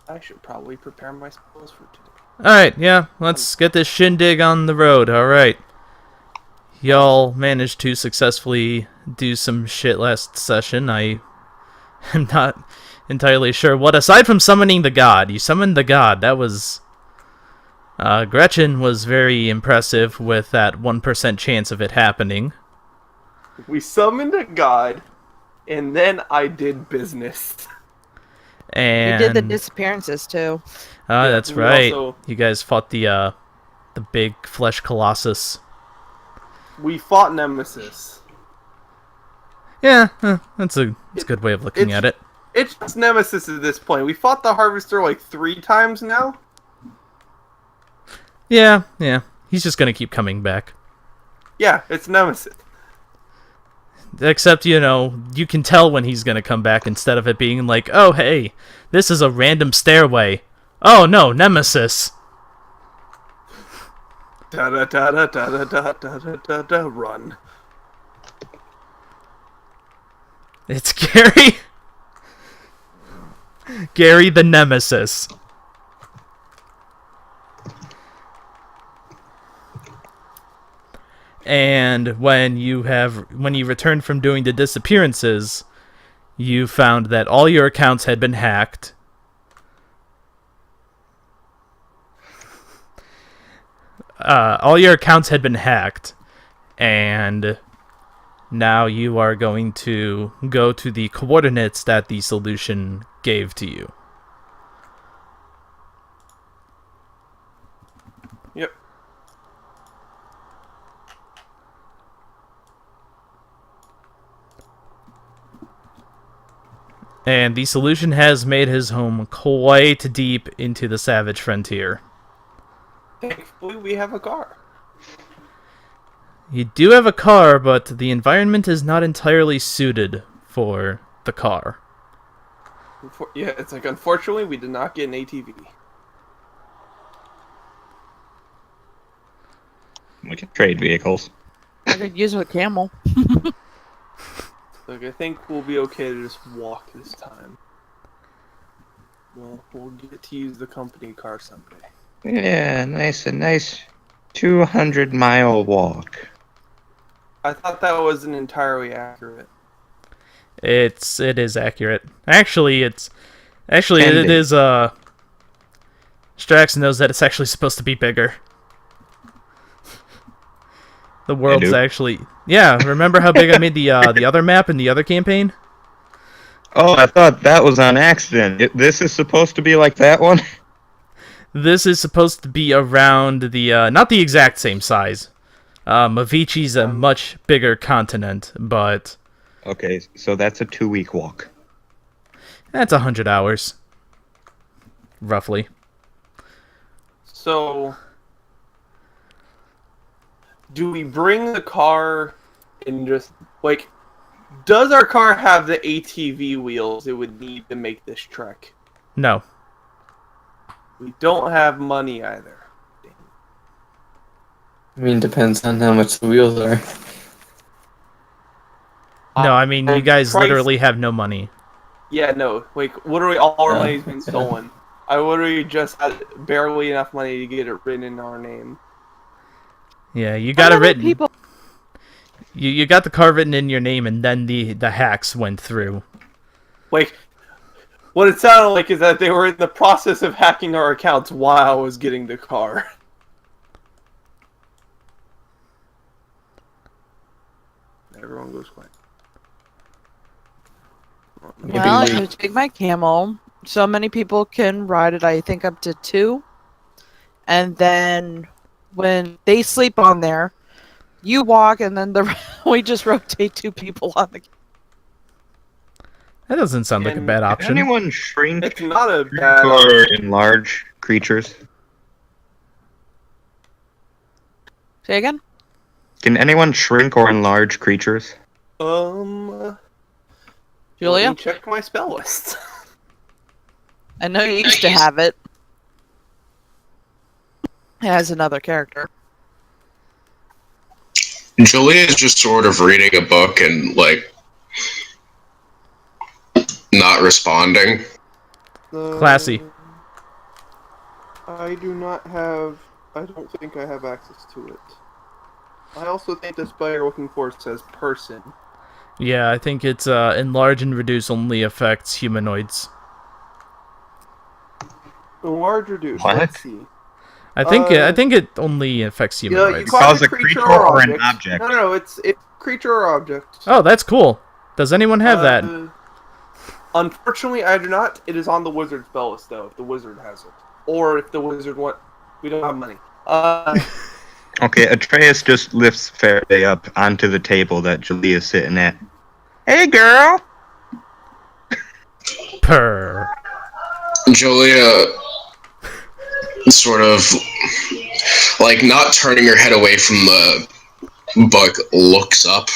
I should probably prepare my spells for today. Alright, yeah, let's get this shindig on the road, alright. Y'all managed to successfully do some shit last session. I am not entirely sure what, aside from summoning the god. You summoned the god, that was... Gretchen was very impressive with that 1% chance of it happening. We summoned a god, and then I did business. And We did the disappearances too. that's we right. also- You guys fought the big flesh colossus. We fought Nemesis. Yeah, that's a good way of looking at it. It's just Nemesis at this point. We fought the Harvester like 3 times now. Yeah. He's just gonna keep coming back. Yeah, it's Nemesis. Except, you can tell when he's gonna come back instead of it being like, oh, hey, this is a random stairway. Oh, no, Nemesis. Da da da da da da da da da da. Run. It's Gary. Gary the Nemesis. And when you returned from doing the disappearances, you found that all your accounts had been hacked. All your accounts had been hacked, and now you are going to go to the coordinates that the solution gave to you. Yep. And the solution has made his home quite deep into the savage frontier. Thankfully, we have a car. You do have a car, but the environment is not entirely suited for the car. Yeah, it's like, unfortunately, we did not get an ATV. We can trade vehicles. I could use a camel. Like, I think we'll be okay to just walk this time. Well, we'll get to use the company car someday. Yeah, a nice 200-mile walk. I thought that wasn't entirely accurate. It is accurate. Actually, it Can be. is. Strax knows that it's actually supposed to be bigger. The world's do? actually. Yeah, remember how big I made the other map in the other campaign? Oh, I thought that was on accident. This is supposed to be like that one? This is supposed to be around the not the exact same size. Avicii's a much bigger continent, but Okay, so that's a 2-week walk. that's 100 hours, roughly. So, do we bring the car and just, like, does our car have the ATV wheels it would need to make this trek? No. We don't have money either. I mean, depends on how much the wheels are. No, I mean, you guys Price- literally have no money. Yeah, no. Like, literally all our Yeah. money's been stolen. I literally just had barely enough money to get it written in our name. Yeah, you got it How many written. people? You got the car written in your name, and then the hacks went through. Like, what it sounded like is that they were in the process of hacking our accounts while I was getting the car. Everyone goes quiet. Maybe Well, I'm we- gonna take my camel. So many people can ride it. I think up to 2. And then when they sleep on there, you walk, and then we just rotate 2 people on the. That doesn't sound like a And bad Can option. anyone shrink It's not a bad or enlarge creatures? Say again? Can anyone shrink or enlarge creatures? Let Julia? me check my spell list. I know you used to have it. As another character. Julia is just sort of reading a book and, like, not responding. Classy. I do not have. I don't think I have access to it. I also think the spell you're looking for says person. Yeah, I think it's enlarge and reduce only affects humanoids. Enlarge, reduce. What? Let's see. I think it only affects You humanoids. cause a creature or an object. No, it's creature or object. Oh, that's cool. Does anyone have that? Unfortunately, I do not. It is on the wizard spell list, though, if the wizard has it. Or if the wizard want... We don't have money. Okay, Atreus just lifts Faraday up onto the table that Julia's sitting at. Hey, girl! Purr. Julia, sort of, like, not turning her head away from the book, looks up.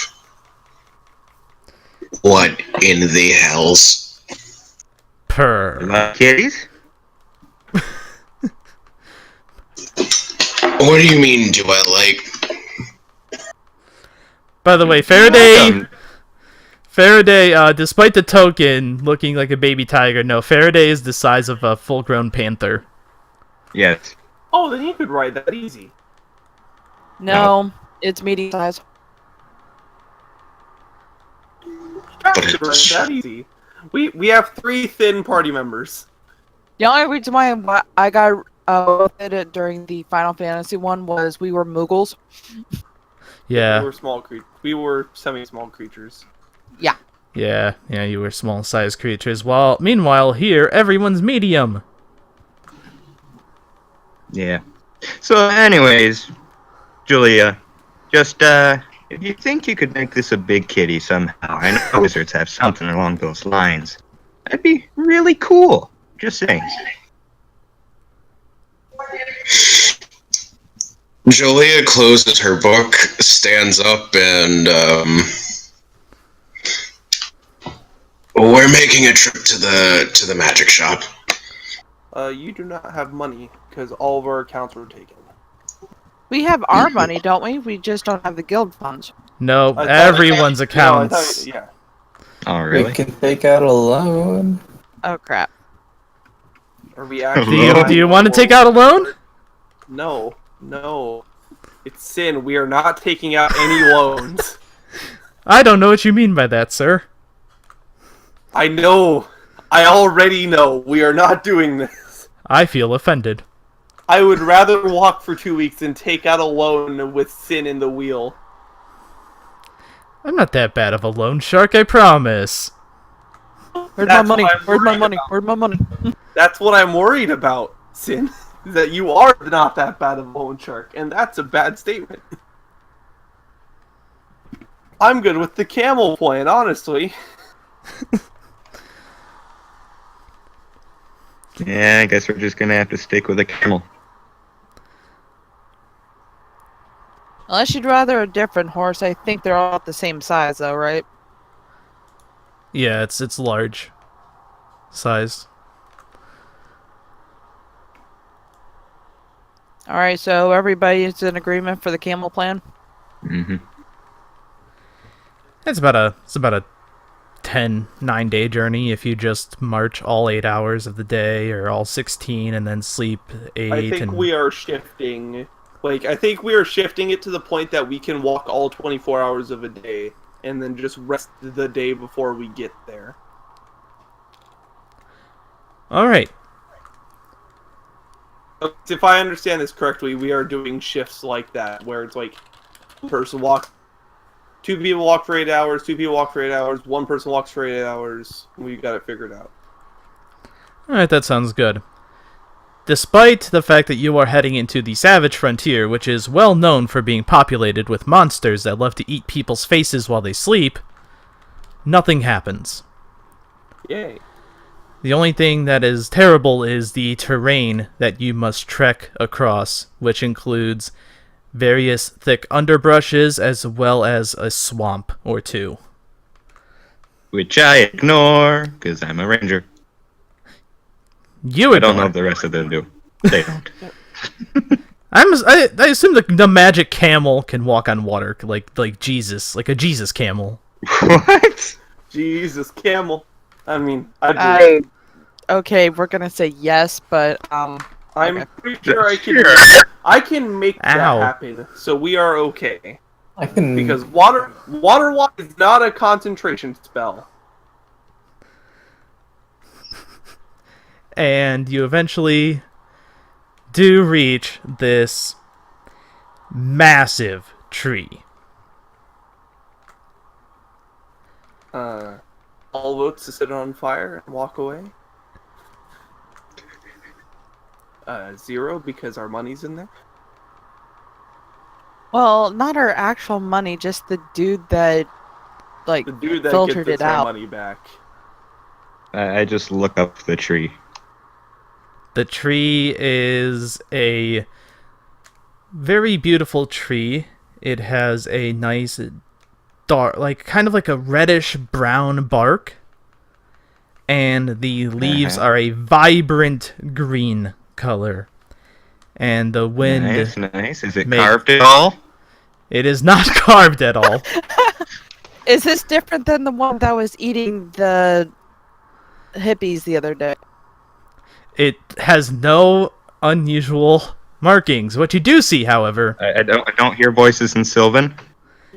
What in the hells? Purr. Like kitties? What do you mean, do I like? By the way, Faraday, despite the token looking like a baby tiger, no, Faraday is the size of a full-grown panther. Yes. Oh, then you could ride that easy. No, it's medium size. You could ride that easy. We have 3 thin party members. The only reason why I got with it during the Final Fantasy one was we were Moogles. Yeah. We were small We were semi-small creatures. Yeah, you were small-sized creatures. While meanwhile, here, everyone's medium. Yeah. So, anyways, Julia, just, if you think you could make this a big kitty somehow, I know wizards have something along those lines, that'd be really cool. Just saying. Julia closes her book, stands up, and we're making a trip to the magic shop. You do not have money because all of our accounts were taken. We have our money, don't we? We just don't have the guild funds. No, I thought- everyone's No, I accounts. thought, yeah. Oh, We really? can take out a loan. Oh crap. Are we Do actually? you want to take out a loan? No. It's sin. We are not taking out any loans. I don't know what you mean by that, sir. I know. I already know. We are not doing this. I feel offended. I would rather walk for 2 weeks than take out a loan with sin in the wheel. I'm not that bad of a loan shark, I promise. Where's That's my money? what I'm Where's my worried money? about. Where's my money? That's what I'm worried about, Sin. Is that you are not that bad of a loan shark, and that's a bad statement. I'm good with the camel plan, honestly. Yeah, I guess we're just gonna have to stick with a camel. Unless you'd rather a different horse, I think they're all the same size, though, right? Yeah, it's large size. All right, so everybody's in agreement for the camel plan. Mm-hmm. It's about a 9-day journey if you just march all 8 hours of the day or all 16 and then sleep 8. I think we are shifting. I think we are shifting it to the point that we can walk all 24 hours of a day and then just rest the day before we get there. All right. If I understand this correctly, we are doing shifts like that, where it's like, one person walks, 2 people walk for 8 hours, 2 people walk for 8 hours, 1 person walks for 8 hours. We got it figured out. All right, that sounds good. Despite the fact that you are heading into the Savage Frontier, which is well known for being populated with monsters that love to eat people's faces while they sleep, nothing happens. Yay. The only thing that is terrible is the terrain that you must trek across, which includes various thick underbrushes as well as a swamp or two. Which I ignore, because I'm a ranger. You I don't know ignore. if the rest of them do. They don't. I assume the magic camel can walk on water like Jesus, like a Jesus camel. What? Jesus, camel. I mean, I do. Okay, we're gonna say yes, but I'm Okay. pretty sure I can make that Ow. happen. So we are okay. I can. Because water walk is not a concentration spell. And you eventually do reach this massive tree. All votes to set it on fire and walk away. 0 because our money's in there. Well, not our actual money, just the dude that like The dude that filtered gets it our out. money back. I just look up the tree. The tree is a very beautiful tree. It has a nice dark, like kind of like a reddish brown bark. And the leaves are a vibrant green color. And the wind, Nice. Is it make- carved at all? it is not carved at all. Is this different than the one that was eating the hippies the other day? It has no unusual markings. What you do see, however, I don't hear voices in Sylvan.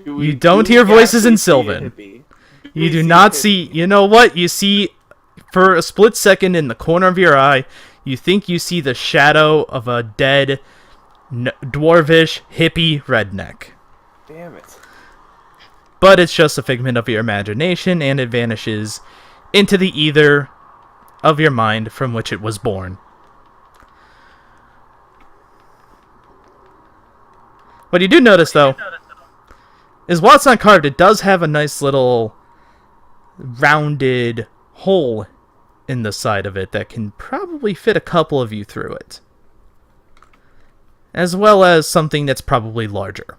You don't hear voices in actually see a Sylvan. hippie. you We do see not a see. hippie. You know what? You see, for a split second in the corner of your eye, you think you see the shadow of a dead, dwarvish, hippie redneck. Damn it. But it's just a figment of your imagination, and it vanishes into the ether of your mind from which it was born. What you do notice, though, is while it's not carved, it does have a nice little rounded hole in the side of it that can probably fit a couple of you through it. As well as something that's probably larger.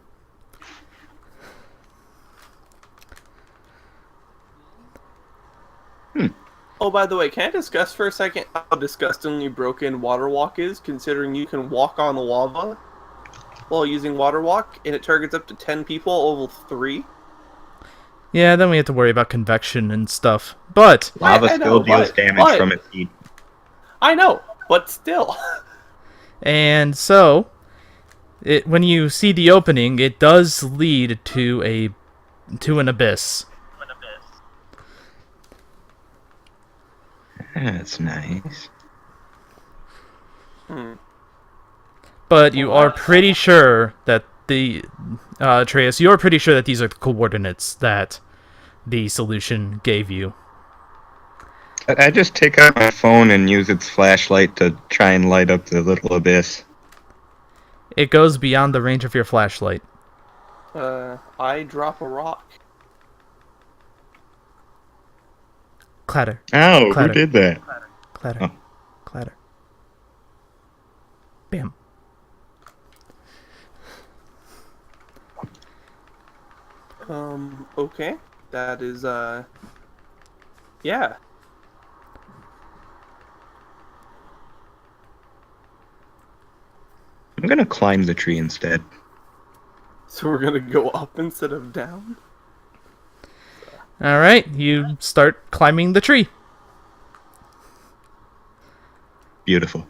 Oh, by the way, can I discuss for a second how disgustingly broken Water Walk is, considering you can walk on lava while using Water Walk, and it targets up to 10 people level 3? Yeah, then we have to worry about convection and stuff. But Lava I still know, deals but- damage but- from its heat. I know, but still. and so when you see the opening, it does lead to an abyss. That's nice. But you are pretty sure that Atreus, you are pretty sure that these are the coordinates that the solution gave you. I just take out my phone and use its flashlight to try and light up the little abyss. It goes beyond the range of your flashlight. I drop a rock. Clatter, Oh, Clatter. who did that? clatter, Oh. clatter. Bam. Okay. That is, yeah. I'm gonna climb the tree instead. So we're gonna go up instead of down? Alright, you start climbing the tree. Beautiful.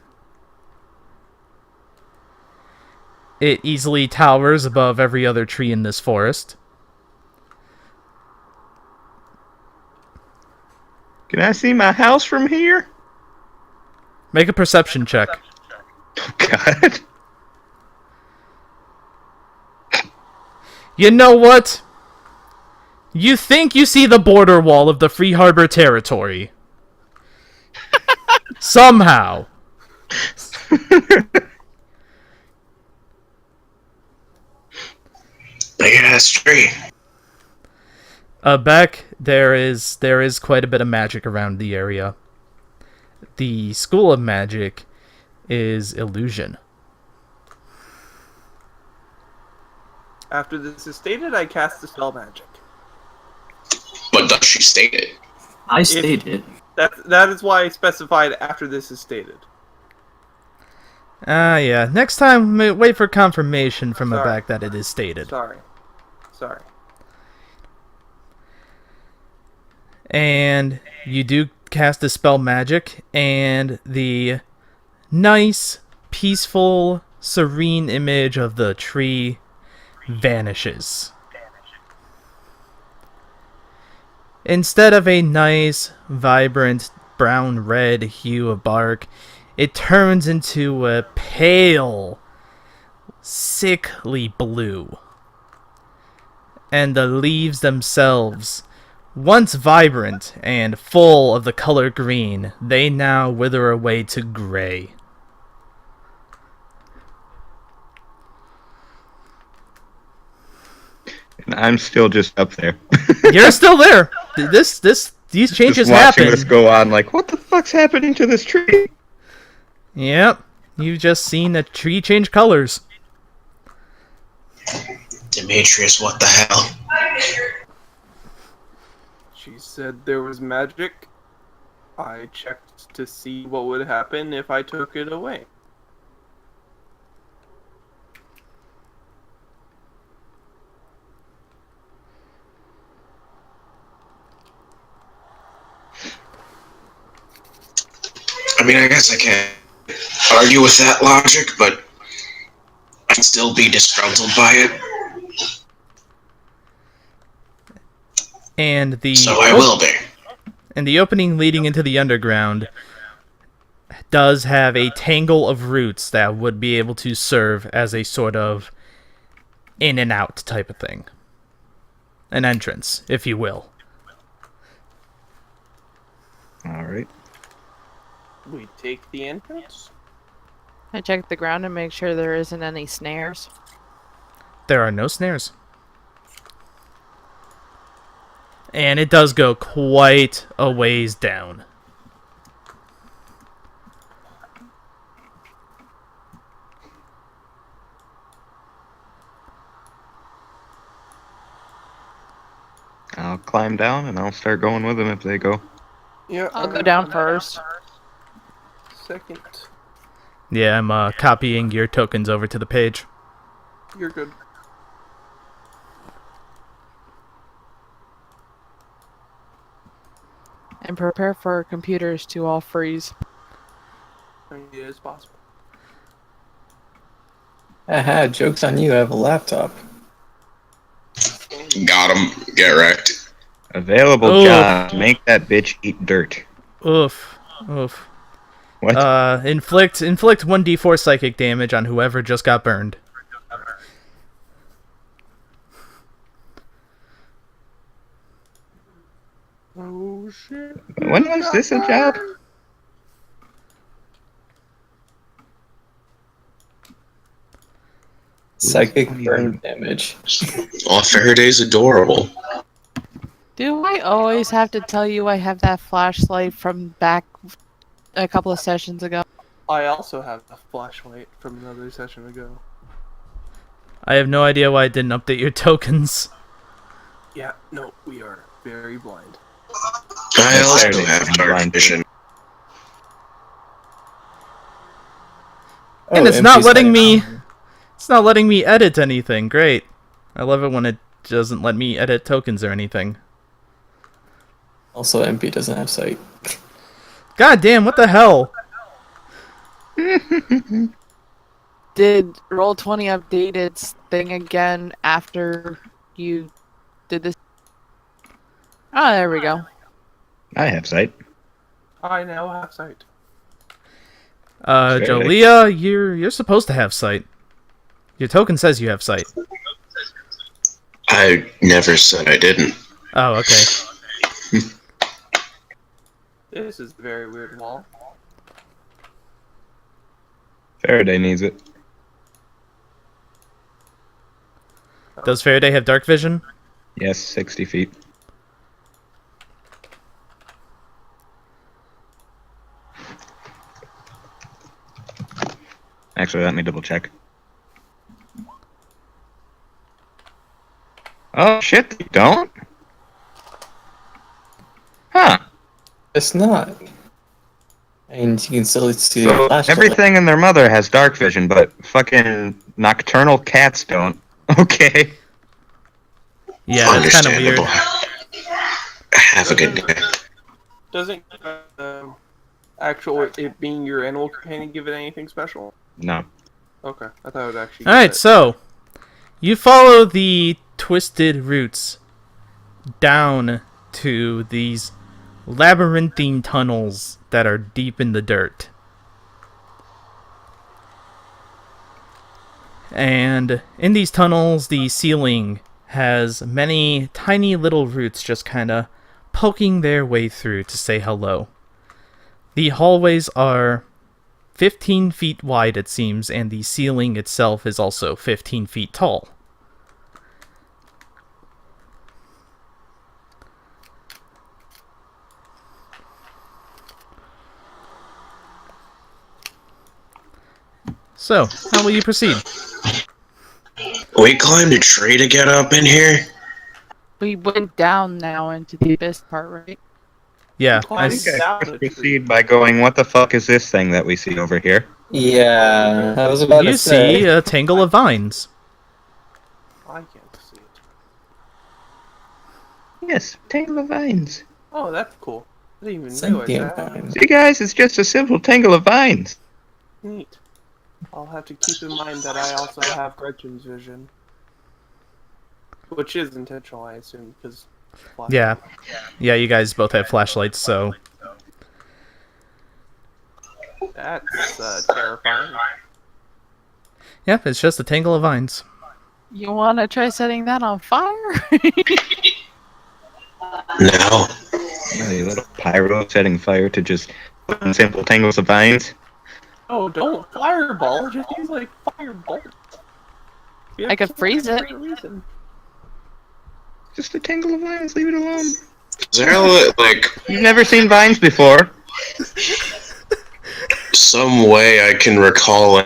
It easily towers above every other tree in this forest. Can I see my house from here? Make a perception check. Oh, God. You know what? You think you see the border wall of the Free Harbor territory. Somehow. Big ass tree. Beck, there is quite a bit of magic around the area. The School of Magic is illusion. After this is stated, I cast Dispel Magic. But does she state it? I stated. That is why I specified after this is stated. Yeah. Next time, wait for confirmation from Sorry. Beck that it is stated. Sorry. And you do cast Dispel Magic, and the nice peaceful, serene image of the tree vanishes. Instead of a nice, vibrant, brown-red hue of bark, it turns into a pale, sickly blue. And the leaves themselves, once vibrant and full of the color green, they now wither away to gray. And I'm still just up there. You're still there. These changes just watching happen. this go on, like, what the fuck's happening to this tree? Yep, you've just seen a tree change colors. Demetrius, what the hell? She said there was magic. I checked to see what would happen if I took it away. I mean, I guess I can't argue with that logic, but I'd still be disgruntled by it. And So I will be. And the opening leading into the underground does have a tangle of roots that would be able to serve as a sort of in and out type of thing. An entrance, if you will. Alright. We take the entrance? I check the ground and make sure there isn't any snares. There are no snares. And it does go quite a ways down. I'll climb down and I'll start going with them if they go. Yeah. I'll go down first. Second. Yeah, I'm copying your tokens over to the page. You're good. And prepare for our computers to all freeze. It is possible. Aha, joke's on you, I have a laptop. Got him. Get wrecked. Available Ooh. jobs. Make that bitch eat dirt. Oof. Oof. What? Inflict 1d4 psychic damage on whoever just got burned. Oh shit. When was this a job? Psychic burn damage. Oh, Faraday's adorable. Do I always have to tell you I have that flashlight from back a couple of sessions ago? I also have a flashlight from another session ago. I have no idea why I didn't update your tokens. Yeah, no, we are very blind. I also Faraday's have dark blind. vision. And Oh, it's not MP's letting got- me... It's not letting me edit anything. Great. I love it when it doesn't let me edit tokens or anything. Also, MP doesn't have sight. God damn, what the hell? Did Roll20 update its thing again after you did this? Oh, there we go. I have sight. I now have sight. Fair Jolia, you're supposed to have sight. Your token says you have sight. I never said I didn't. Oh, okay. This is a very weird wall. Faraday needs it. Does Faraday have dark vision? Yes, 60 feet. Actually, let me double check. Oh shit, they don't? Huh. It's not. And you can still see the So flashlight. everything in their mother has dark vision, but fucking nocturnal cats don't. Okay. Yeah, that's kind of Understandable. weird. Have a good day. Doesn't actual it being your animal companion give it anything special? No. Okay, I thought it would actually. All right, so you follow the twisted roots down to these labyrinthine tunnels that are deep in the dirt. And in these tunnels, the ceiling has many tiny little roots just kind of poking their way through to say hello. The hallways are 15 feet wide, it seems, and the ceiling itself is also 15 feet tall. So, how will you proceed? We climbed a tree to get up in here. We went down now into the abyss part, right? Yeah, I I think think I down first the tree. proceed by going, what the fuck is this thing that we see over here? Yeah, I was about you to say. see a tangle of vines. I can't see it. Yes, tangle of vines. Oh, that's cool. I didn't even realize Sentient that. vines. See, guys, it's just a simple tangle of vines. Neat. I'll have to keep in mind that I also have Gretchen's vision. Which is intentional, I assume, because... Yeah. Yeah, you guys both have flashlights, so... That's terrifying. Yep, it's just a tangle of vines. You want to try setting that on fire? No. A little pyro setting fire to just simple tangles of vines. Oh, don't fireball, just use, like, firebolt. You have I could to freeze it. for a reason. Just a tangle of vines, leave it alone. Is there, like, You've never seen vines before. some way I can recall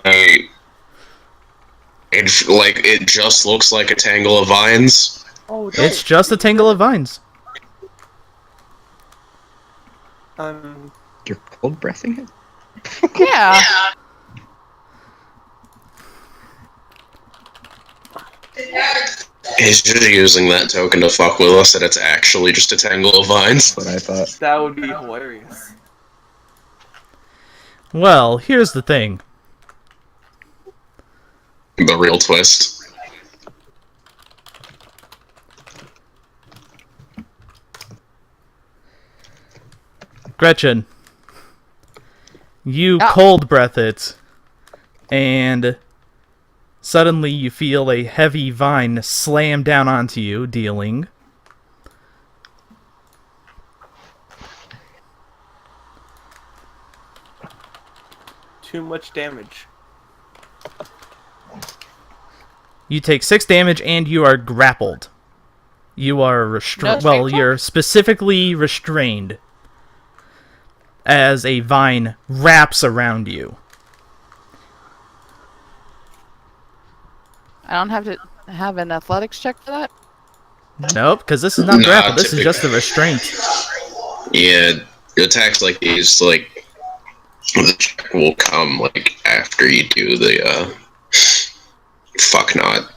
it just looks like a tangle of vines? Oh, don't. It's just a tangle of vines. You're cold breathing it? Yeah. He's just using that token to fuck with us, and it's actually just a tangle of vines. That's what I thought. That would be hilarious. Well, here's the thing. The real twist. Gretchen, you Ah. cold breath it, and suddenly you feel a heavy vine slam down onto you, dealing Too much damage. you take 6 damage and you are grappled. You are restrained. No Well, strength you're specifically restrained as a vine wraps around you. I don't have to have an athletics check for that? Nope, because this is not Nah, grapple. This is typical. just a restraint. Yeah, attacks like these, like, the check will come, like, after you do the, fuck not.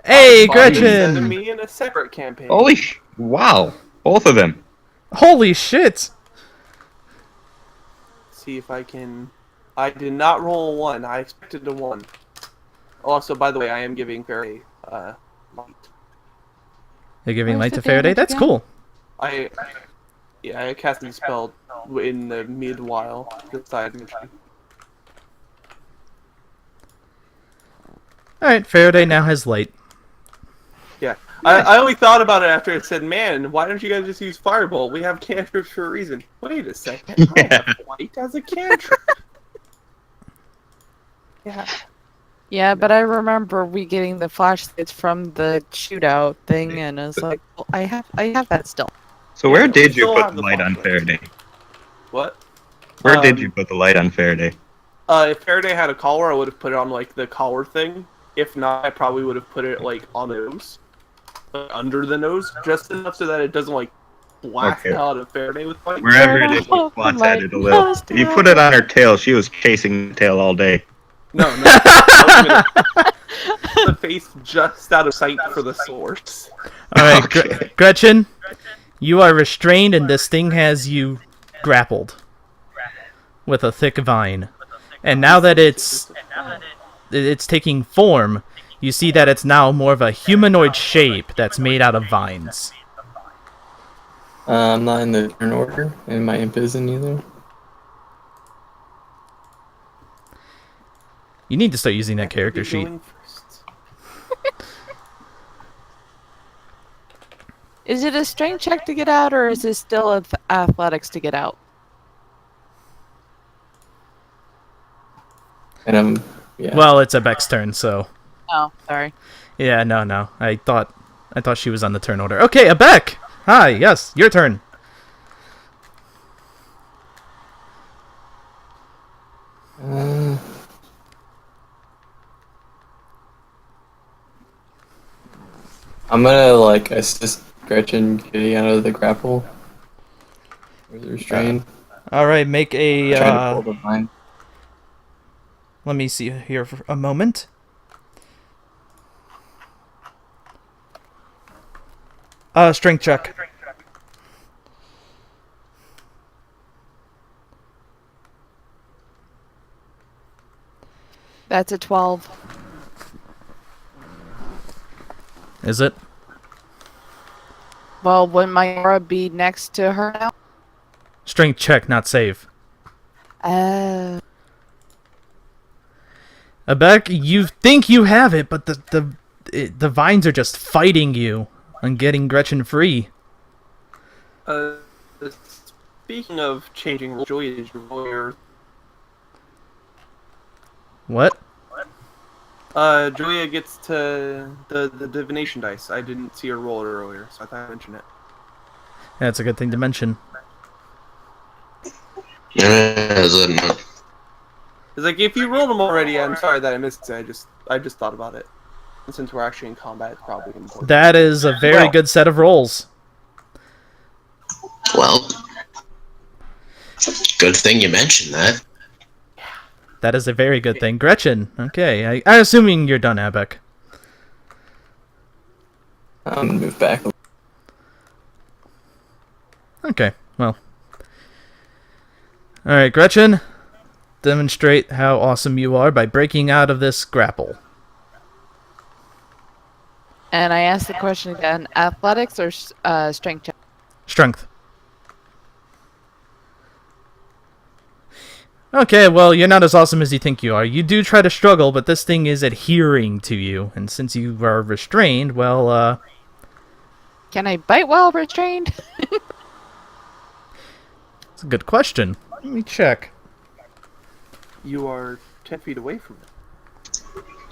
Hey, Find this Gretchen! enemy in a separate campaign. Holy wow. Both of them. Holy shit! See if I can. I did not roll a 1. I expected a 1. Also, by the way, I am giving Faraday light. You're giving Where's light the to Faraday? damage That's again? cool. I cast the spell in the mid while the side mission. Alright, Faraday now has light. Yeah, I only thought about it after it said, "Man, why don't you guys just use Firebolt? We have cantrips for a reason." Wait a second, I have light as a cantrip. Yeah. Yeah, but I remember we getting the flashlights from the shootout thing, and I was like, well, I have that still. So Yeah, where we did you still put have the the light on flashlights. Faraday? What? Where did Um, you put the light on Faraday? If Faraday had a collar, I would have put it on like the collar thing. If not, I probably would have put it like on the nose, like, under the nose, just enough so that it doesn't like blast Okay. out of Faraday with light. Wherever it is, Oh, it spots my at it a little. nose, If you put it on her tail, she was chasing the tail all day. No, the face just out of sight for the source. Alright, Okay. Gretchen, you are restrained and this thing has you grappled with a thick vine. And now that it's taking form, you see that it's now more of a humanoid shape that's made out of vines. I'm not in the turn order, and my imp isn't either. You need to start using that character Who's sheet. going first? Is it a strength check to get out, or is it still athletics to get out? And yeah. Well, it's a Beck's turn, so Oh, sorry. yeah, no. I thought she was on the turn order. Okay, Abek! Hi, yes, your turn. I'm gonna like assist Gretchen getting out of the grapple. Or the restraint. Alright, make a, Trying to pull the vine. let me see here for a moment. Strength check. That's a 12. Is it? Well, wouldn't my aura be next to her now? Strength check, not save. Uh, Abek, you think you have it, but the vines are just fighting you and getting Gretchen free. Speaking of changing roles, Julia, did you roll your... What? Julia gets to the divination dice. I didn't see her roll it earlier, so I thought I'd mention it. That's a good thing to mention. Is it not? It's like, if you rolled them already, I'm sorry that I missed it. I just thought about it. And since we're actually in combat, it's probably important. That is a very Well. good set of rolls. Well, good thing you mentioned that. That is a very good thing. Gretchen, okay. I'm assuming you're done, Abek. I'm gonna move back. Okay, well. Alright, Gretchen. Demonstrate how awesome you are by breaking out of this grapple. and I asked the question again, athletics or strength check? Strength. Okay, well, you're not as awesome as you think you are. You do try to struggle, but this thing is adhering to you. And since you are restrained, well, Can I bite while restrained? it's a good question. Let me check. You are 10 feet away from it.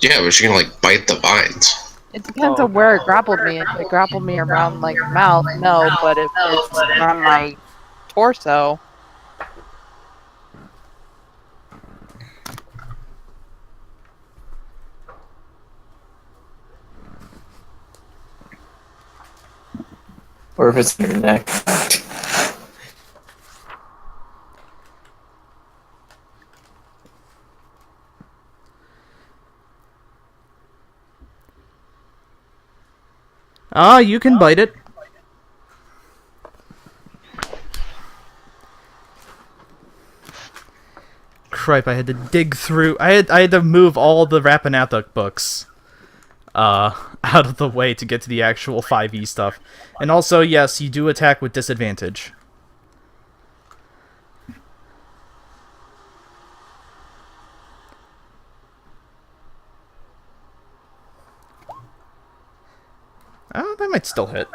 Yeah, but you can like bite the vines. It depends on where it grappled me. If it grappled me around like mouth, no. But if it's around my torso, Or if it's in your neck. Ah, you can bite it. Cripe, I had to dig through. I had to move all the Rapanathuk books out of the way to get to the actual 5e stuff. And also, yes, you do attack with disadvantage. Oh, that might still hit.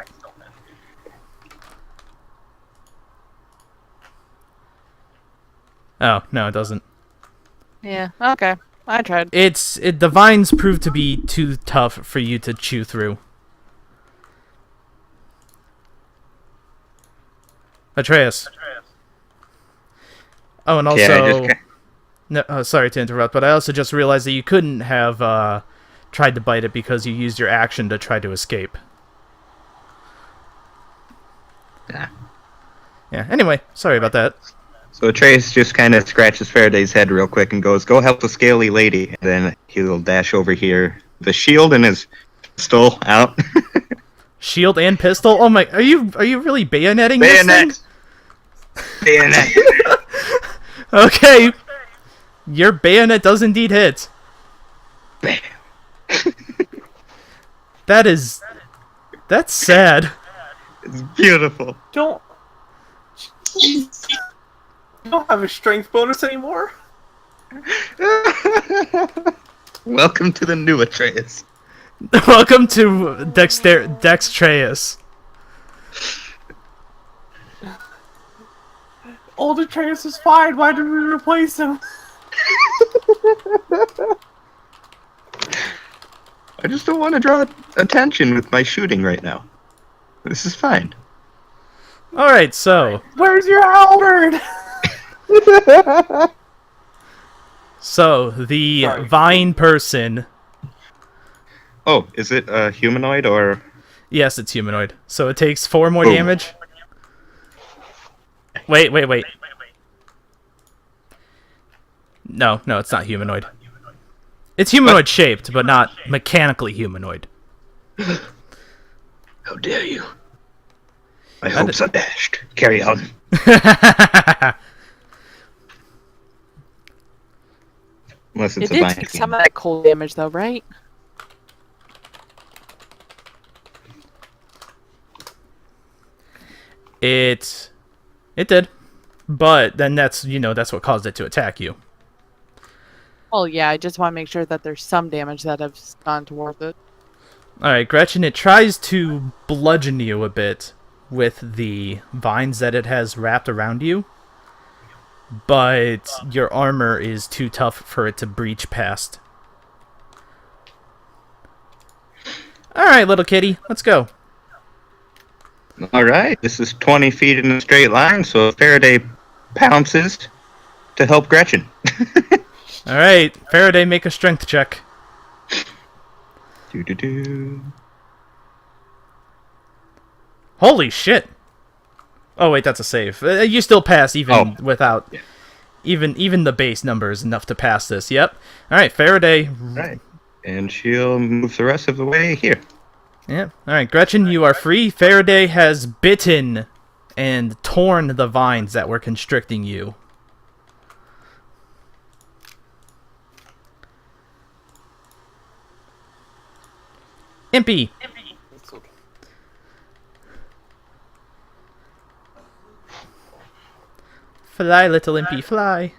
Oh, no, it doesn't. yeah, okay. I tried. The vines prove to be too tough for you to chew through. Atreus. Oh, and also... Yeah, I just No, sorry to interrupt, but I also just realized that you couldn't have tried to bite it because you used your action to try to escape. Yeah. Yeah, anyway, sorry about that. So Trace just kind of scratches Faraday's head real quick and goes, "Go help the scaly lady." And then he'll dash over here, the shield and his pistol out. Shield and pistol? Oh my, are you really bayoneting this thing? Bayonet. Bayonet. Okay. Your bayonet does indeed hit. Bam. That's sad. It's beautiful. Don't. You don't have a strength bonus anymore? Welcome to the new Atreus. Welcome to Dextreus. Old Atreus is fine. Why did we replace him? I just don't want to draw attention with my shooting right now. This is fine. Alright, so. Where's your halberd? So, the Sorry. vine person. Oh, is it humanoid or? Yes, it's humanoid. So it takes 4 more Boom. damage. Wait. No, it's not humanoid. It's humanoid shaped, but not mechanically humanoid. How dare you? My hopes are dashed. Carry on. Unless It it's a did vine take fiend. some of that cold damage, though, right? It did. But then that's what caused it to attack you. Oh yeah, I just want to make sure that there's some damage that has gone towards it. Alright, Gretchen, it tries to bludgeon you a bit with the vines that it has wrapped around you. But your armor is too tough for it to breach past. Alright, little kitty, let's go. Alright, this is 20 feet in a straight line, so Faraday pounces to help Gretchen. Alright, Faraday, make a strength check. Doo-doo-doo. Holy shit! Oh wait, that's a save. You still pass even without... Yeah. Even the base number is enough to pass this, yep. Alright, Faraday. Right. And she'll move the rest of the way here. Yeah. Alright, Gretchen, you are free. Faraday has bitten and torn the vines that were constricting you. Impy! Fly, little Impy, fly.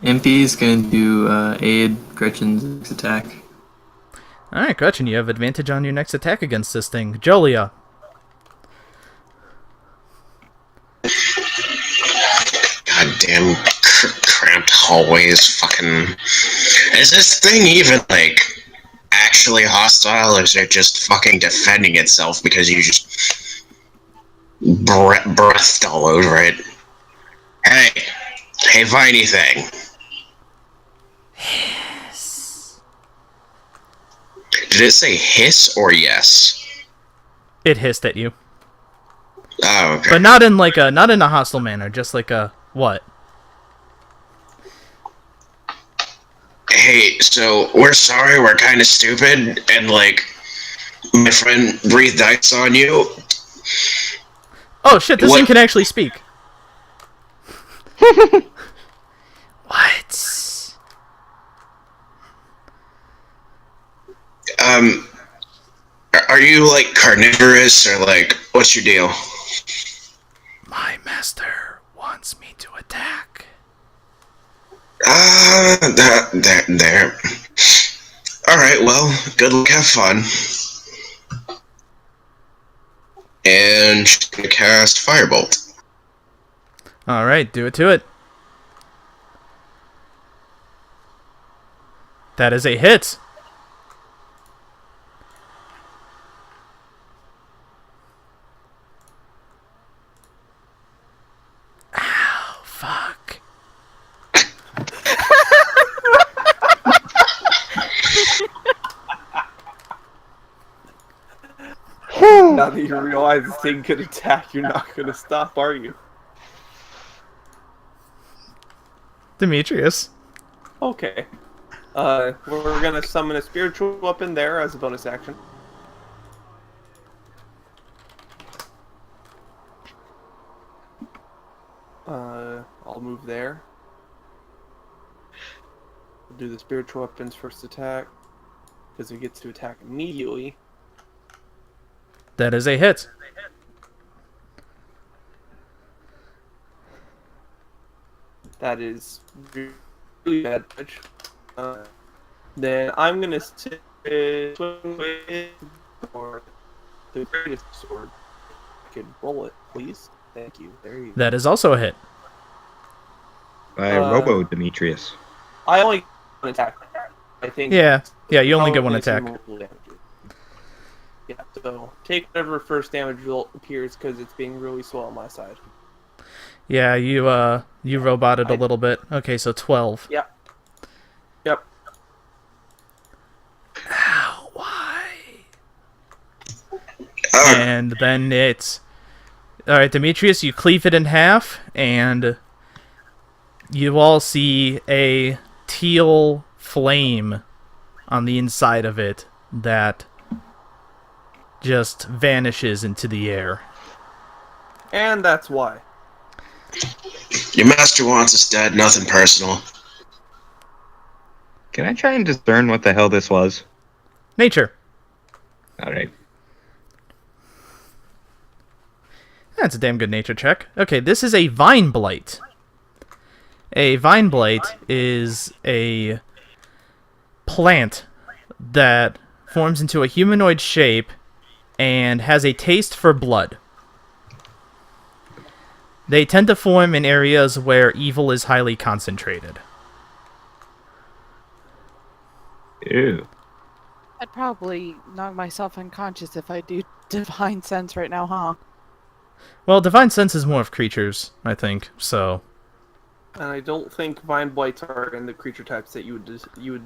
MP is going to aid Gretchen's next attack. Alright, Gretchen, you have advantage on your next attack against this thing. Jolia. Goddamn cramped hallways. Fucking. Is this thing even like actually hostile, or is it just fucking defending itself because you just breathed all over it? Hey, viney thing. Did it say hiss or yes? It hissed at you. Oh, okay. But not in a hostile manner, just like a what? Hey, so we're sorry, we're kind of stupid, and like, my friend breathed ice on you. Oh shit, this What? thing can actually speak. What? Are you like carnivorous, or like, what's your deal? My master wants me to attack. There. Alright, well, good luck, have fun. And she's gonna cast Firebolt. Alright, do it to it. That is a hit. Ow, fuck. Now that you realize this thing could attack, you're not gonna stop, are you? Demetrius. Okay. We're gonna summon a spiritual weapon there as a bonus action. I'll move there. We'll do the spiritual weapons first attack because it gets to attack immediately. That is a hit. That is really bad touch. Then I'm gonna sit swing with or the greatest sword. I could roll it, please. Thank you. There you go. That is also a hit. By Robo Demetrius. I only get one attack. I think. Yeah, you only get one I'll attack. see multiple damages. Yeah, so take whatever first damage result appears because it's being really slow on my side. Yeah, you roboted a little bit. Okay, so 12. Yep. Ow, why? Oh, And then it's... Alright, Demetrius, you cleave it in half, and you all see a teal flame on the inside of it that just vanishes into the air. And that's why. your master wants us dead, nothing personal. Can I try and discern what the hell this was? Nature. Alright. That's a damn good nature check. Okay, this is a vine blight. A vine blight is a plant that forms into a humanoid shape and has a taste for blood. They tend to form in areas where evil is highly concentrated. Ew. I'd probably knock myself unconscious if I do divine sense right now, huh? Well, divine sense is more of creatures, I think. So, And I don't think vine blights are in the creature types that you would.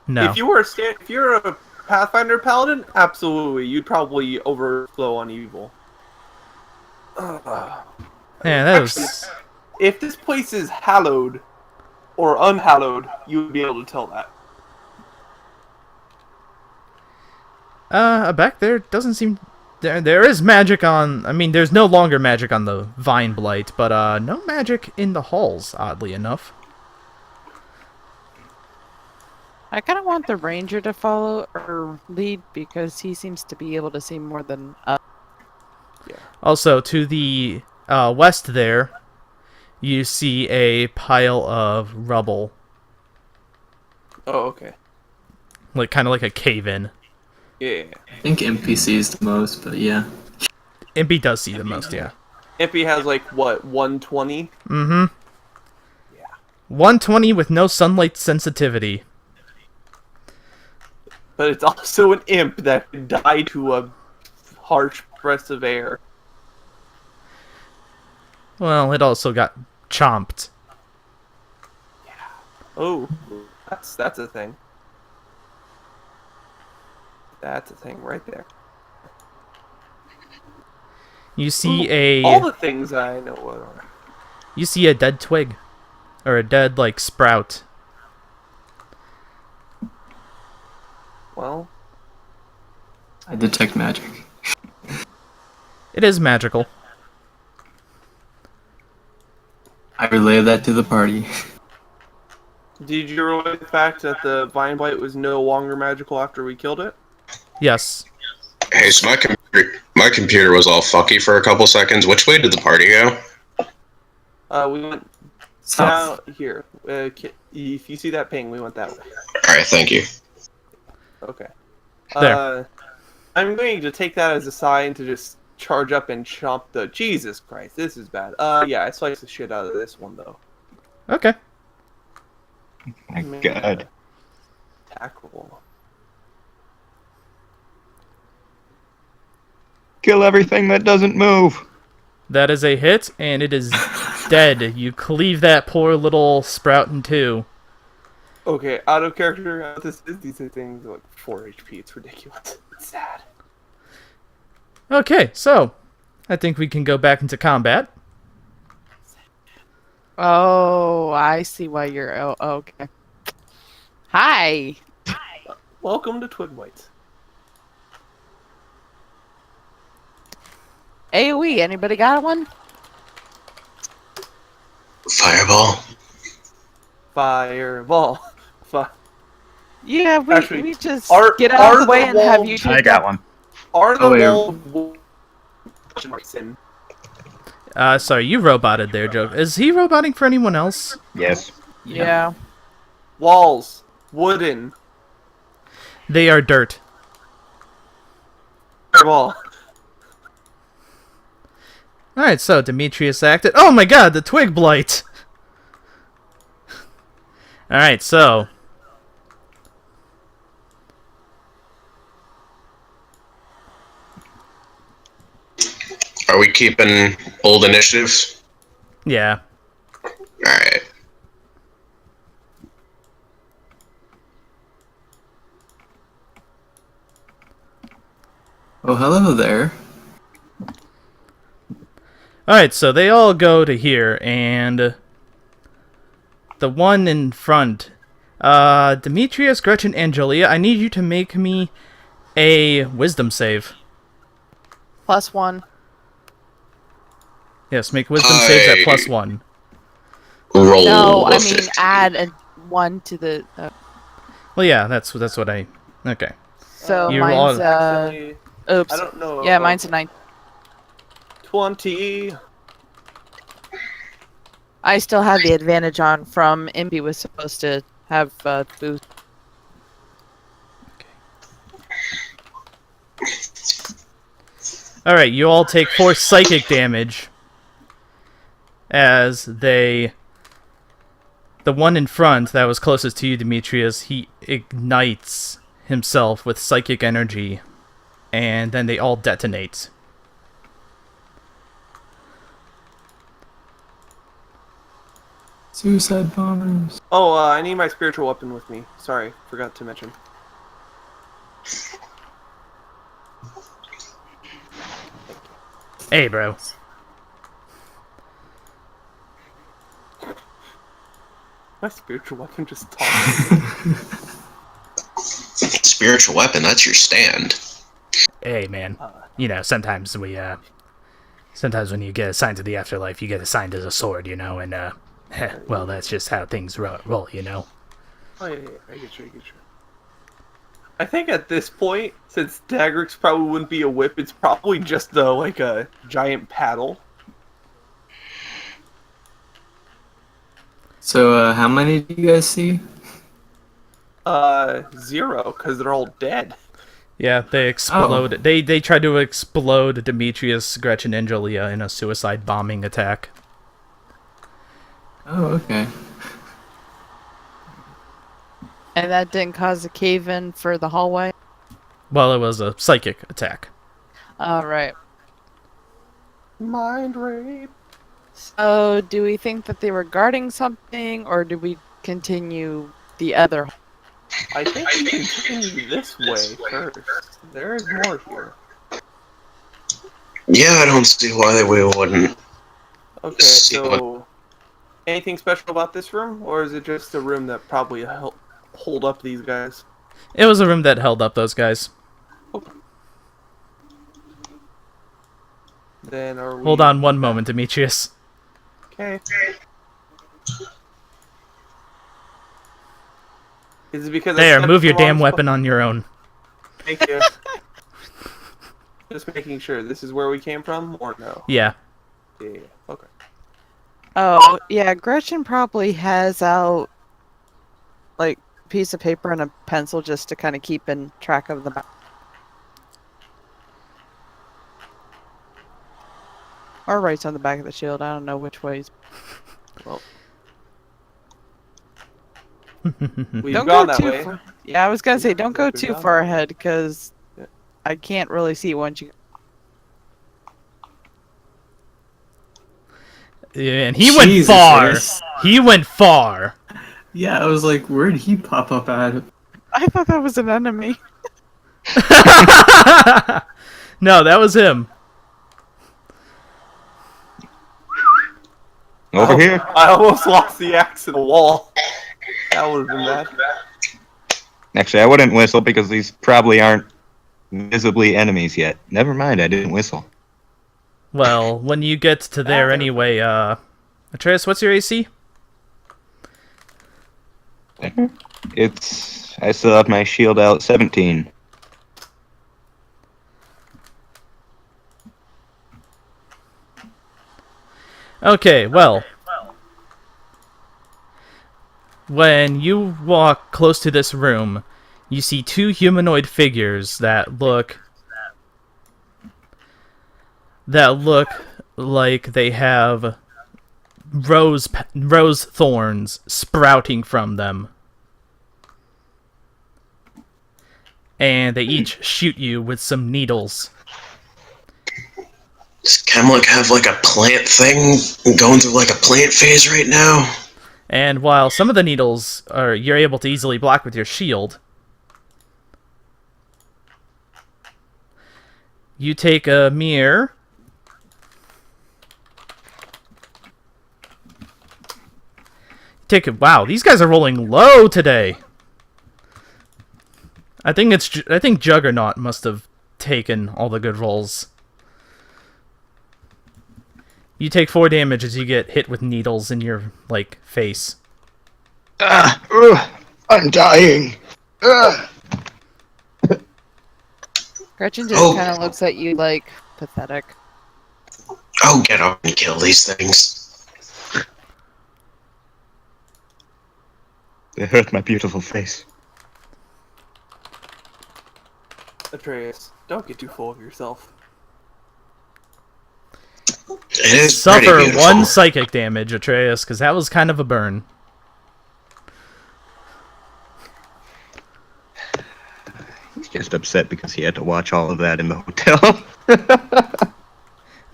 no. If you're a Pathfinder paladin, absolutely, you'd probably overflow on evil. Yeah, that was. If this place is hallowed or unhallowed, you would be able to tell that. Back there doesn't seem. There is magic on. I mean, there's no longer magic on the vine blight, but no magic in the halls. Oddly enough. I kind of want the ranger to follow or lead because he seems to be able to see more than us. Also, to the west there, you see a pile of rubble, Oh, okay. like kind of like a cave-in. Yeah. I think NPCs the most, but yeah. Impy does see the most, yeah. Impy has like what 120. Mm-hmm. Yeah. 120 with no sunlight sensitivity. But it's also an imp that can die to a harsh breath of air. Well, it also got chomped. Oh, that's a thing. That's a thing right there. You see All the things I know what are. You see a dead twig, or a dead like sprout. Well, I detect magic. It is magical. I relay that to the party. did you relate the fact that the vine blight was no longer magical after we killed it? Yes. Hey, so my computer was all fucky for a couple seconds. Which way did the party go? We went South. down here. If you see that ping, we went that way. Alright, thank you. Okay. There. I'm going to take that as a sign to just charge up and chomp the. Jesus Christ, this is bad. Yeah, I sliced the shit out of this one though. Okay. My Man. god. Attack roll. Kill everything that doesn't move. That is a hit, and it is dead. You cleave that poor little sprout in two. Okay, out of character, these things are like 4 HP. It's ridiculous. It's sad. Okay, so I think we can go back into combat. Oh, I see why you're. Oh, okay. Hi. Welcome to Twig Whites. AoE, anybody got one? Fireball. Fireball. Yeah, Actually, we just are- get out are of the way the and have walls- you I take got up. one. Are the Oh, yeah. walls in? Sorry, you roboted there, Joe. Is he roboting for anyone else? Yes. Yeah. Walls wooden? They are dirt. Fireball. Alright, so Demetrius acted. Oh my god, the twig blight! Alright, so. Are we keeping old initiatives? Yeah. Alright. Oh, hello there. Alright, so they all go to here, and the one in front, Demetrius, Gretchen, Angelia, I need you to make me a wisdom save. +1. Yes, make wisdom saves at +1. Roll. No, I a mean 50. add a 1 to the. Well, yeah, that's what I. Okay. So You mine's roll- Actually, oops. I don't know. Yeah, mine's a 9. 20. I still have the advantage on from Imby was supposed to have boost. Alright, you all take 4 psychic damage as they. The one in front that was closest to you, Demetrius, he ignites himself with psychic energy, and then they all detonate. Suicide bombers. Oh, I need my spiritual weapon with me. Sorry, forgot to mention. Hey, bro. My spiritual weapon just talking. Spiritual weapon, that's your stand. Hey, man. You know, sometimes sometimes when you get assigned to the afterlife, you get assigned as a sword, you know, and, well, that's just how things roll, you know. Oh, yeah, I get you. I think at this point, since Dagrix probably wouldn't be a whip, it's probably just like a giant paddle. So, how many do you guys see? 0, because they're all dead. Yeah, they explode. They tried to explode Demetrius, Gretchen, and Julia in a suicide bombing attack. Oh, okay. And that didn't cause a cave-in for the hallway? Well, it was a psychic attack. Alright. Mind rape. So, do we think that they were guarding something, or do we continue the other? I think we continue this way first. There is more here. Yeah, I don't see why we wouldn't. Okay, See so anything special about this room, or is it just a room that probably helped hold up these guys? It was a room that held up those guys. Then are we? Hold on one moment, Demetrius. Okay. Is it because I There, stepped move your too damn long? weapon on your own. Thank you. Just making sure. This is where we came from, or no? Yeah. Yeah. Okay. Oh, yeah, Gretchen probably has out, like, a piece of paper and a pencil just to kind of keep in track of the map. Or writes on the back of the shield, I don't know which ways. Well, we've Don't gone go that too way. far. Yeah, I was gonna say, don't go We've too gone far that way. ahead, because Yeah. I can't really see once you... Yeah, and he went Jesus, far. yes. He went far. Yeah, I was like, where did he pop up at? I thought that was an enemy. No, that was him. Over here. I almost lost the axe in the wall. That would have been bad. Actually, I wouldn't whistle because these probably aren't visibly enemies yet. Never mind, I didn't whistle. Well, when you get to there anyway, Atreus, what's your AC? I still have my shield out 17. Okay, well. When you walk close to this room, you see two humanoid figures that look like they have rose thorns sprouting from them. And they each shoot you with some needles. Does Kemlik have like a plant thing going through like a plant phase right now? And while some of the needles you're able to easily block with your shield, you take a mirror. Wow, these guys are rolling low today. I think Juggernaut must have taken all the good rolls. You take 4 damage as you get hit with needles in your, face. I'm dying. Gretchen just kind of looks at you like pathetic. Oh, get up and kill these things. They hurt my beautiful face. Atreus, don't get too full of yourself. It is Suffer pretty beautiful. 1 psychic damage, Atreus, because that was kind of a burn. He's just upset because he had to watch all of that in the hotel.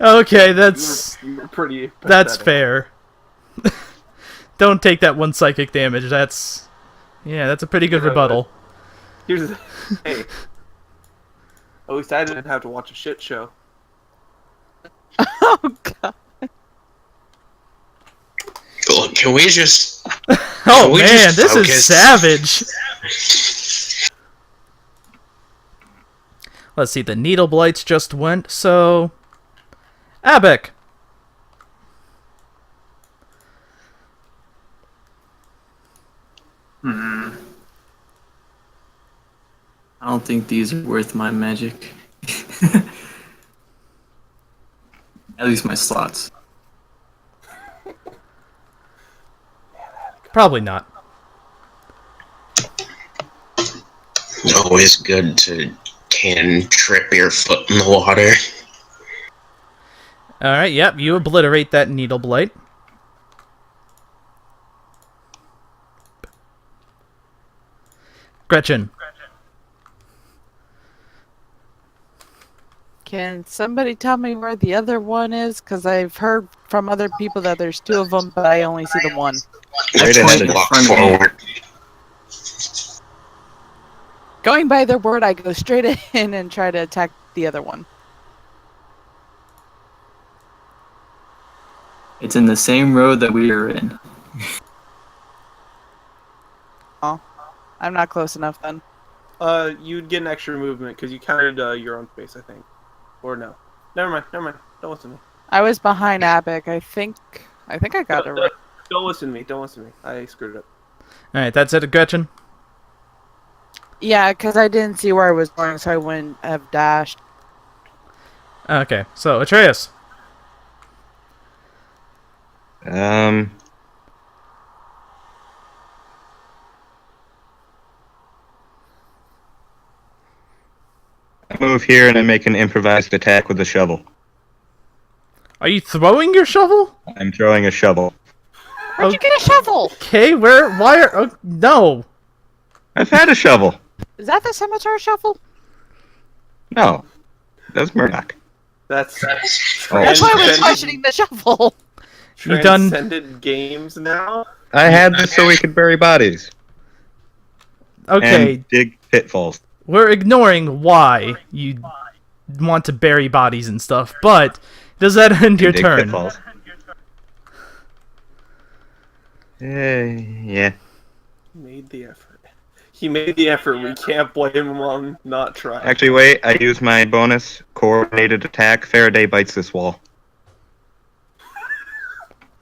Okay, that's You were pretty that's pathetic. fair. Don't take that 1 psychic damage. That's a pretty good Yeah, rebuttal. Here's the hey. At least I didn't have to watch a shit show. Oh god. Look, can we just... Oh we man, just this is focus? savage. Let's see, the needle blights just went, so... Abek! I don't think these are worth my magic. At least my slots. Probably not. Always good to trip your foot in the water. Alright, yep, you obliterate that needle blight. Gretchen. Can somebody tell me where the other one is? Because I've heard from other people that there's 2 of them, but I only see the one. Right Just ahead of walk you. forward. Going by their word, I go straight in and try to attack the other one. It's in the same road that we were in. I'm not close enough then. You'd get an extra movement because you counted your own space, I think. Or no. Never mind. Don't listen to me. I was behind Abek. I think I got it right. Don't listen to me. I screwed it up. Alright, that's it, Gretchen. Yeah, because I didn't see where I was going, so I wouldn't have dashed. Okay, so Atreus. I move here and I make an improvised attack with a shovel. Are you throwing your shovel? I'm throwing a shovel. Where'd you get a shovel? Okay, no. I've had a shovel. Is that the scimitar shovel? No. That's Murdoch. That's Oh. That's why I was Transcended- questioning the shovel. You done- Transcended games now. I had this so we could bury bodies. Okay, And dig pitfalls. we're ignoring why you want to bury bodies and stuff, but does that end your Dig turn? pitfalls. Yeah. He made the effort. We can't blame him on not trying. Actually, wait. I use my bonus coordinated attack. Faraday bites this wall.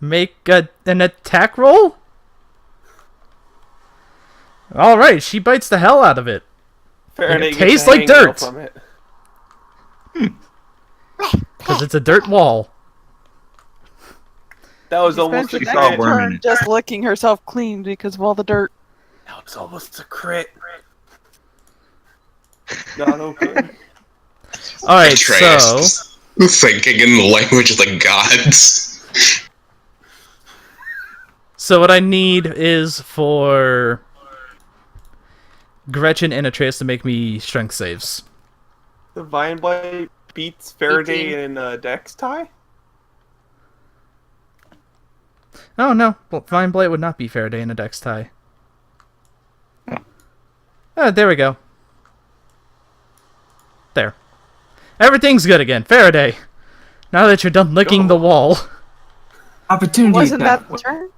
make an attack roll? Alright, she bites the hell out of it. Faraday it gets tastes a like hangnail dirt. from it. Because it's a dirt wall. That was She almost spent a the saw a next crit. worm in turn it. just licking herself clean because of all the dirt. That was almost a crit. Not okay. Alright, Atreus so... just thinking in the language of the gods. So what I need is for Gretchen and Atreus to make me strength saves. The Vine Blight beats Faraday 18. in Dex tie? Oh no, well, Vine Blight would not be Faraday in a dex tie. There we go. There. Everything's good again. Faraday, now that you're done licking the wall. Opportunity. Wasn't attack. that the turn?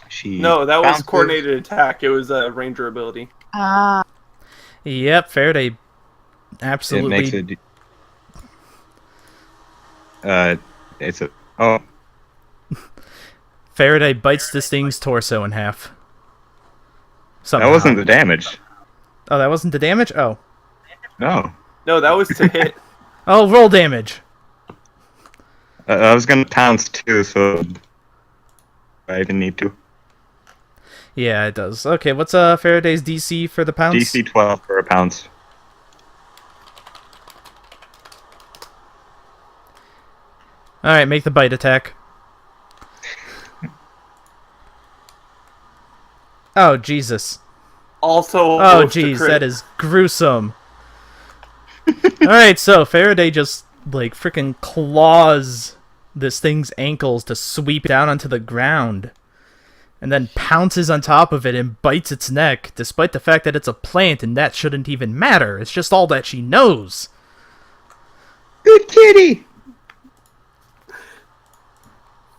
She No, that was bounces. coordinated attack. It was a ranger ability. Ah. Yep, Faraday It absolutely... makes it. It's a. Oh, Faraday bites this thing's torso in half. that Somehow. wasn't the damage. Oh, that wasn't the damage? Oh. No, No, that was to hit. Oh, roll damage. I was gonna pounce too, so I didn't need to. Yeah, it does. Okay, what's Faraday's DC for the pounce? DC 12 for a pounce. Alright, make the bite attack. Oh, Jesus. Also, Oh, almost a jeez, crit. that is gruesome. Alright, so Faraday just, like, freaking claws this thing's ankles to sweep down onto the ground. And then pounces on top of it and bites its neck, despite the fact that it's a plant and that shouldn't even matter. It's just all that she knows. Good kitty.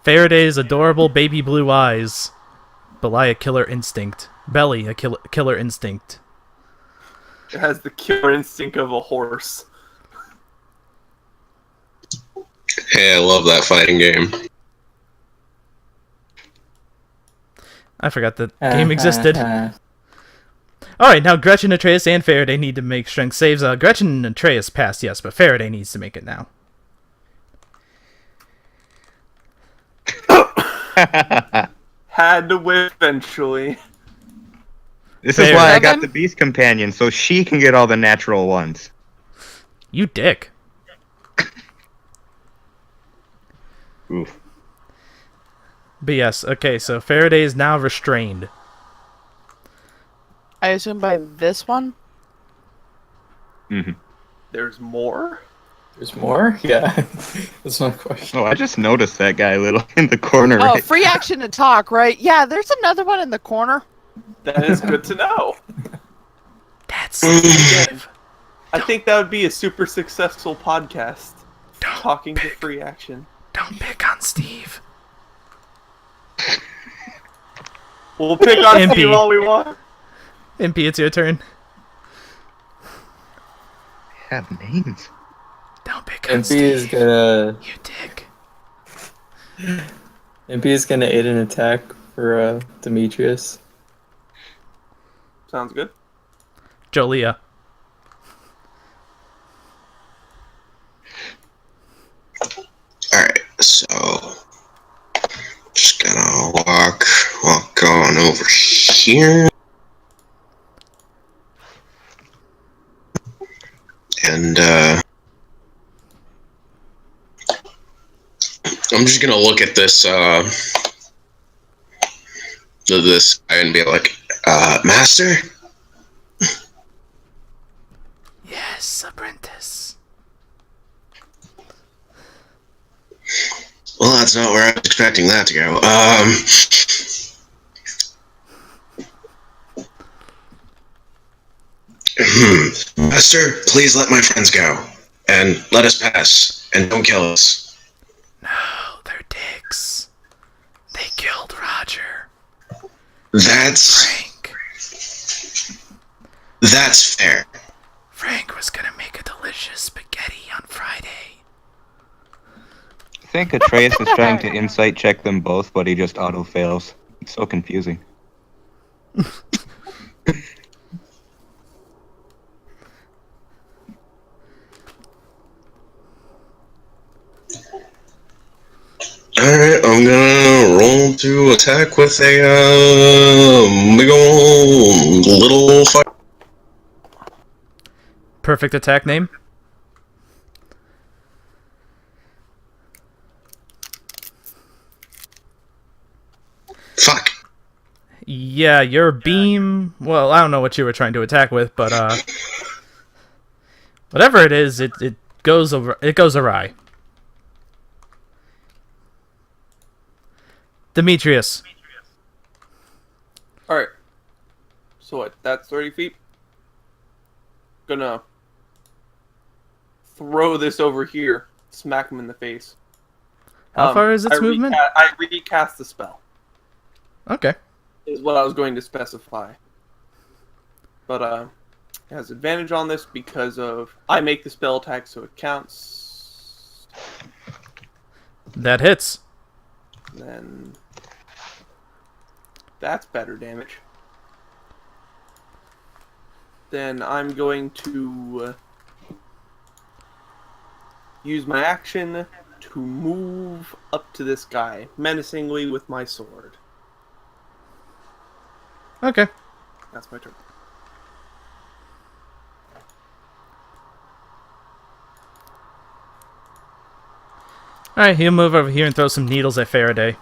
Faraday's adorable baby blue eyes belie a killer instinct. Belly, a killer instinct. It has the killer instinct of a horse. Hey, I love that fighting game. I forgot that game existed. Alright, now Gretchen, Atreus, and Faraday need to make strength saves. Gretchen and Atreus passed, yes, but Faraday needs to make it now. Had to win eventually. This is Fair. why I got 7? the Beast Companion, so she can get all the natural ones. You dick. Oof. But yes, okay, so Faraday is now restrained. I assume by this one? There's more? There's more? Yeah. That's my question. Oh, I just noticed that guy little in the corner. Oh, Right? free action to talk, right? Yeah, there's another one in the corner. That is good to know. That's Again, I think that would be a super successful podcast. Talking to free action. Don't pick on Steve. We'll pick on Impy. Steve all we want. Impy, it's your turn. Have names. Don't pick on MP is Steve. gonna You dick. MP is gonna aid an attack for Demetrius. Sounds good. Jolia. Alright, so just gonna walk on over here. And I'm just gonna look at this this guy and be like, Master? Yes, apprentice. Well, that's not where I was expecting that to go. Master, please let my friends go. And let us pass. And don't kill us. No, they're dicks. They killed Roger. That's fair. Frank was gonna make a delicious spaghetti on Friday. think Atreus is trying to insight check them both, but he just auto fails. It's so confusing. Alright, I'm gonna roll to attack with a big ol' little fire. Perfect attack name. Fuck. Yeah, your beam. Well, I don't know what you were trying to attack with, but whatever it is, it goes over. It goes awry. Demetrius. Alright. So what? That's 30 feet? Gonna throw this over here. Smack him in the face. How far is its movement? I recast the spell. Okay. Is what I was going to specify. But it has advantage on this because of I make the spell attack, so it counts. That hits. Then that's better damage. Then I'm going to use my action to move up to this guy menacingly with my sword. Okay. That's my turn. Alright, he'll move over here and throw some needles at Faraday.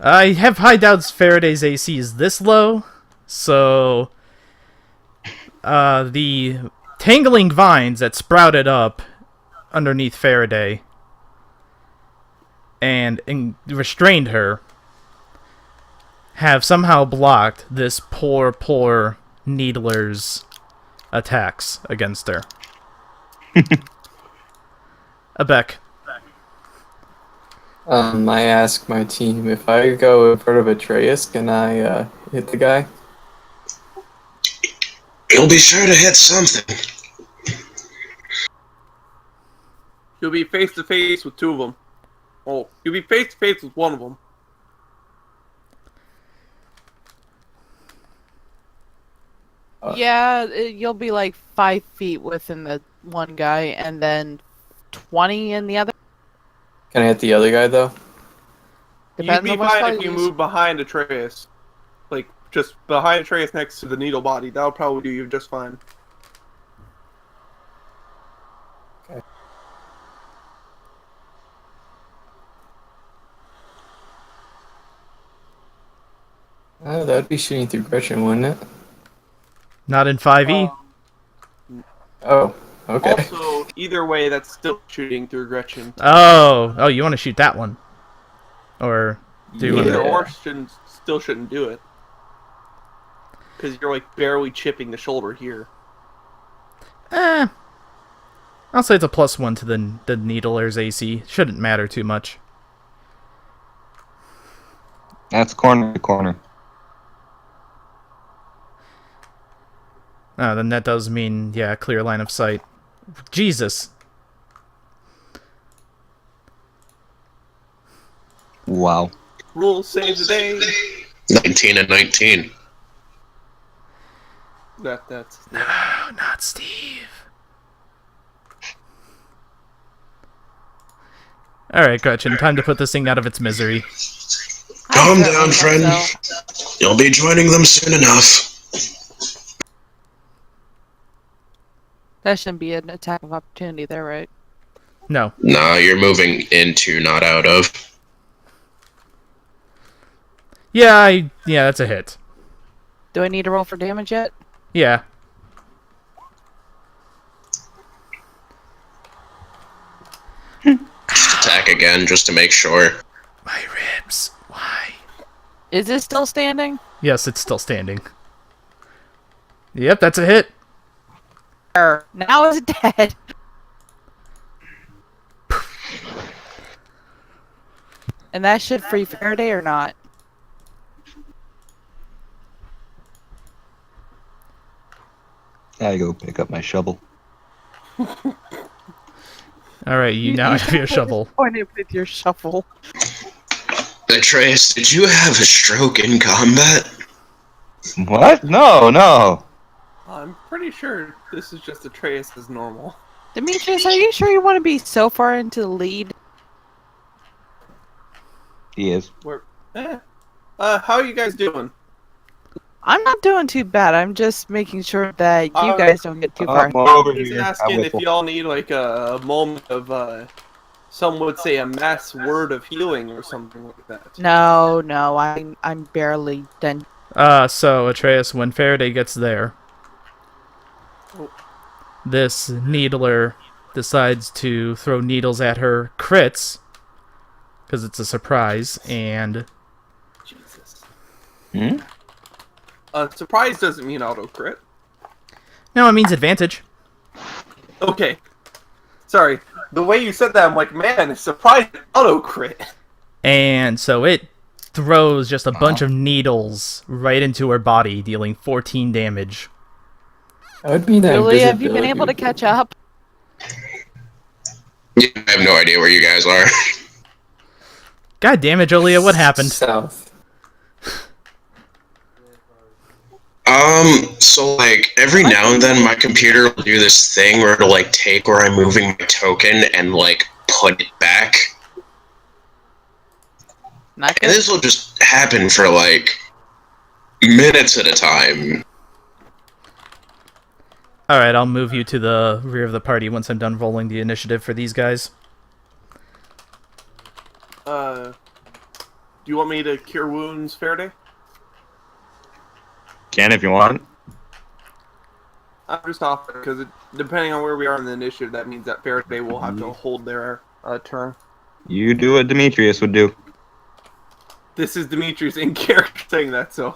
I have high doubts Faraday's AC is this low, so the tangling vines that sprouted up underneath Faraday and restrained her have somehow blocked this poor Needler's attacks against her. Abeck. I ask my team, if I go in front of Atreus, can I hit the guy? You'll be sure to hit something. You'll be face to face with two of them. Oh, you'll be face to face with one of them. Yeah, you'll be like 5 feet within the one guy, and then 20 in the other. Can I hit the other guy, though? You'd Depends be on what fine spell if you use. move behind Atreus. Like, just behind Atreus next to the needle body. That'll probably do you just fine. Oh, that'd be shooting through Gretchen, wouldn't it? Not in 5e. Oh, okay. Also, either way, that's still shooting through Gretchen. Oh, you want to shoot that one. Or do you want Either to... or still shouldn't do it. Because you're like barely chipping the shoulder here. I'll say it's a +1 to the Needler's AC. Shouldn't matter too much. That's corner to corner. Oh, then that does mean, yeah, clear line of sight. Jesus. Wow. Rules save the day. 19 and 19. That's Oh, not Steve. Alright, Gretchen, time to put this thing out of its misery. Calm I down, friend. so. You'll be joining them soon enough. That shouldn't be an attack of opportunity there, right? No. Nah, you're moving into, not out of. Yeah, that's a hit. Do I need to roll for damage yet? Yeah. Just attack again, just to make sure. My ribs. Why? Is it still standing? Yes, it's still standing. Yep, that's a hit. Now it's dead. And that should free Faraday or not? I go pick up my shovel. Alright, you now have your shovel. Pointed with your shovel. Atreus, did you have a stroke in combat? What? No. I'm pretty sure this is just Atreus as normal. Demetrius, are you sure you want to be so far into the lead? He is. How are you guys doing? I'm not doing too bad. I'm just making sure that you Uh, guys don't get too far. More over Just here. asking I'm if with- y'all need like a moment of, some would say a mass word of healing or something like that. No, I'm barely done. So, Atreus, when Faraday gets there, this needler decides to throw needles at her, crits, because it's a surprise, and... Jesus. Hmm? Surprise doesn't mean auto crit. No, it means advantage. Okay. Sorry. The way you said that, I'm like, man, surprise auto crit. And so it throws just a bunch of needles right into her body, dealing 14 damage. That would be that Julia, have you been able to invisibility. catch up? Yeah, I have no idea where you guys are. God damn it, Julia, what happened? South. So like every now and then my computer will do this thing where it'll like take where I'm moving my token and like put it back. Not And good. this will just happen for like minutes at a time. Alright, I'll move you to the rear of the party once I'm done rolling the initiative for these guys. Do you want me to cure wounds, Faraday? Can if you want. I'm just off because depending on where we are in the initiative, that means that Faraday will have to hold their turn. You do what Demetrius would do. This is Dimitri's in character saying that, so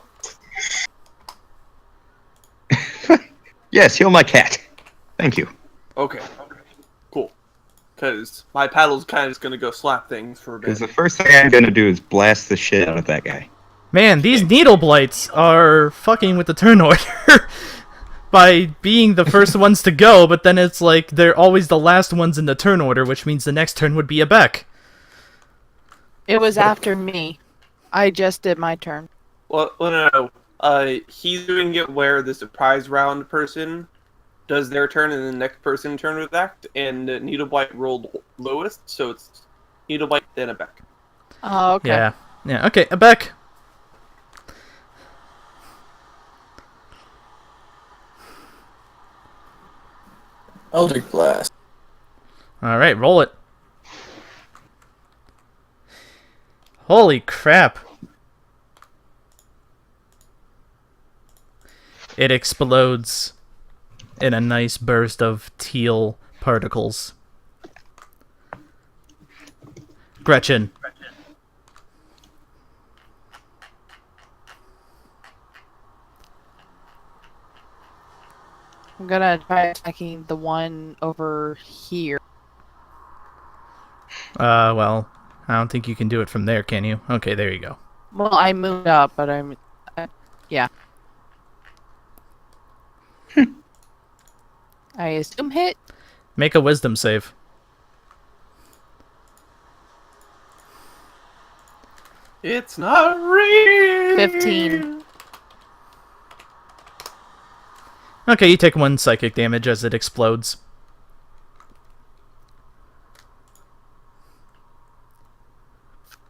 Yes, heal my cat. Thank you. okay, cool. Because my paddle's kind of just gonna go slap things for a Because bit. the first thing I'm gonna do is blast the shit out of that guy. Man, these needle blights are fucking with the turn order by being the first ones to go, but then it's like they're always the last ones in the turn order, which means the next turn would be a Beck. It was after me. I just did my turn. Well, no. He's doing it where the surprise round person does their turn, and the next person turn with act. And Needleblight rolled lowest, so it's Needleblight then a Beck. Oh, okay. Yeah, okay, a Beck. Eldritch Blast. Alright, roll it. Holy crap. It explodes in a nice burst of teal particles. Gretchen. I'm gonna try attacking the one over here. Well, I don't think you can do it from there, can you? Okay, there you go. Well, I moved up, but yeah. I assume hit. Make a wisdom save. It's not real. 15. Okay, you take 1 psychic damage as it explodes.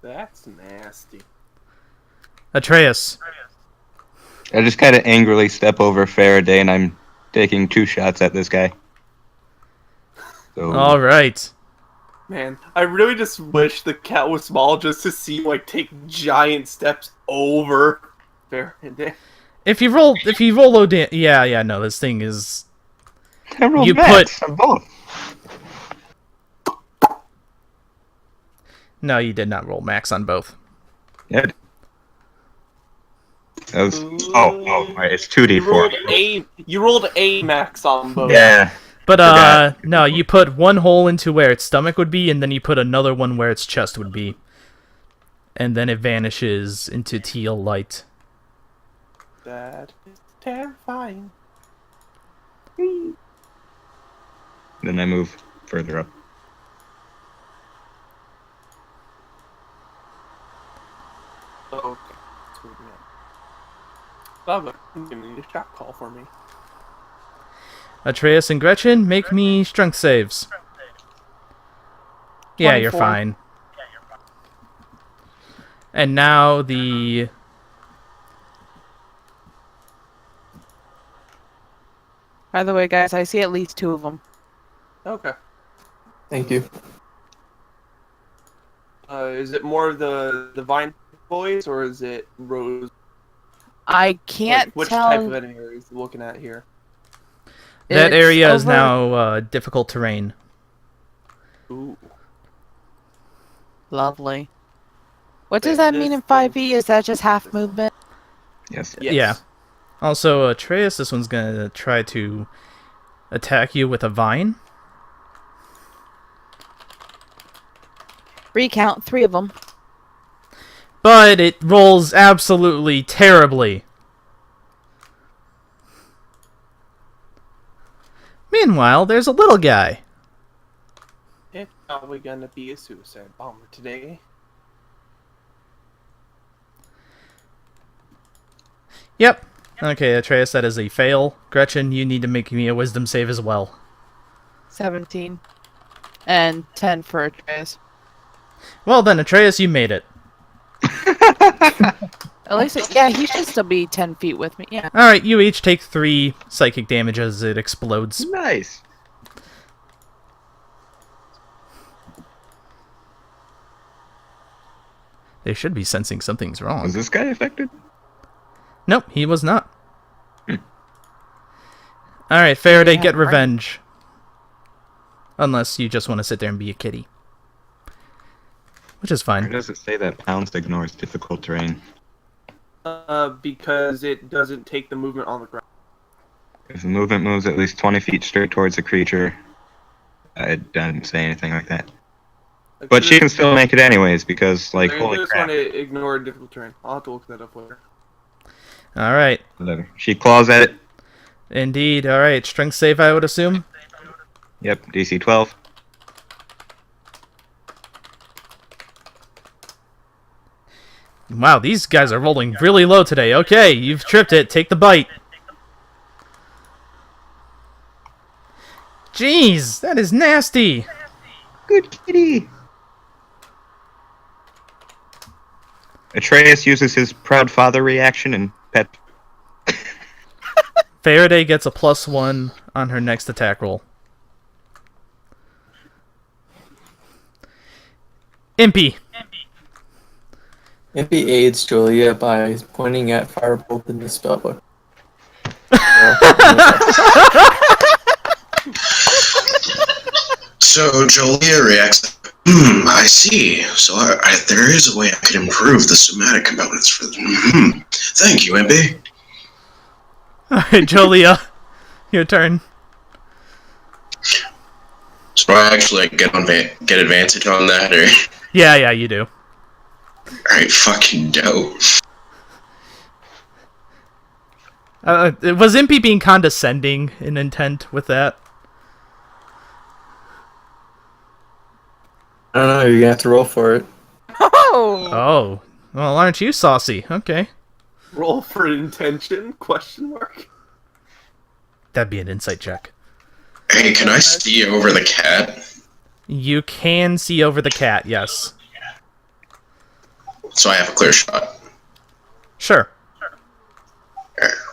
That's nasty. Atreus. I just kind of angrily step over Faraday and I'm taking 2 shots at this guy. So, Alright. Man, I really just wish the cat was small just to see like take giant steps over Faraday. If you roll low yeah, no, this thing is... I rolled you max on both. No, you did not roll max on both. Yeah. That was, right, it's 2d4. You rolled a max on both. Yeah. But, Forgot. no, you put one hole into where its stomach would be, and then you put another one where its chest would be. And then it vanishes into teal light. That is terrifying. then I move further up. Okay. That's what we got. Bubba, you can need a shot call for me. Atreus and Gretchen, make me strength saves. Yeah, you're 24. fine. And now the... By the way, guys, I see at least 2 of them. Okay. Thank you. Is it more of the vine boys or is it rose? I can't Which tell. type of enemy are you looking at here? That It's area is over- now difficult terrain. Ooh. Lovely. What does Wait, that mean this in 5e? Is that just half movement? Yes. Yes. Yeah. Also, Atreus, this one's gonna try to attack you with a vine. Recount 3 of them. But it rolls absolutely terribly. Meanwhile, there's a little guy. It's probably gonna be a suicide bomber today. Yep. Okay, Atreus, that is a fail. Gretchen, you need to make me a wisdom save as well. 17. And 10 for Atreus. Well then, Atreus, you made it. At least, yeah, he should still be 10 feet with me. Yeah. Alright, you each take 3 psychic damage as it explodes. Nice. They should be sensing something's wrong. Was this guy affected? Nope, he was not. Alright, Faraday, Yeah, get right. revenge. Unless you just want to sit there and be a kitty. Which is Where fine. does it say that pounced ignores difficult terrain? Because it doesn't take the movement on the ground. If the movement moves at least 20 feet straight towards the creature, it doesn't say anything like that. But she can still make it anyways, because, like, I holy just crap. want to ignore difficult terrain. I'll have to look that up later. Alright. Whatever. She claws at it. Indeed. Alright, strength save, I would assume. Yep, DC 12. Wow, these guys are rolling really low today. Okay, you've tripped it. Take the bite. Jeez, that is nasty. Good kitty. Atreus uses his proud father reaction and pet. Faraday gets a +1 on her next attack roll. Impy. Impy aids Julia by pointing at Firebolt in the spellbook. So Jolia reacts. I see. So there is a way I could improve the somatic components for them. Thank you, Impy. Alright, Jolia. Your turn. So I actually get advantage on that, or Yeah, you do. alright, fucking dope. Was Impy being condescending in intent with that? I don't know, you're gonna have to roll for it. Oh! Oh. Well, aren't you saucy? Okay. Roll for intention? Question mark. That'd be an insight check. Hey, can I see over the cat? You can see over the cat, yes. So I have a clear shot. Sure.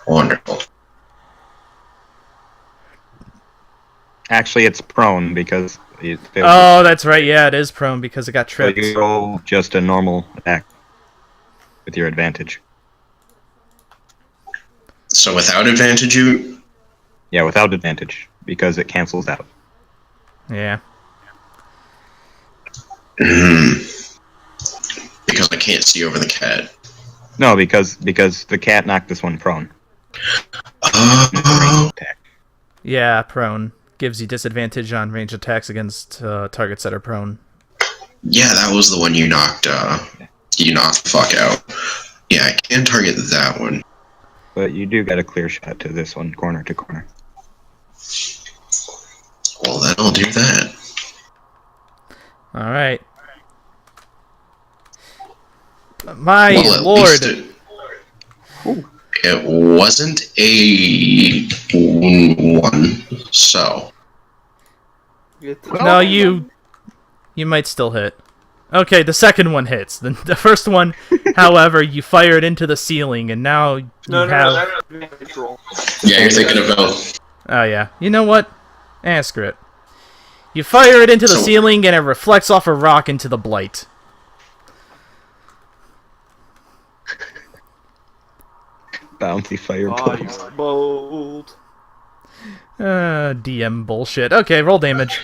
Wonderful. Actually, it's prone because it fails. Oh, that's right. Yeah, it is prone because it got So tripped. you roll just a normal attack with your advantage. So without advantage, you... Yeah, without advantage, because it cancels out. Yeah. Because I can't see over the cat. No, because the cat knocked this one prone. Oh, Attack. Yeah, prone. Gives you disadvantage on ranged attacks against targets that are prone. yeah, that was the one you knocked the fuck out. Yeah, I can target that one. But you do get a clear shot to this one, corner to corner. Well, that'll I'll do that. All right. My Well, at lord. least it wasn't a 1, so. No, you might still hit. Okay, the second one hits. The first one, however, you fire it into the ceiling, and now you No, have... that's advantage roll. Yeah, you're thinking about. Oh, yeah. You know what? Screw it. You fire it into the So- ceiling, and it reflects off a rock into the blight. Bounty Oh, fireball. you're bold. DM bullshit. Okay, roll damage.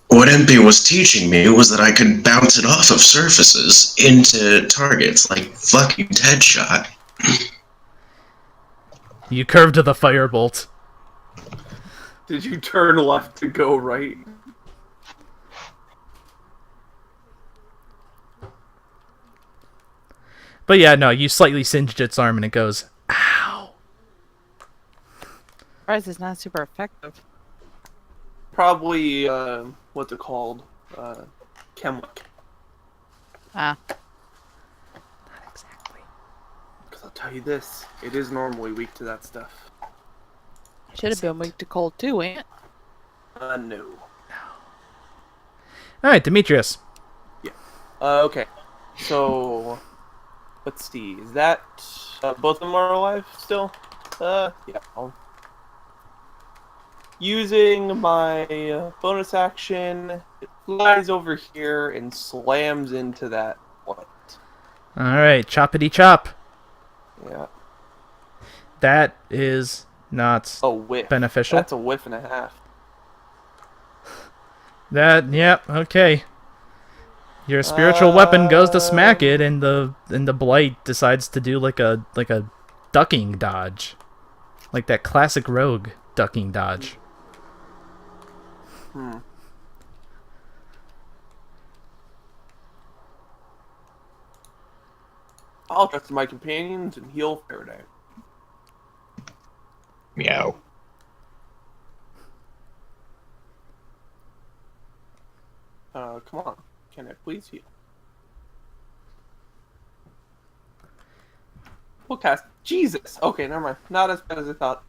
What MP was teaching me was that I could bounce it off of surfaces into targets, like fucking Deadshot. You curve to the firebolt. Did you turn left to go right? But yeah, no, you slightly singed its arm, and it goes, ow. Surprised it's not super effective. Probably, what's it called? Chemlick. Ah. Not exactly. Because I'll tell you this, it is normally weak to that stuff. Should have been weak to cold too, ain't it? No. Alright, Demetrius. Okay. So, let's see. Is that both of them are alive still? Yeah. Using my bonus action, it flies over here and slams into that light. Alright, choppity chop. Yeah. That is not Oh, whiff. beneficial. That's a whiff and a half. That, yep, okay. Your spiritual weapon goes to smack it, and the blight decides to do like a ducking dodge, like that classic rogue ducking dodge. I'll trust my companions and heal Faraday. Meow. Come on. Can I please heal? We'll cast. Jesus! Okay, never mind. Not as bad as I thought.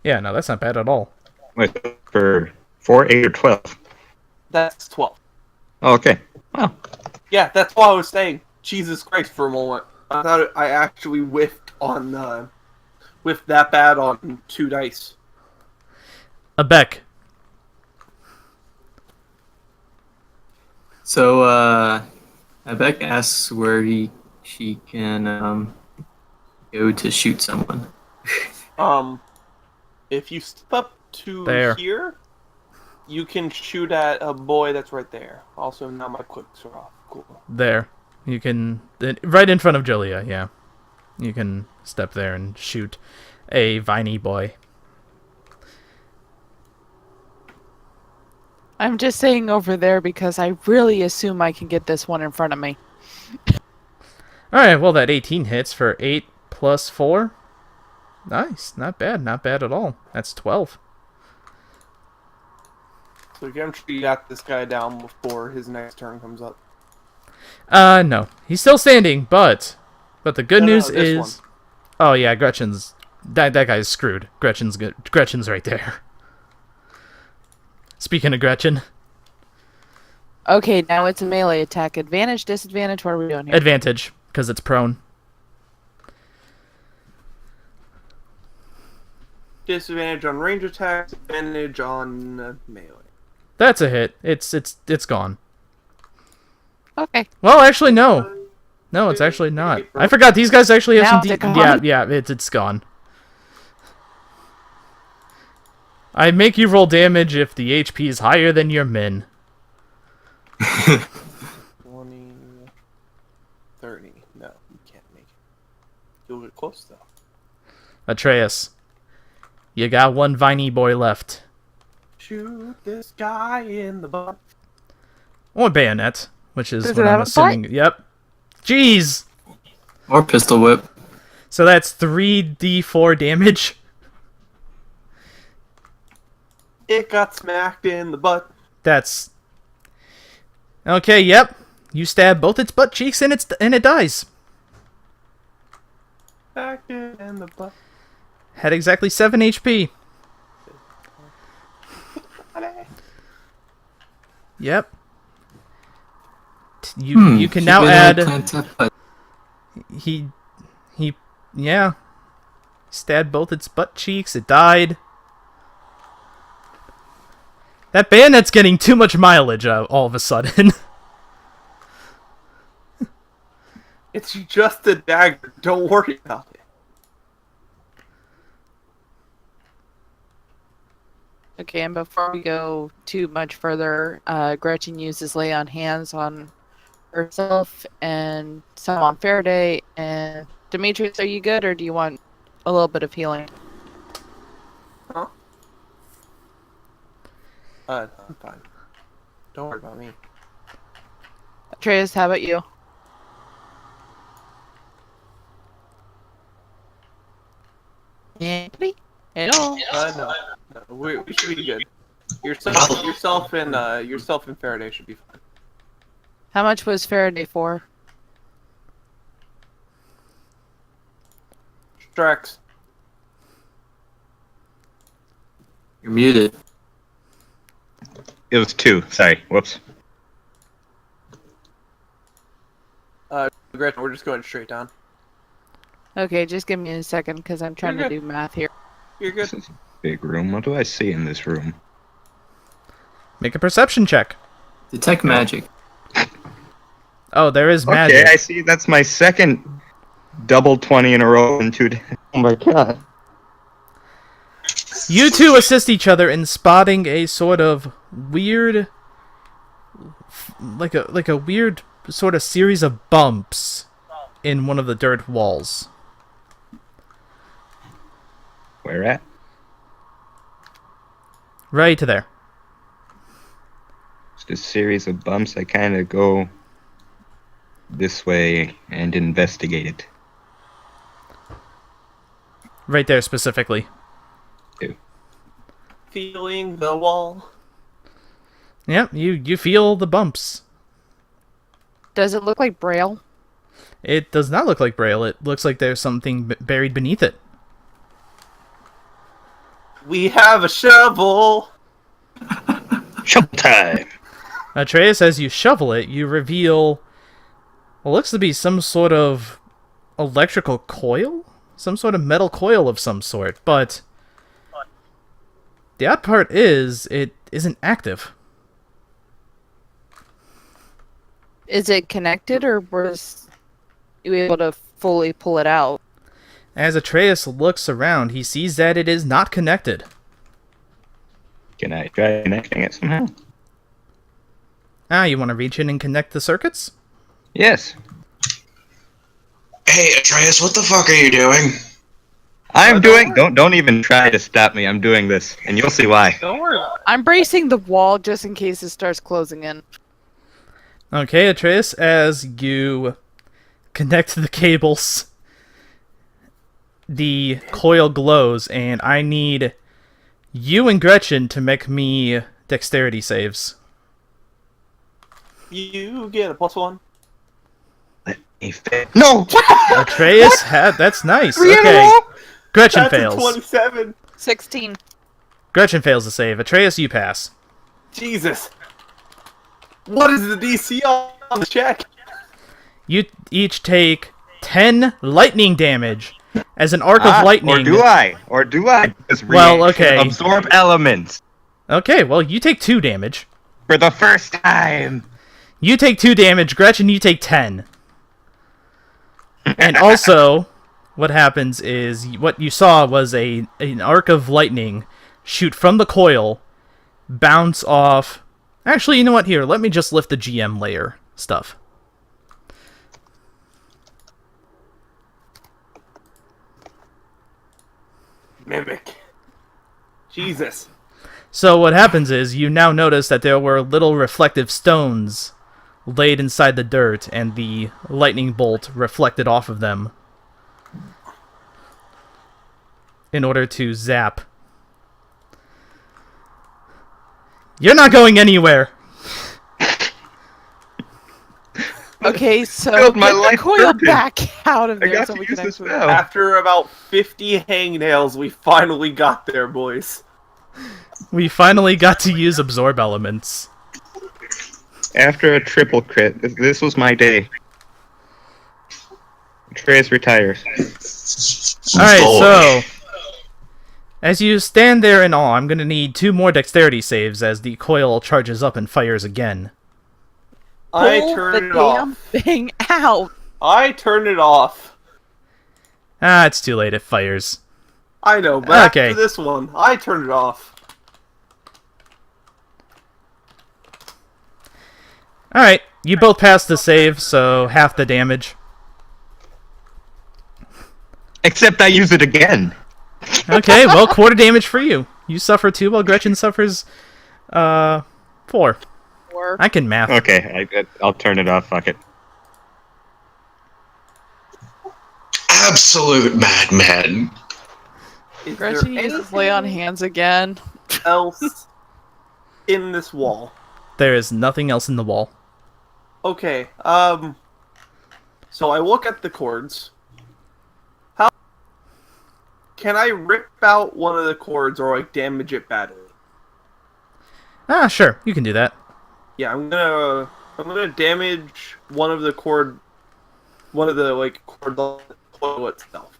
Yeah, no, that's not bad at all. Wait, for 4, 8, or 12? That's 12. Oh, okay. Wow. Yeah, that's what I was saying. Jesus Christ for a moment. I thought I actually whiffed on, whiffed that bad on 2 dice. Abek. So, Abek asks where she can go to shoot someone. If you step up to There. here, you can shoot at a boy that's right there. Also, now my clicks are off. Cool. There. You can... Right in front of Julia, yeah. You can step there and shoot a viney boy. I'm just saying over there because I really assume I can get this one in front of me. Alright, well that 18 hits for 8 plus 4. Nice. Not bad. Not bad at all. That's 12. So I'm sure you got this guy down before his next turn comes up. No. He's still standing, but the good No, news this is... Oh yeah, Gretchen's... That guy's screwed. Gretchen's good. Gretchen's right there. Speaking of Gretchen, Okay, now it's a melee attack. Advantage, disadvantage, what are we doing here? advantage, because it's prone. Disadvantage on range attacks, advantage on melee. That's a hit. It's gone. Okay. Well, actually, no. No, it's actually not. I forgot these guys actually have Now some. is it gone? Yeah, it's gone. I make you roll damage if the HP is higher than your min. 20, 30. No, you can't make it. You'll get close, though. Atreus, you got one viney boy left. Shoot this guy in the butt. Or bayonet, which is Does what it I'm have a sight? assuming. Yep. Jeez. Or pistol whip. So that's 3d4 damage. It got smacked in the butt. That's... Okay, yep. You stab both its butt cheeks and it dies. Smacked it in the butt. Had exactly 7 HP. Yep. You can now add... He... Yeah. Stabbed both its butt cheeks, it died. That bayonet's getting too much mileage all of a sudden. It's just a dagger. Don't worry about it. Okay, and before we go too much further, Gretchen uses lay on hands on herself and some on Faraday. And Demetrius, are you good, or do you want a little bit of healing? Huh? I'm fine. Don't worry about me. Atreus, how about you? Anybody? Hello? No. We should be good. Yourself and Faraday should be fine. How much was Faraday for? Strax. You're muted. It was 2. Sorry. Whoops. Gretchen, we're just going straight down. Okay, just give me a second because I'm trying to You're do math here. You're good. This is a big room. What do I see in this room? Make a perception check. Detect magic. Oh, there is magic. Okay, I see. That's my second double 20 in a row in 2 days. Oh my god. You two assist each other in spotting a sort of weird, like a weird sort of series of bumps in one of the dirt walls. Where at? Right to there. Just a series of bumps. I kind of go this way and investigate it. Right there specifically. Feeling the wall. Yep, you feel the bumps. Does it look like Braille? It does not look like Braille. It looks like there's something buried beneath it. We have a shovel. Showtime! Atreus, as you shovel it, you reveal what looks to be some sort of electrical coil? Some sort of metal coil of some sort, but the odd part is it isn't active. Is it connected, or was you able to fully pull it out? As Atreus looks around, he sees that it is not connected. Can I try connecting it somehow? You want to reach in and connect the circuits? Yes. Hey, Atreus, what the fuck are you doing? I'm doing... Don't even try to stop me. I'm doing this, and you'll see why. Don't worry about it. I'm bracing the wall just in case it starts closing in. Okay, Atreus, as you connect the cables, the coil glows, and I need you and Gretchen to make me dexterity saves. You get a +1. Let me fit. No! Atreus, that's nice. Three in a Okay, row? Gretchen That's a fails. 27. 16. Gretchen fails the save. Atreus, you pass. Jesus. What is the DC on the check? You each take 10 lightning damage as an arc of lightning. Or do I just Well, react, okay. absorb elements Okay, well, you take 2 damage. for the first time? You take 2 damage, Gretchen, you take 10. And also, what happens is, what you saw was an arc of lightning shoot from the coil, bounce off... Actually, you know what? Here, let me just lift the GM layer stuff. Mimic. Jesus. So what happens is, you now notice that there were little reflective stones laid inside the dirt, and the lightning bolt reflected off of them in order to zap. You're not going anywhere. Okay, so Build my get the life coil purpose. back out of I there got so to we use can this actually. now. After about 50 hangnails, we finally got there, boys. We finally got to use absorb elements. After a triple crit, this was my day. Atreus retires. Alright, Boy. so... As you stand there in awe, I'm gonna need 2 more dexterity saves as the coil charges up and fires again. I Pull turned the it damn off. thing out. I turned it off. Ah, it's too late, it fires. I know, but Okay. after this one, I turned it off. Alright, you both passed the save, so half the damage. Except I use it again. Okay, well, quarter damage for you. You suffer 2 while Gretchen suffers, 4. Or I can math. Okay, I'll turn it off. Fuck it. Absolute madman. Is Gretchen there uses lay on anything hands again. else in this wall? There is nothing else in the wall. Okay, so I look at the cords. How can I rip out one of the cords or like damage it badly? Ah, sure, you can do that. Yeah, I'm gonna damage one of the cord like cord coil itself.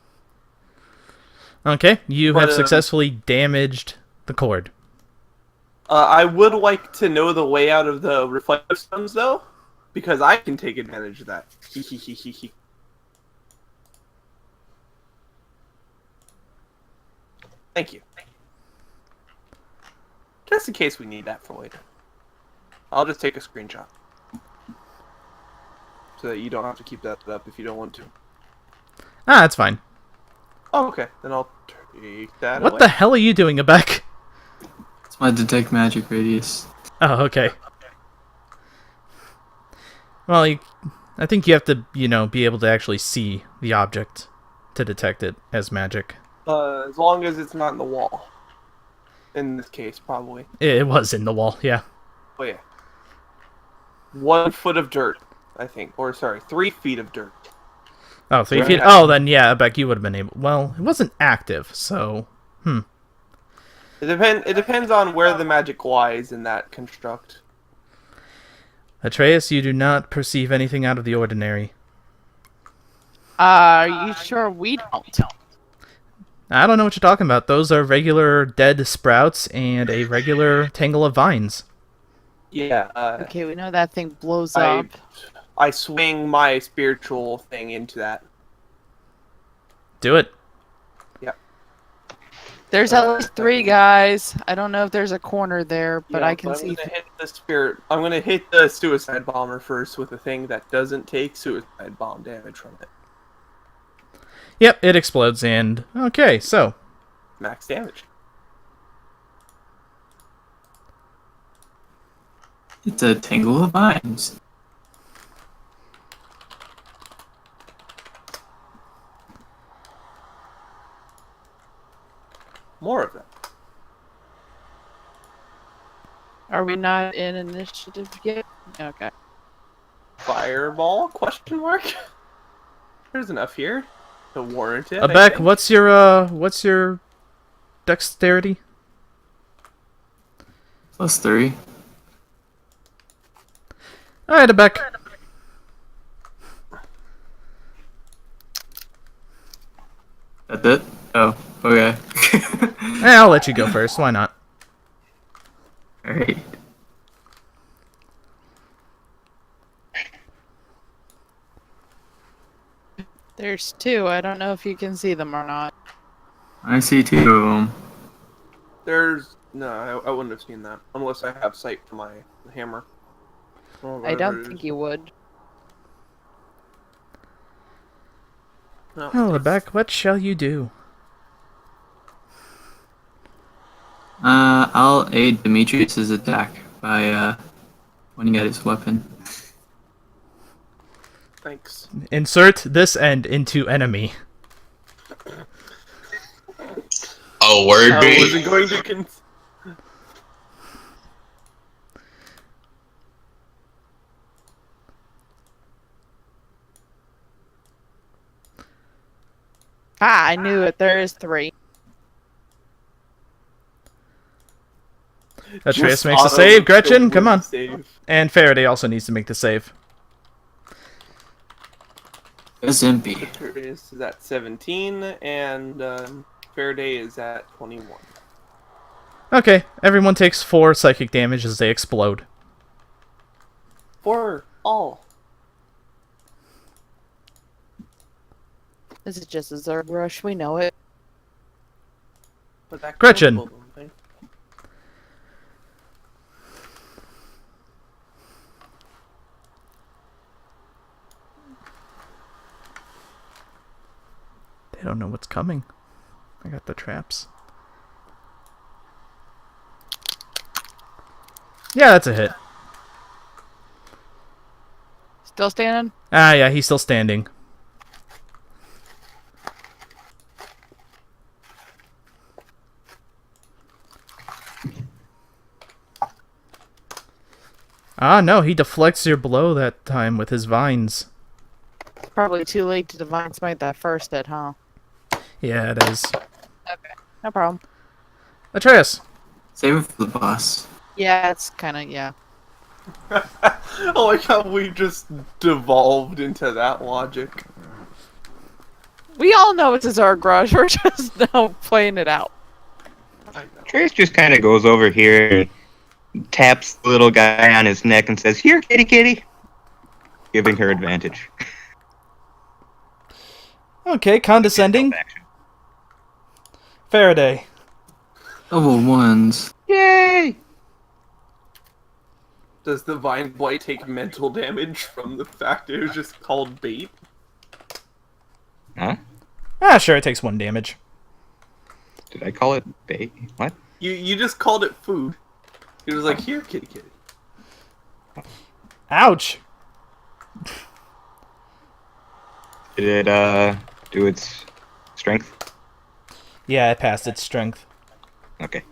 Okay, you have But, successfully damaged the cord. I would like to know the layout of the reflective stones though, because I can take advantage of that. Thank you. Just in case we need that for later. I'll just take a screenshot. So that you don't have to keep that up if you don't want to. Ah, that's fine. Oh, okay. Then I'll take that What away. the hell are you doing, Abek? It's my detect magic radius. Oh, okay. Well, I think you have to, be able to actually see the object to detect it as magic. As long as it's not in the wall. In this case, probably. It was in the wall, yeah. Oh, yeah. 1 foot of dirt, I think. Or, sorry, 3 feet of dirt. Oh, 3 Right. feet? Oh, then yeah, Abek, you would have been able... Well, it wasn't active, so... It depends on where the magic lies in that construct. Atreus, you do not perceive anything out of the ordinary. Are you sure we don't? I don't know what you're talking about. Those are regular dead sprouts and a regular tangle of vines. Yeah, Okay, we know that thing blows I- up. I swing my spiritual thing into that. Do it. There's at least 3 guys. I don't know if there's a corner there, but Yeah, I can I'm see. gonna hit the spirit. I'm gonna hit the suicide bomber first with a thing that doesn't take suicide bomb damage from it. Yep, it explodes and... Okay, so... Max damage. It's a tangle of vines. More of them. Are we not in initiative yet? Okay. Fireball? Question mark. There's enough here to warrant it. I Abek, think. what's your dexterity? +3. Alright, Abek. That's it? Oh, okay. I'll let you go first. Why not? Alright. There's 2. I don't know if you can see them or not. I see 2 of them. There's no. I wouldn't have seen that unless I have sight for my hammer. Or I whatever don't it think is. you would. No. Well, Abek, what shall you do? I'll aid Demetrius's attack by pointing at his weapon. Thanks. Insert this end into enemy. Oh, word I be. wasn't going to. Ha! I knew it. There is 3. Atreus Just makes a auto save. Gretchen, the come on. save. And Faraday also needs to make the save. It's Impy. Atreus is at 17, and Faraday is at 21. Okay, everyone takes 4 psychic damage as they explode. For all. This is just a Zerg rush. We know it. But that Gretchen. killed both of them, They don't know what's coming. I got the traps. Yeah, that's a hit. Still standing? Ah, yeah, he's still standing. Ah, no, he deflects your blow that time with his vines. Probably too late to divine smite that first hit, huh? Yeah, it is. Okay. No problem. Atreus! Save it for the boss. Yeah, it's kind of, yeah. I like how we just devolved into that logic. We all know it's a Zerg rush. We're just now playing it out. I know. Trace just kind of goes over here and taps the little guy on his neck and says, "Here, kitty kitty," giving her advantage. Okay, condescending. Faraday. Double ones. Yay! Does the Vine Blight take mental damage from the fact it was just called bait? Huh? Ah, sure, it takes 1 damage. Did I call it bait? What? You just called it food. It was like, here, kitty kitty. Ouch! Did it do its strength? Yeah, it passed its strength. Okay.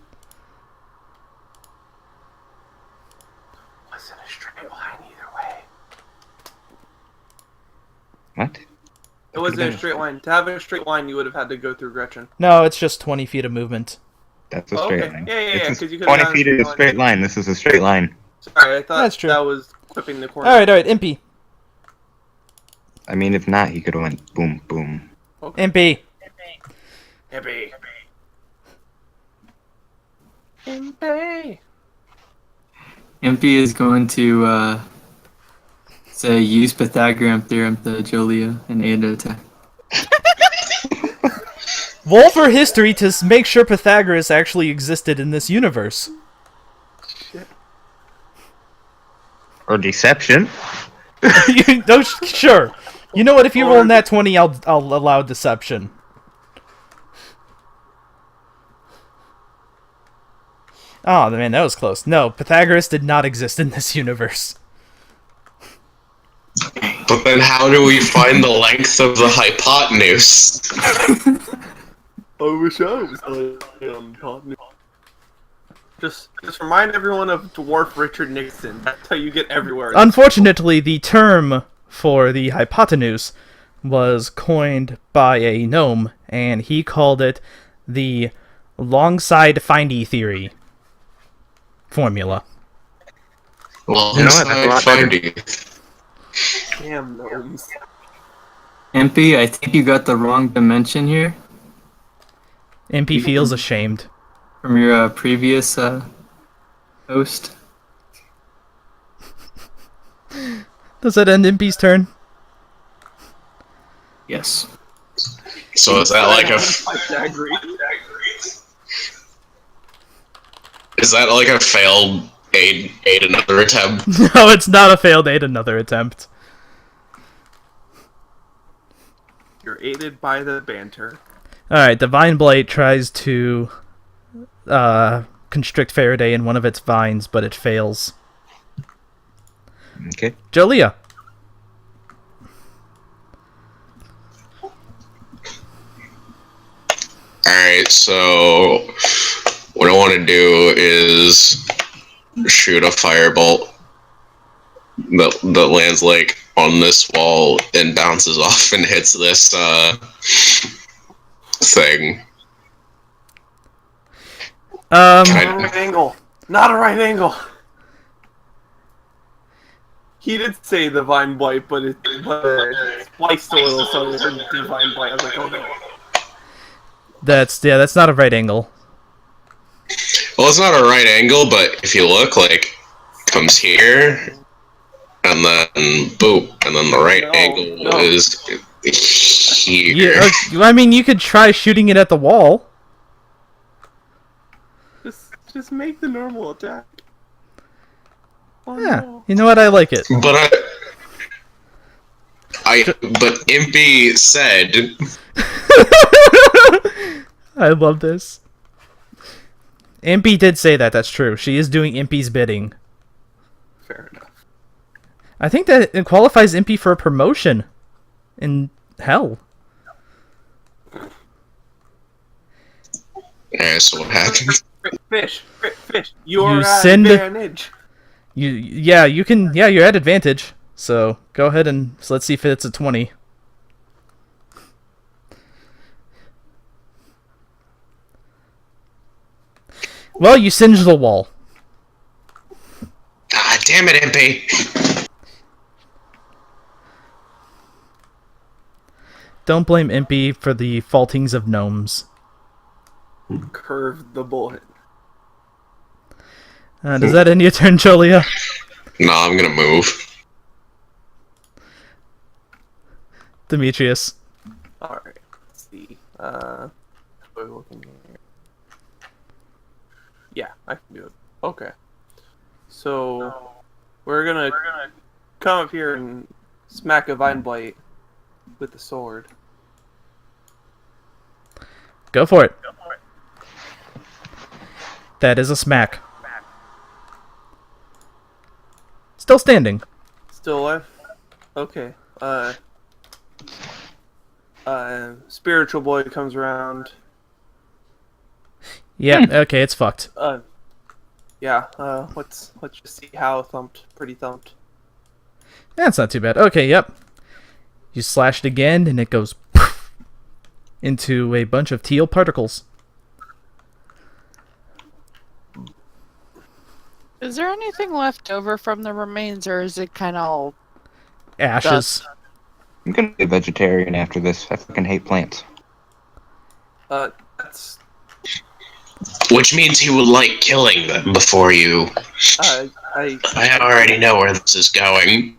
Wasn't a straight line either way. What? It wasn't a straight line. To have a straight line, you would have had to go through Gretchen. No, it's just 20 feet of movement. That's a Oh, straight okay. line. Yeah, It's 'cause you could've 20 gone feet is a straight line. This is a straight line. Sorry, I thought That's true. that was clipping the corner. Alright, Impy. I mean, if not, he could have went boom, boom. Impy. Hippie. Hippie. Impy is going to say use Pythagorean theorem to Julia and Ada attack. Roll for history to make sure Pythagoras actually existed in this universe. Or deception. Sure. You know what? If you roll in that 20, I'll allow deception. Oh man, that was close. No, Pythagoras did not exist in this universe. But then how do we find the length of the hypotenuse? I wish I was partner. Just remind everyone of Dwarf Richard Nixon. That's how you get everywhere. Unfortunately, the term for the hypotenuse was coined by a gnome, and he called it the longside findy theory formula. Well, You know what, that's a lot find better. you. Damn gnomes. Impy, I think you got the wrong dimension here MP feels ashamed. from your previous host. Does that end MP's turn? Yes. So is that like a is that like a failed aid another attempt? No, it's not a failed aid another attempt. You're aided by the banter. Alright, Divine Blight tries to constrict Faraday in one of its vines, but it fails. Okay. Jolia. Alright, so what I want to do is shoot a firebolt that lands like on this wall and bounces off and hits this thing. Um, Can Not a right angle. Not a right angle. He did say divine blight, but it's spliced a little, so it was divine blight. I was like, oh no. that's not a right angle. Well, it's not a right angle, but if you look, like, comes here, and then boom, and then the right angle is here. I mean, you could try shooting it at the wall. Just make the normal attack. Oh, Yeah, no. you know what? I like it. But but Impy said, I love this. Impy did say that. That's true. She is doing Impy's bidding. Fair enough. I think that it qualifies Impy for a promotion in hell. yeah, so what happened? Fish. You're You at send- advantage. You can. Yeah, you're at advantage. So go ahead and let's see if it's a 20. Well, you singe the wall. Ah, damn it, Impy. Don't blame Impy for the faultings of gnomes. Curve the bullet. Does that end your turn, Jolia? No, I'm gonna move. Demetrius. Alright, let's see. What are we looking here? Yeah, I can do it. Okay. So, we're gonna come up here and smack a vine blight with the sword. Go for it. That is a smack. Still standing. Still alive? Okay. Spiritual boy comes around. Yeah, okay, it's fucked. Yeah, let's just see how thumped. Pretty thumped. That's not too bad. Okay, yep. You slash it again, and it goes poof into a bunch of teal particles. Is there anything left over from the remains, or is it kind of all... Ashes. I'm gonna be a vegetarian after this. I fucking hate plants. That's Which means you would like killing them before you. I already know where this is going.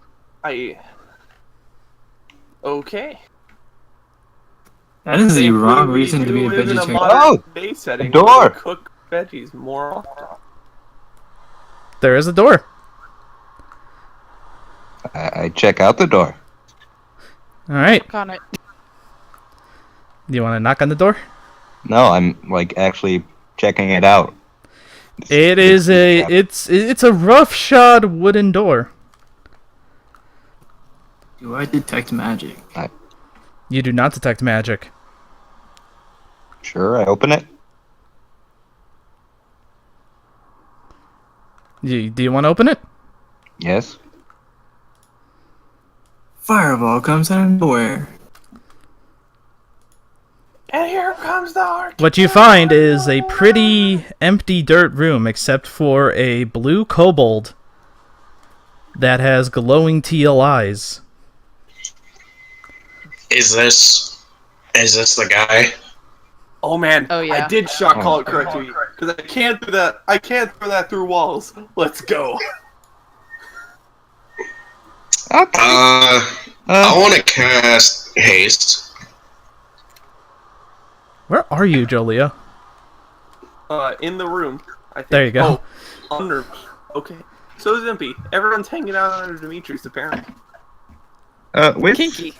Okay. That is the Thankfully, wrong we reason to do be a live in vegetarian. modern Oh! day setting A door! where we cook veggies more often. There is a door. I check out the door. Alright. Look on it. Do you want to knock on the door? No, I'm like actually checking it out. It is it's a roughshod wooden door. Do I detect magic? You do not detect magic. Sure, I open it. Do you want to open it? Yes. Fireball comes out of nowhere. And here comes the heart. What you find is a pretty empty dirt room except for a blue kobold that has glowing teal eyes. Is this the guy? Oh man, Oh, yeah. I did shot call it correctly because I can't do that. I can't throw that through walls. Let's go. Okay. I want to cast haste. Where are you, Jolia? In the room. I think. There you go. Oh, under me. Okay. So is Impy. Everyone's hanging out under Demetrius apparently. With Kinky.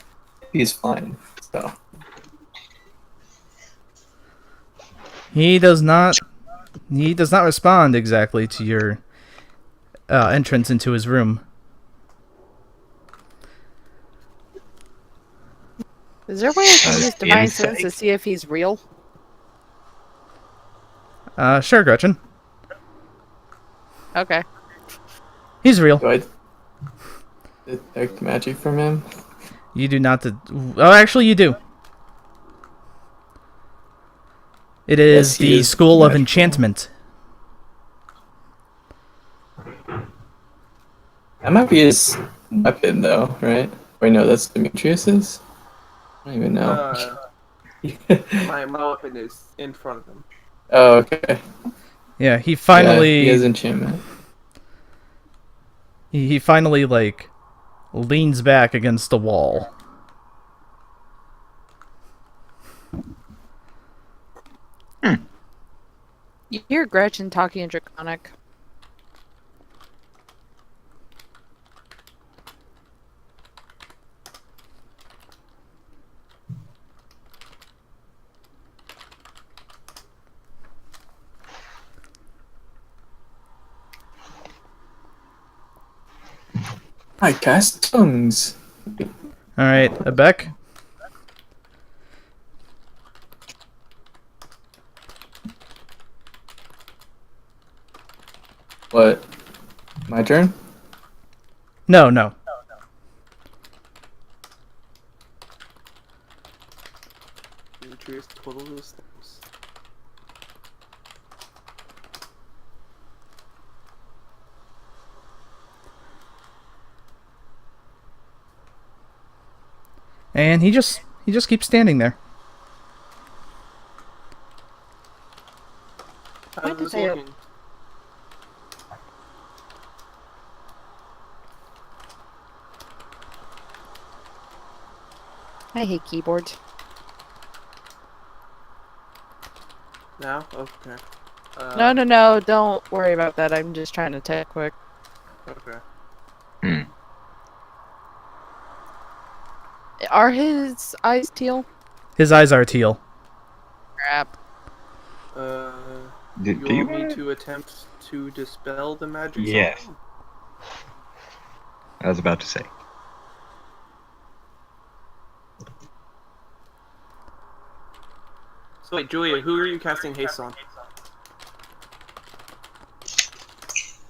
He's fine. So He does not respond exactly to your entrance into his room. Is there a way I can use divine insight. sense to see if he's real? Sure, Gretchen. Okay. He's real. do I detect magic from him? You do not. Oh, actually, you do. It is Yes, he the is School of magical. Enchantment. That might be his weapon, though, right? Wait, no, that's Demetrius's? I don't even know. My weapon is in front of him. Oh, okay. Yeah, he Yeah, finally he has enchantment. he finally like leans back against the wall. You hear Gretchen talking in Draconic. I cast tongues. All right, Abek. What? My turn? No, no. Demetrius twiddles his thumbs. And he just keeps standing there. How's this say it? looking? I hate keyboards. Now? Okay. No, don't worry about that. I'm just trying to type quick. Okay. Are his eyes teal? His eyes are teal. Crap. Do, You do you want me wanna- to attempt to dispel the magic? Yes. somehow? I was about to say. So wait, Julia, who are you casting haste on?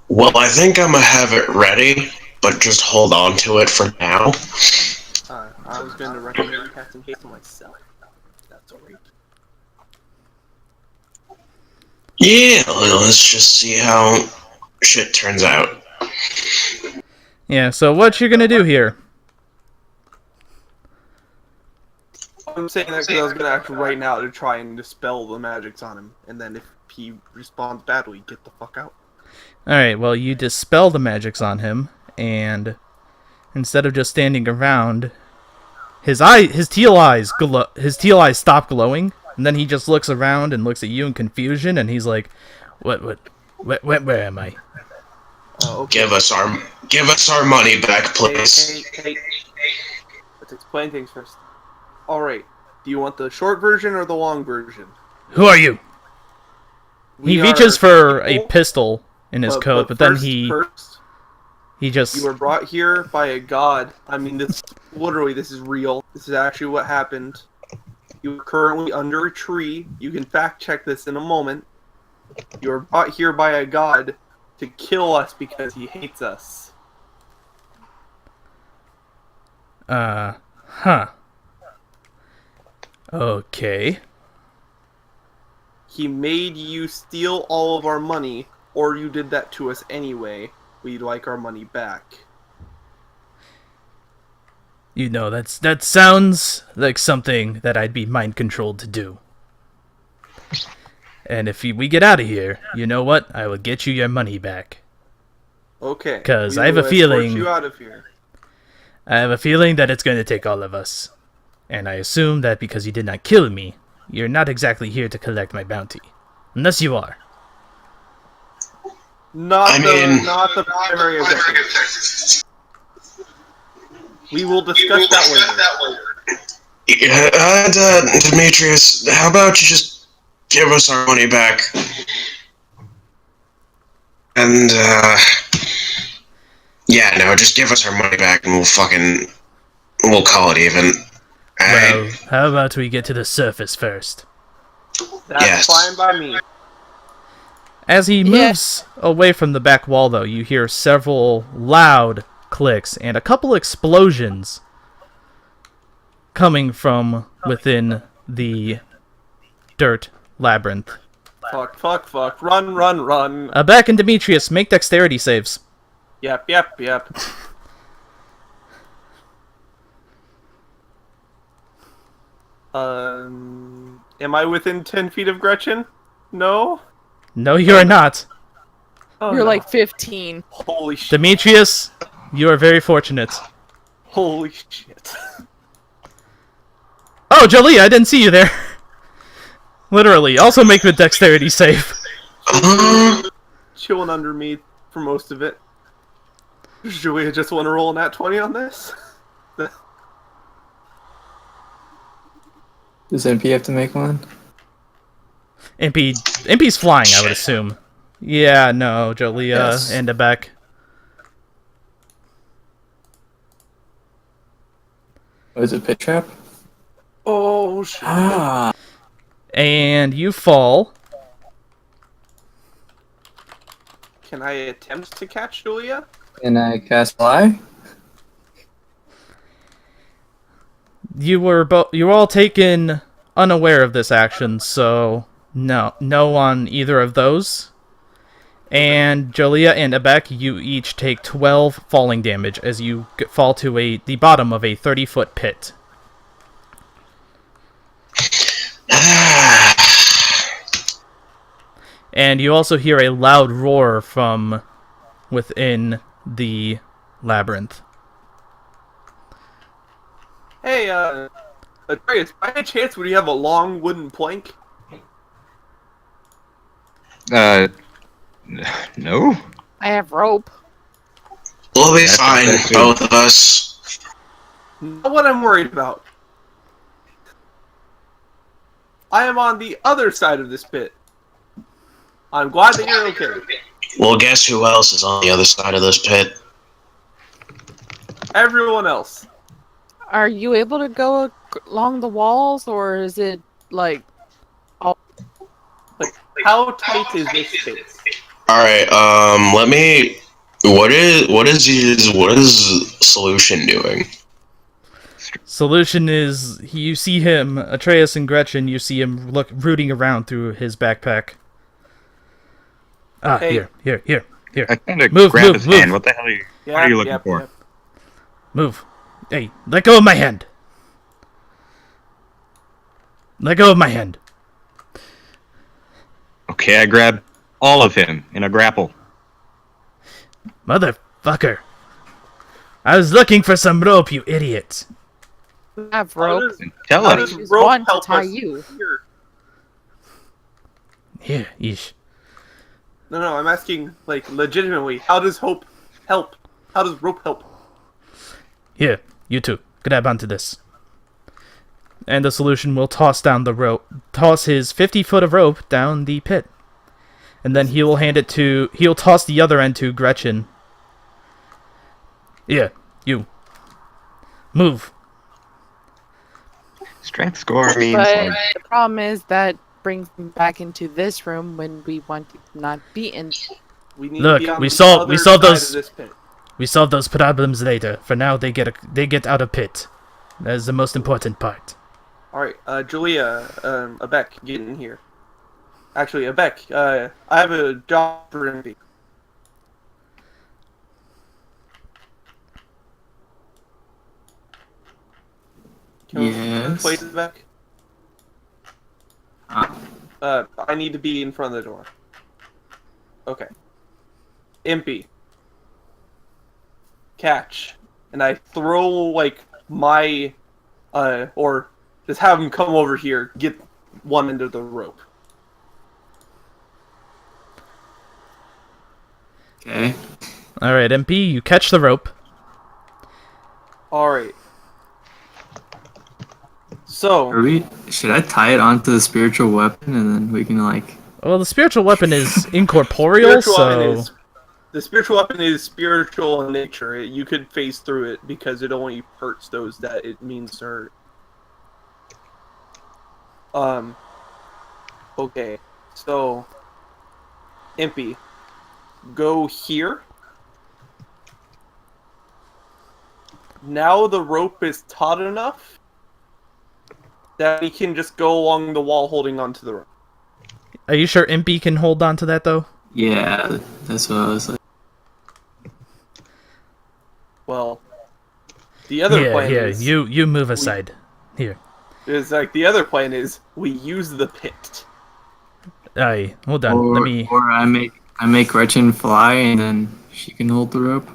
Well, I think I'm gonna have it ready, but just hold on to it for now. I was going to recommend casting haste on myself. That's alright. Yeah, well, let's just see how shit turns out. Yeah, so what you gonna do here? I'm saying that because I was going to act right now to try and dispel the magics on him, and then if he responds badly, get the fuck out. Alright, well, you dispel the magics on him, and instead of just standing around, his teal eyes stop glowing, and then he just looks around and looks at you in confusion, and he's like, where am I? Okay. Give us our money back, please. Hey. Let's explain things first. Alright, do you want the short version or the long version? Who are you? He We reaches are for a people, pistol in his coat, but then he just... you were brought here by a god. I mean, this is real. This is actually what happened. You are currently under a tree. You can fact check this in a moment. You were brought here by a god to kill us because he hates us. Huh. Okay. He made you steal all of our money, or you did that to us anyway. We'd like our money back. You know, that sounds like something that I'd be mind-controlled to do. And if we get out of here, you know what? I will get you your money back. Okay. 'Cause we I have a will escort feeling- you out of here. I have a feeling that it's going to take all of us. And I assume that because you did not kill me, you're not exactly here to collect my bounty. Unless you are. Not I the mean- primary objective. We will discuss that later. Yeah, and Demetrius, how about you just give us our money back? And, yeah, no, just give us our money back and we'll call it even. Well, how about we get to the surface first? That's Yes. fine by me. As he moves away from the back wall, though, you hear several loud clicks and a couple explosions coming from within the dirt labyrinth. Fuck, fuck, fuck. Run, run, run. Abek and Demetrius, make dexterity saves. Yep, yep, yep. Am I within 10 feet of Gretchen? No? No, you are not. Oh, You're no. like 15. Holy shit. Demetrius, you are very fortunate. Holy shit. Oh, Jolie, I didn't see you there. Literally. Also make the dexterity save. Chilling under me for most of it. Do we just want to roll a nat 20 on this? Does MP have to make one? Impy's flying, I would assume. Yeah, no, Jolia Yes. and Abek. Oh, is it pit trap? Oh shit. Ah. And you fall. Can I attempt to catch Julia? Can I cast fly? You were all taken unaware of this action, so no on either of those. And Jolia and Abek, you each take 12 falling damage as you fall to the bottom of a 30-foot pit. And you also hear a loud roar from within the labyrinth. Hey, Atreus, by any chance would you have a long wooden plank? No? I have rope. We'll be That's fine, good. both of us. Not what I'm worried about. I am on the other side of this pit. I'm glad that you're okay. Well, guess who else is on the other side of this pit? Everyone else. Are you able to go along the walls, or is it like Like, how tight is this space? Alright, let me... What is Solution doing? Solution is you see him, Atreus and Gretchen. You see him rooting around through his backpack. Ah, Hey. here. I kind of Move, grab move, his move. hand. What the hell are you, what are you looking for? Yep. Move. Hey, let go of my hand. Let go of my hand. Okay, I grab all of him in a grapple. Motherfucker. I was looking for some rope, you idiot. you have How rope? does, Tell how us. does Use rope one to help tie us you. here? Here, yeesh. No, I'm asking, like, legitimately, how does hope help? How does rope help? Here, you two, grab onto this. And the Solution will toss down the rope, toss his 50-foot of rope down the pit. And then he'll toss the other end to Gretchen. Here, you. Move. Strength score means But like, the problem is that brings me back into this room when we want to not be in. We need Look, to be on we the solved other side those- of this pit. We solve those problems later. For now, they get out of pit. That is the most important part. Alright, Julia, Abek, get in here. Actually, Abek, I have a job for Envy. Can we Yes. play this back? I need to be in front of the door. Okay. Impy. Catch. And I throw, like, my, or just have him come over here, get one end of the rope. Okay. Alright, MP, you catch the rope. Alright. So, Should I tie it onto the spiritual weapon and then we can like? Well, the spiritual weapon is incorporeal, so... the spiritual weapon is spiritual in nature. You could phase through it because it only hurts those that it means to hurt. Okay. So, Impy, go here. Now the rope is taut enough that we can just go along the wall holding onto the rope. Are you sure Impy can hold on to that though? Yeah, that's what I was like. Well, the other plan is you move aside. Here. is like the other plan is we use the pit. Aye, hold on. Let me. Or I make Gretchen fly and then she can hold the rope.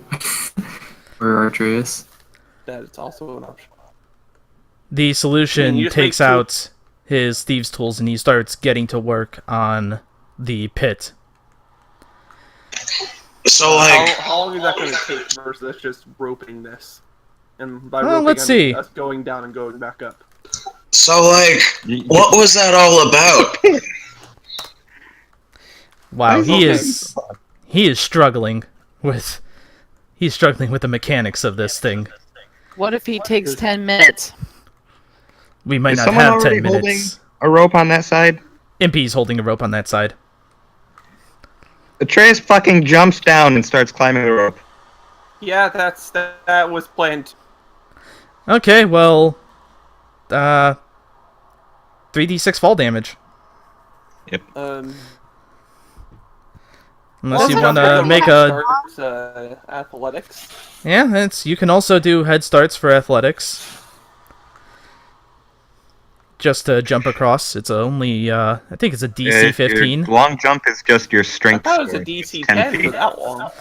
Or Artreus. That is also an option. The solution you just takes make two- out his thieves' tools and he starts getting to work on the pit. So like, How long is that going to take versus just roping this? And by Well, roping, let's I mean see. us going down and going back up. so like, what was that all about? Wow, he Okay. is struggling with the mechanics of this thing. What if he takes 10 minutes? We might Is not someone have already 10 holding minutes. a rope on that side? Impy's holding a rope on that side. Atreus fucking jumps down and starts climbing the rope. Yeah, that was planned. Okay, well, 3d6 fall damage. Um, Unless you also want don't to forget make the a... starts, athletics. Yeah, you can also do head starts for athletics. Just to jump across. It's only, I think it's a DC Your 15. long jump is just your I strength thought it was a score. DC 10 10 for feet. that long.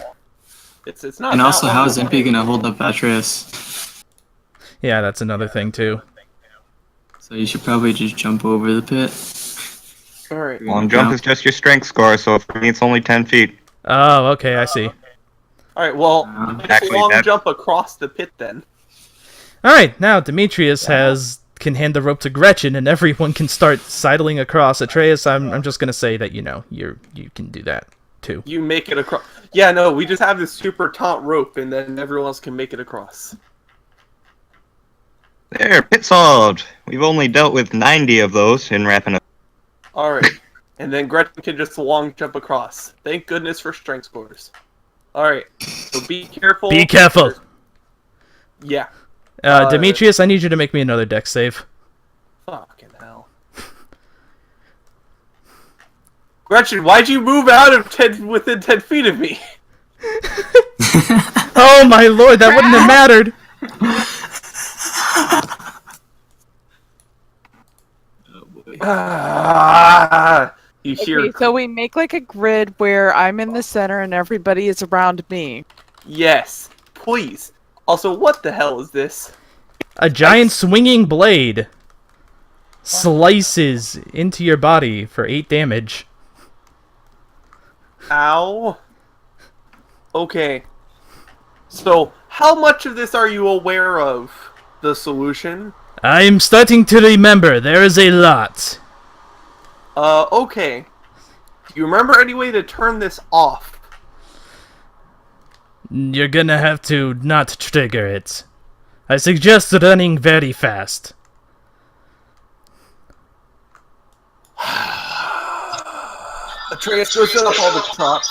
It's not. And that also, long. how is Impy gonna hold up Atreus? Yeah, that's another thing, too. So you should probably just jump over the pit. All right. Long jump is just your strength score, so for me it's only 10 feet. Oh, okay, I see. All right. Well, it's a Actually, long that- jump across the pit then. Alright, now Demetrius can hand the rope to Gretchen and everyone can start sidling across. Atreus, I'm just gonna say that, you can do that, too. You make it across. Yeah, no, we just have this super taut rope, and then everyone else can make it across. There, pit solved. We've only dealt with 90 of those in wrapping up. All right, and then Gretchen can just long jump across. Thank goodness for strength scores. All right, so be careful. Be careful! Yeah. Demetrius, I need you to make me another dex save. Fucking hell. Gretchen, why'd you move out of within 10 feet of me? Oh my lord, that wouldn't have mattered! You hear? Okay, so we make like a grid where I'm in the center and everybody is around me. Yes, please. Also, what the hell is this? A giant swinging blade slices into your body for 8 damage. Ow. Okay. So, how much of this are you aware of? The solution? I'm starting to remember, there is a lot. Okay. Do you remember any way to turn this off? You're gonna have to not trigger it. I suggest running very fast. Atreus, go set up all the traps.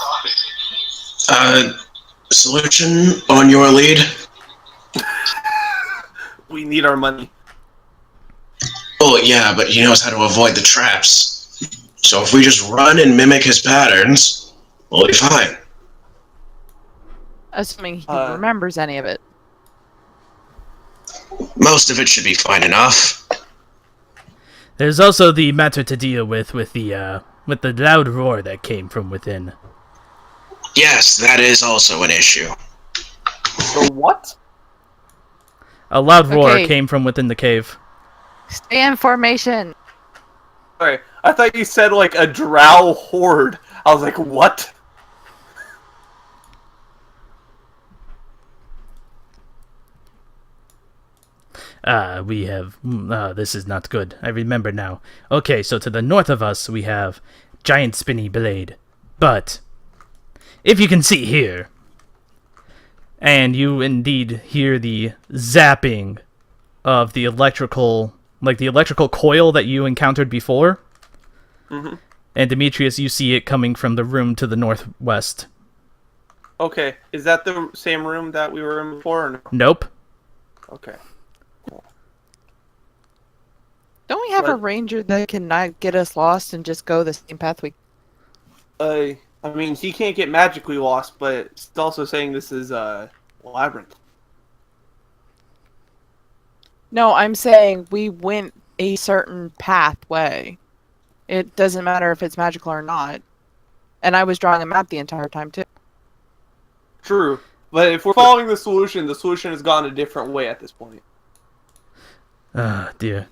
Solution on your lead. We need our money. Oh yeah, but he knows how to avoid the traps. So if we just run and mimic his patterns, we'll be fine. Assuming he Uh, remembers any of it. Most of it should be fine enough. There's also the matter to deal with the loud roar that came from within. Yes, that is also an issue. The what? A loud roar Okay. came from within the cave. Stay in formation. Sorry, I thought you said like a drow horde. I was like, what? This is not good. I remember now. Okay, so to the north of us, we have giant spinny blade. But, if you can see here, and you indeed hear the zapping of the electrical coil that you encountered before, Mhm. and Demetrius, you see it coming from the room to the northwest. Okay, is that the same room that we were in before or no? Nope. Okay. Don't we have a But- ranger that can not get us lost and just go the same path we? I mean, he can't get magically lost, but it's also saying this is a labyrinth. No, I'm saying we went a certain pathway. It doesn't matter if it's magical or not. And I was drawing a map the entire time too. True, but if we're following the solution has gone a different way at this point. Ah, dear.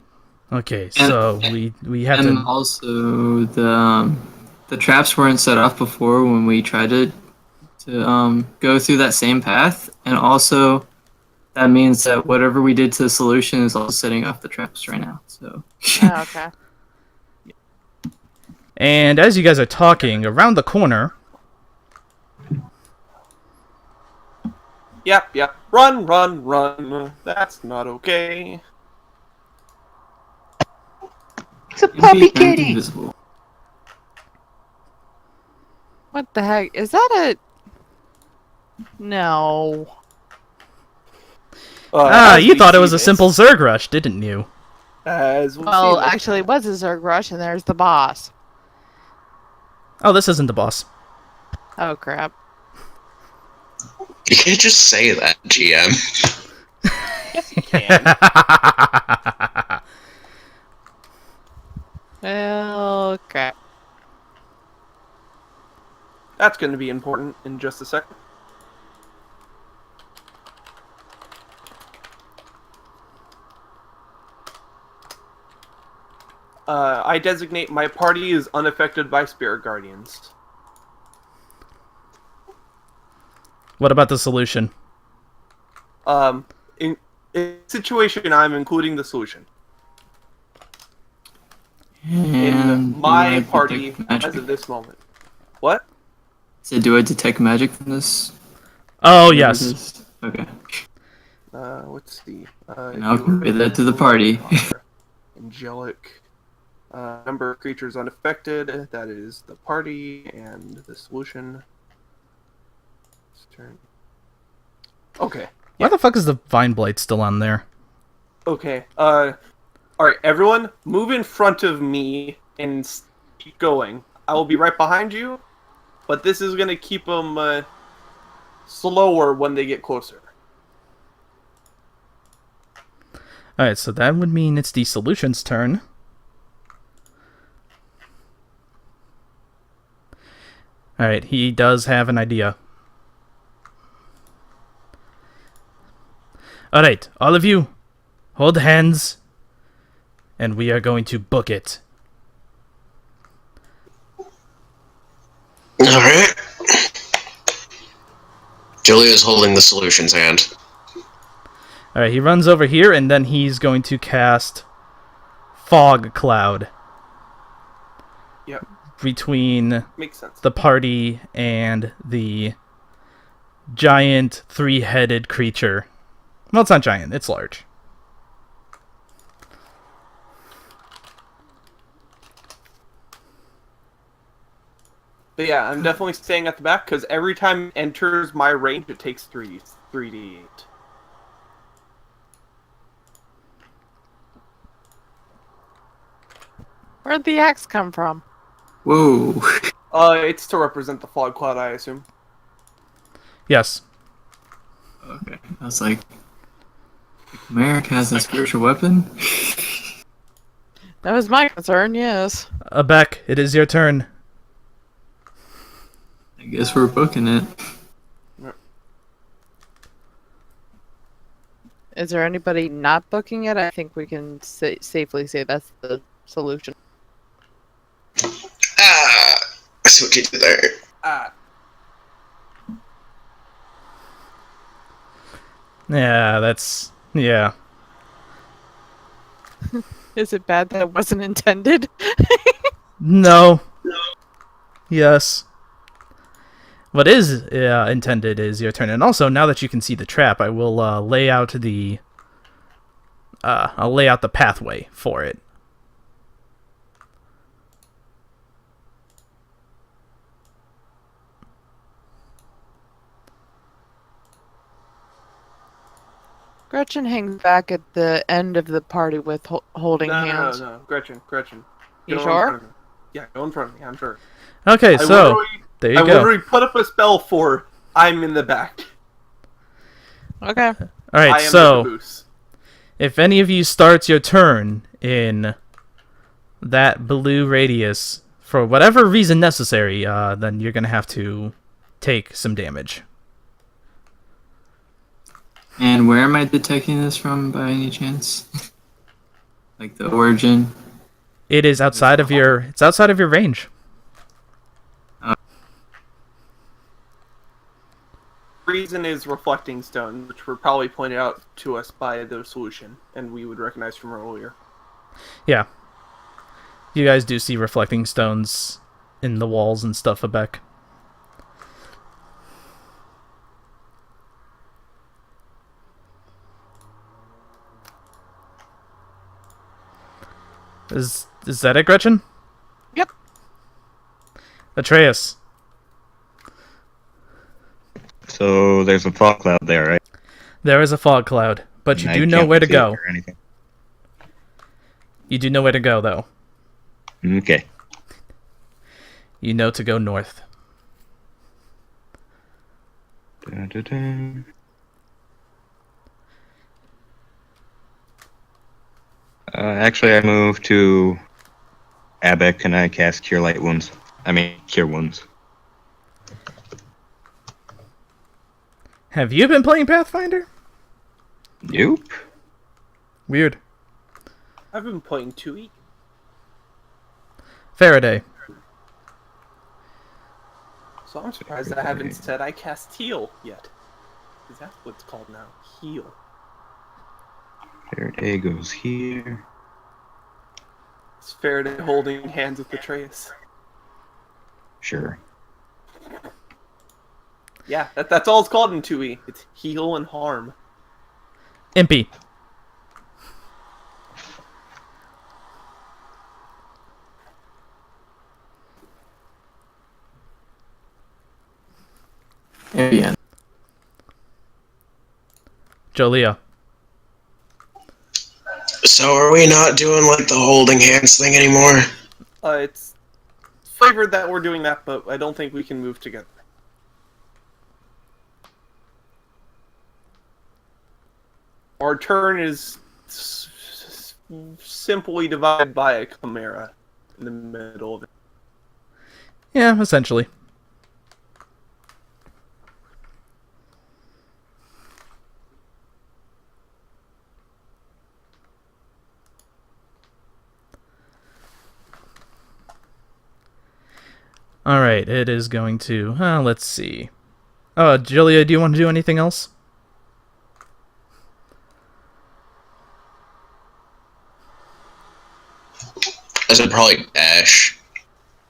Okay, so we have And to. also the traps weren't set off before when we tried to go through that same path, and also that means that whatever we did to the solution is also setting off the traps right now. So Oh, okay. And as you guys are talking, around the corner, Yep. Run. That's not okay. It's a you'd puppy be kitty. invisible. What the heck? Is that a... No. As you we thought it see was a this- simple Zerg rush, didn't you? As we Well, see this- actually, it was a Zerg rush, and there's the boss. Oh, this isn't the boss. Oh, crap. You can't just say that, GM. Well, crap. That's going to be important in just a second. I designate my party as unaffected by spirit guardians. What about the solution? In situation, I'm including the solution. And In my do I party detect magic? as of this moment. What? So do I detect magic from this? Oh, Whatever it yes. is? Okay. Let's see. And I'll convey that to the party. Angelic. Number of creatures unaffected. That is the party and the solution. Let's turn. Okay. Why the fuck is the Vine Blight still on there? Okay. Alright, everyone, move in front of me and keep going. I will be right behind you, but this is going to keep them slower when they get closer. Alright, so that would mean it's the solution's turn. Alright, he does have an idea. Alright, all of you, hold hands, and we are going to book it. Alright. Julia's holding the solution's hand. Alright, he runs over here, and then he's going to cast Fog Cloud Yep, between makes sense. the party and the giant three-headed creature. Well, it's not giant, it's large. But yeah, I'm definitely staying at the back because every time it enters my range, it takes 3d8. Where'd the axe come from? Whoa. It's to represent the fog cloud, I assume. Yes. Okay. I was like, Merrick has a spiritual weapon? That was my concern, yes. Abek, it is your turn. I guess we're booking it. Is there anybody not booking it? I think we can safely say that's the solution. Ah, I see what you did there. Yeah, that's... yeah. Is it bad that it wasn't intended? No. Yes. What is intended is your turn. And also, now that you can see the trap, I will lay out the... I'll lay out the pathway for it. Gretchen hangs back at the end of the party with holding No, hands. no. Gretchen. You Go in sure? front of me. Yeah, go in front of me. I'm sure. Okay, I so literally- there I you go. literally put up a spell for I'm in the back. Okay. All right, I am the so caboose. if any of you starts your turn in that blue radius for whatever reason necessary, then you're gonna have to take some damage. And where am I detecting this from by any chance? Like the origin? It is outside of your. It's outside of your range. Reason is reflecting stone, which were probably pointed out to us by the solution, and we would recognize from earlier. Yeah. You guys do see reflecting stones in the walls and stuff, Abek. Is that it, Gretchen? Yep. Atreus. So there's a fog cloud there, right? There is a fog cloud, but you And I do know can't where to see it go. or anything. You do know where to go, though. Okay. You know to go north. Dun-dun-dun. Actually, I moved to Abek and I cast Cure Light Wounds. Cure Wounds. Have you been playing Pathfinder? Nope. Weird. I've been playing 2E. Faraday. So I'm surprised I haven't said I cast heal yet. Is that what it's called now? Heal. Faraday goes here. It's Faraday holding hands with Atreus. Sure. Yeah, that's all it's called in 2E. It's heal and harm. Impy. Ambient. Jolia. So are we not doing like the holding hands thing anymore? It's flavored that we're doing that, but I don't think we can move together. Our turn is simply divided by a chimera in the middle of it. Yeah, essentially. Alright, it is going to... let's see. Julia, do you want to do anything else? I said probably dash.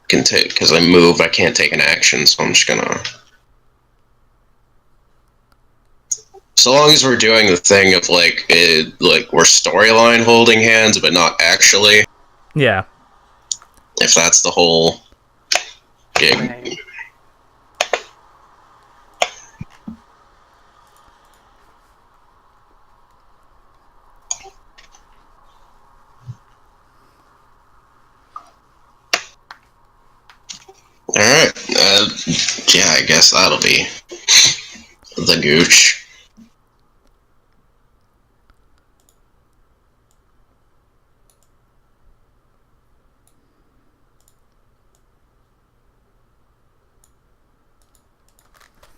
Can take because I move. I can't take an action, so I'm just gonna. So long as we're doing the thing of like we're storyline holding hands, but not actually. Yeah. If that's the whole gig. Bang. Alright, yeah, I guess that'll be the gooch.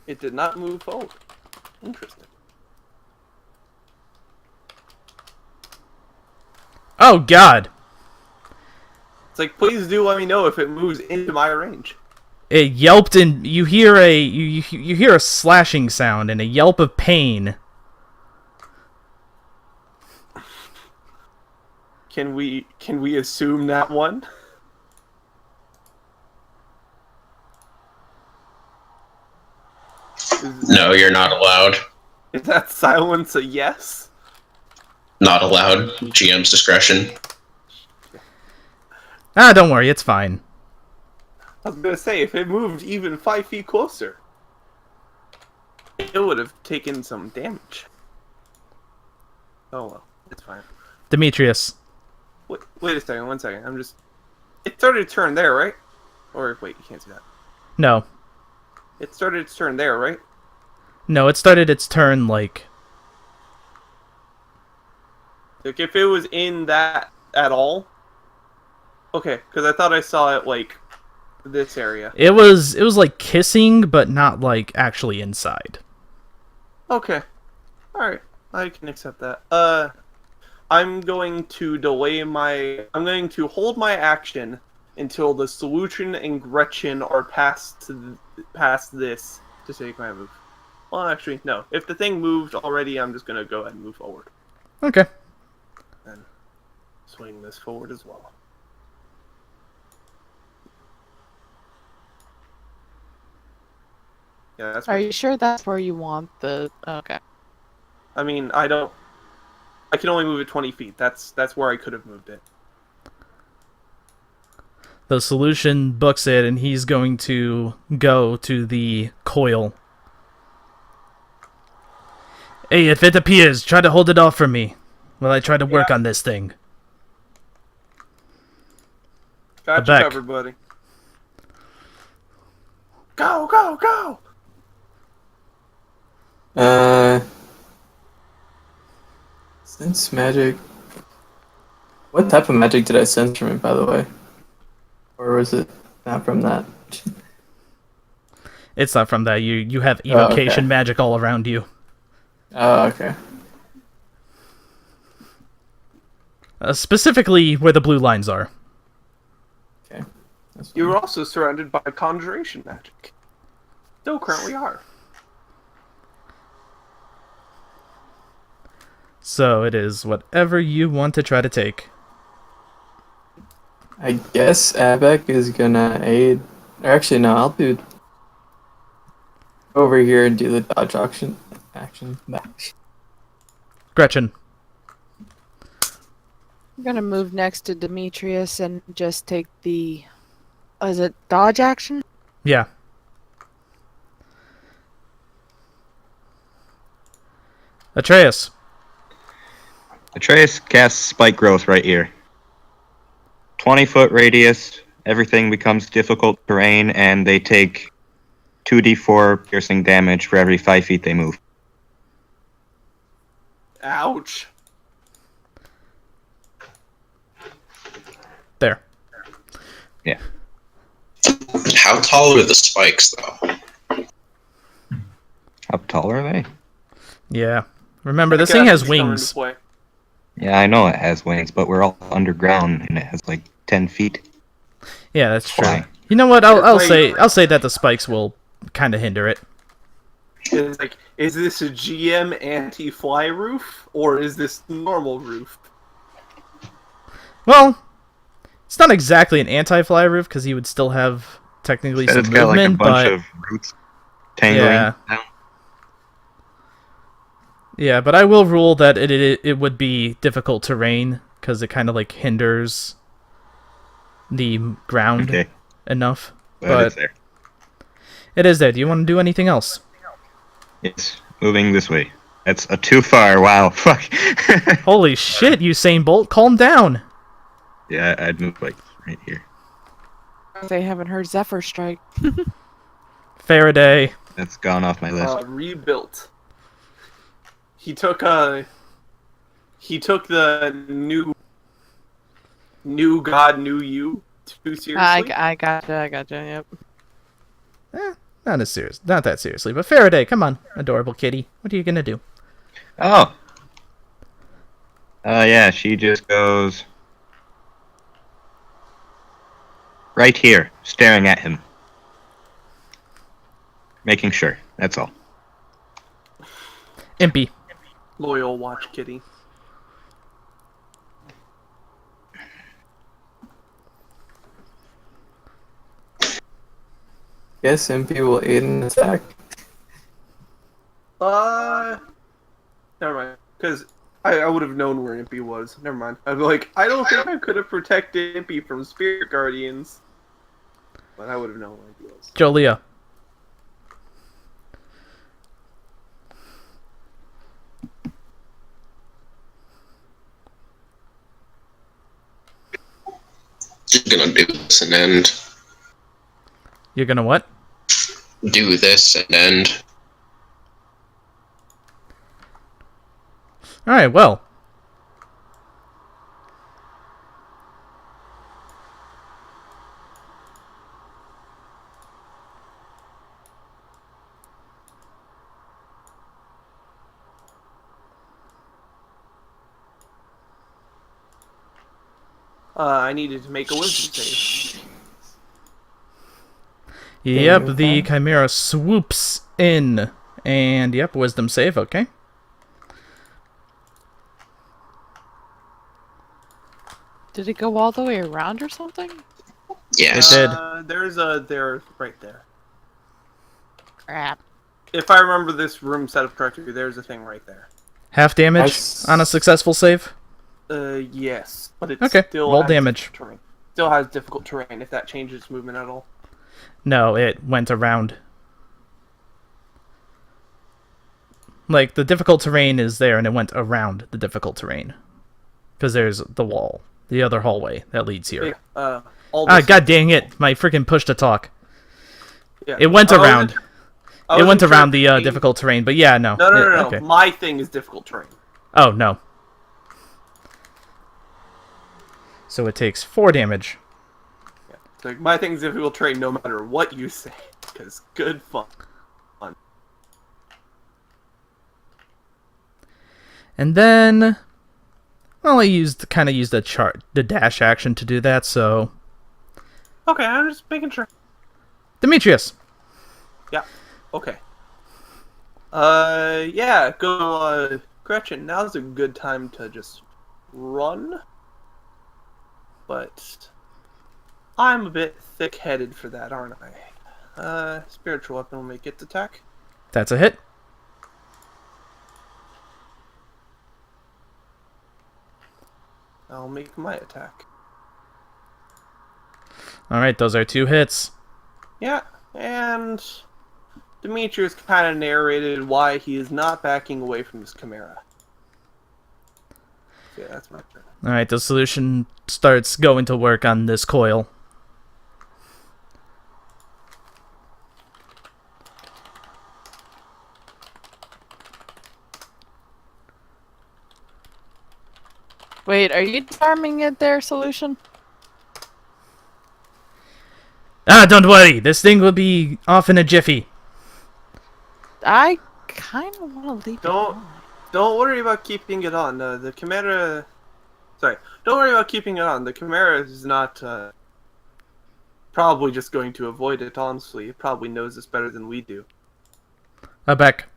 It did not move forward. Interesting. Oh, God! It's like, please do let me know if it moves into my range. It yelped and you hear you hear a slashing sound and a yelp of pain. Can we assume that one? No, you're not allowed. Is that silence a yes? Not allowed. GM's discretion. Ah, don't worry, it's fine. I was gonna say, if it moved even 5 feet closer, it would have taken some damage. Oh well, it's fine. Demetrius. Wait a second, 1 second. It started its turn there, right? Or wait, you can't see that. No. It started its turn there, right? No, it started its turn, like... Like, if it was in that at all? Okay, because I thought I saw it, like, this area. It was like kissing, but not, like, actually inside. Okay. Alright, I can accept that. I'm going to I'm going to hold my action until the solution and Gretchen are past this to take my move. Well, actually, no. If the thing moved already, I'm just going to go ahead and move forward. Okay. And swing this forward as well. Yeah, that's Are you sure that's where you want the? Okay. I mean, I can only move it 20 feet. That's where I could have moved it. The solution books it, and he's going to go to the coil. Hey, if it appears, try to hold it off for me while I try to work on this thing. Got you Back. covered, buddy. Go, go, go! Sense magic. What type of magic did I sense from it, by the way? Or was it not from that? It's not from that. You have Oh, okay. evocation magic all around you. Oh, okay. Specifically where the blue lines are. Okay. That's You fine. were also surrounded by conjuration magic. Still currently are. So it is whatever you want to try to take. I guess Abek is gonna aid. Or actually, no, I'll do over here and do the dodge action back. Gretchen. I'm gonna move next to Demetrius and just take the. Is it dodge action? Yeah. Atreus. Atreus casts Spike Growth right here. 20-foot radius, everything becomes difficult terrain, and they take 2d4 piercing damage for every 5 feet they move. Ouch. There. Yeah. How tall are the spikes, though? How tall are they? Yeah. Remember, this Okay, thing that's has coming into wings. play. Yeah, I know it has wings, but we're all underground, and it has like 10 feet. Yeah, that's true. Why? You know what? I'll Wait. say that the spikes will kind of hinder it. It's like, is this a GM anti-fly roof, or is this normal roof? Well, it's not exactly an anti-fly roof because he would still have technically Said some it's got like a movement, bunch but of roots tangling Yeah. down. yeah, but I will rule that it would be difficult terrain because it kind of like hinders the ground Okay, enough. but it's there. It is there. Do you want to do anything else? It's moving this way. That's too far. Wow, fuck. Holy shit, Usain Bolt, calm down. Yeah, I'd move like right here. They haven't heard Zephyr Strike. Faraday. That's gone off my list. Rebuilt. He took the new God, new you too seriously. I gotcha, yep. Not that seriously, but Faraday, come on, adorable kitty. What are you gonna do? Oh. Yeah, she just goes right here, staring at him. Making sure, that's all. Impy. Loyal watch kitty. Guess MP will aid in attack. Never mind. Because I would have known where Impy was. Never mind. I'd be like, I don't think I could have protected Impy from Spirit Guardians. But I would have known where Impy was. Jolia. gonna do this and end. You're gonna what? Do this and end. Alright, well. I needed to make a wisdom save. Yep, the Chimera swoops in. And, yep, wisdom save, okay. Did it go all the way around or something? Yes. It did. There, right there. Crap. If I remember this room setup correctly, there's a thing right there. Half damage on a successful save? Yes, but it Okay, still roll has damage. difficult terrain. Still has difficult terrain if that changes movement at all. No, it went around. Like, the difficult terrain is there, and it went around the difficult terrain. Because there's the wall. The other hallway that leads here. Yeah, all Ah, this- god dang it! My freaking push to talk. yeah. It went I around. I It went wasn't around sure the if difficult terrain, but yeah, no. No, Okay. My thing is difficult terrain. Oh, no. So it takes 4 damage. Yeah. So my thing is difficult terrain no matter what you say, because good fun. And then... Well, I kind of used the dash action to do that, so... Okay, I'm just making sure. Demetrius! Yeah. Okay. Yeah, go, Gretchen, now's a good time to just run. But I'm a bit thick-headed for that, aren't I? Spiritual weapon will make its attack. That's a hit. I'll make my attack. Alright, those are 2 hits. Yeah, and Demetrius kind of narrated why he is not backing away from this Chimera. Yeah, that's my turn. Alright, the solution starts going to work on this coil. Wait, are you disarming it there, Solution? Ah, don't worry! This thing will be off in a jiffy. I kind of want to leave Don't worry about keeping it on. The Chimera... Sorry. Don't worry about keeping it on. The Chimera is not, probably just going to avoid it, honestly. It probably knows this better than we do. Back.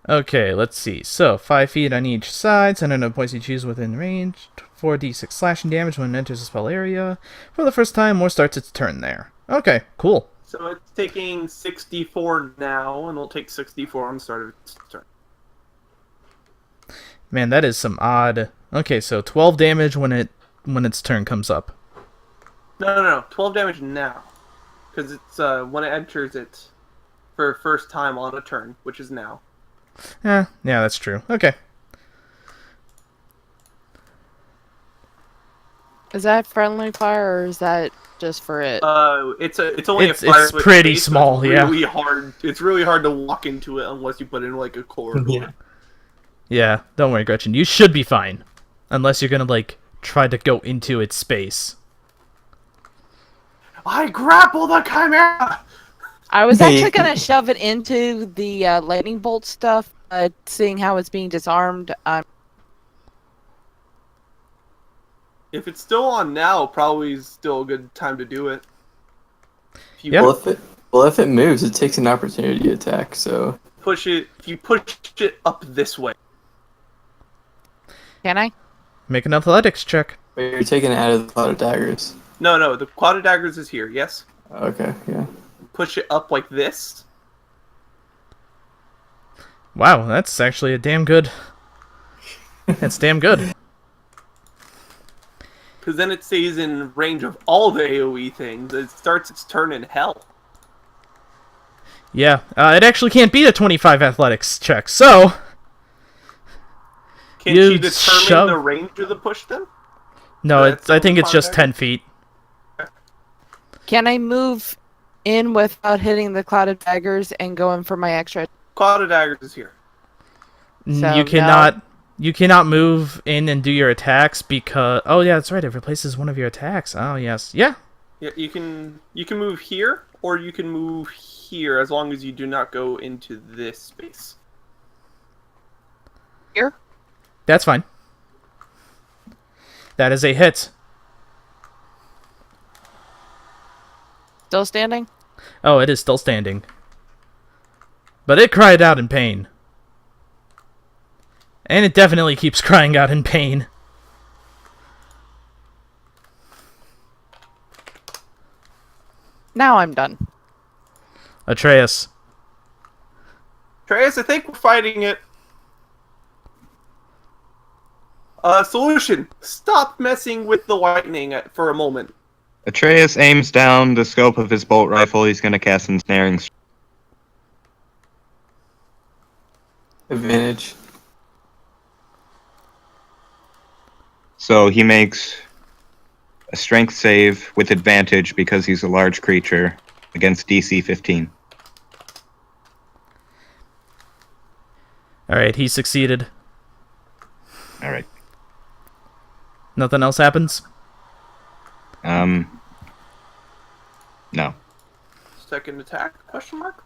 Okay, let's see. So, 5 feet on each side, center of points you choose within range, 4d6 slashing damage when it enters the spell area. For the first time, or starts its turn there. Okay, cool. So it's taking 64 now, and it'll take 64 on the start of its turn. Man, that is some odd... Okay, so 12 damage when its turn comes up. No. 12 damage now. Because it's, when it enters it for first time on a turn, which is now. Yeah, that's true. Okay. Is that friendly fire, or is that just for it? It's only It's a fire switch pretty base, so small, it's yeah. really hard. It's really hard to walk into it unless you put in like a corridor. Yeah. Yeah, don't worry, Gretchen. You should be fine. Unless you're gonna, like, try to go into its space. I grapple the Chimera! I was Hey. actually gonna shove it into the lightning bolt stuff, but seeing how it's being disarmed, If it's still on now, probably is still a good time to do it. If you Yeah. If it moves, it takes an opportunity attack. So push it, if you push it up this way. can I? Make an athletics check. wait, you're taking it out of the cloud of daggers. No, the quad of daggers is here. Yes. Okay, yeah. Push it up like this. Wow, that's actually a damn good. That's damn good. Because then it stays in range of all the AoE things. It starts its turn in hell. Yeah, it actually can't beat a 25 athletics check, so... Can You she determine shove- the range of the push then? No, That's I think it's just fine. 10 feet. Can I move in without hitting the clouded daggers and go in for my extra? Cloud of Daggers is here. So, You cannot... You cannot move in and do your attacks because... Oh, yeah, that's right. It replaces one of your attacks. Oh, yes. Yeah. Yeah, you can move here, or you can move here, as long as you do not go into this space. Here? That's fine. That is a hit. Still standing? Oh, it is still standing. But it cried out in pain. And it definitely keeps crying out in pain. Now I'm done. Atreus. Atreus, I think we're fighting it. Solution. Stop messing with the lightning for a moment. Atreus aims down the scope of his bolt rifle. He's going to cast ensnaring. Advantage. So he makes a strength save with advantage because he's a large creature against DC 15. Alright, he succeeded. All right. Nothing else happens? No. Second attack? Question mark?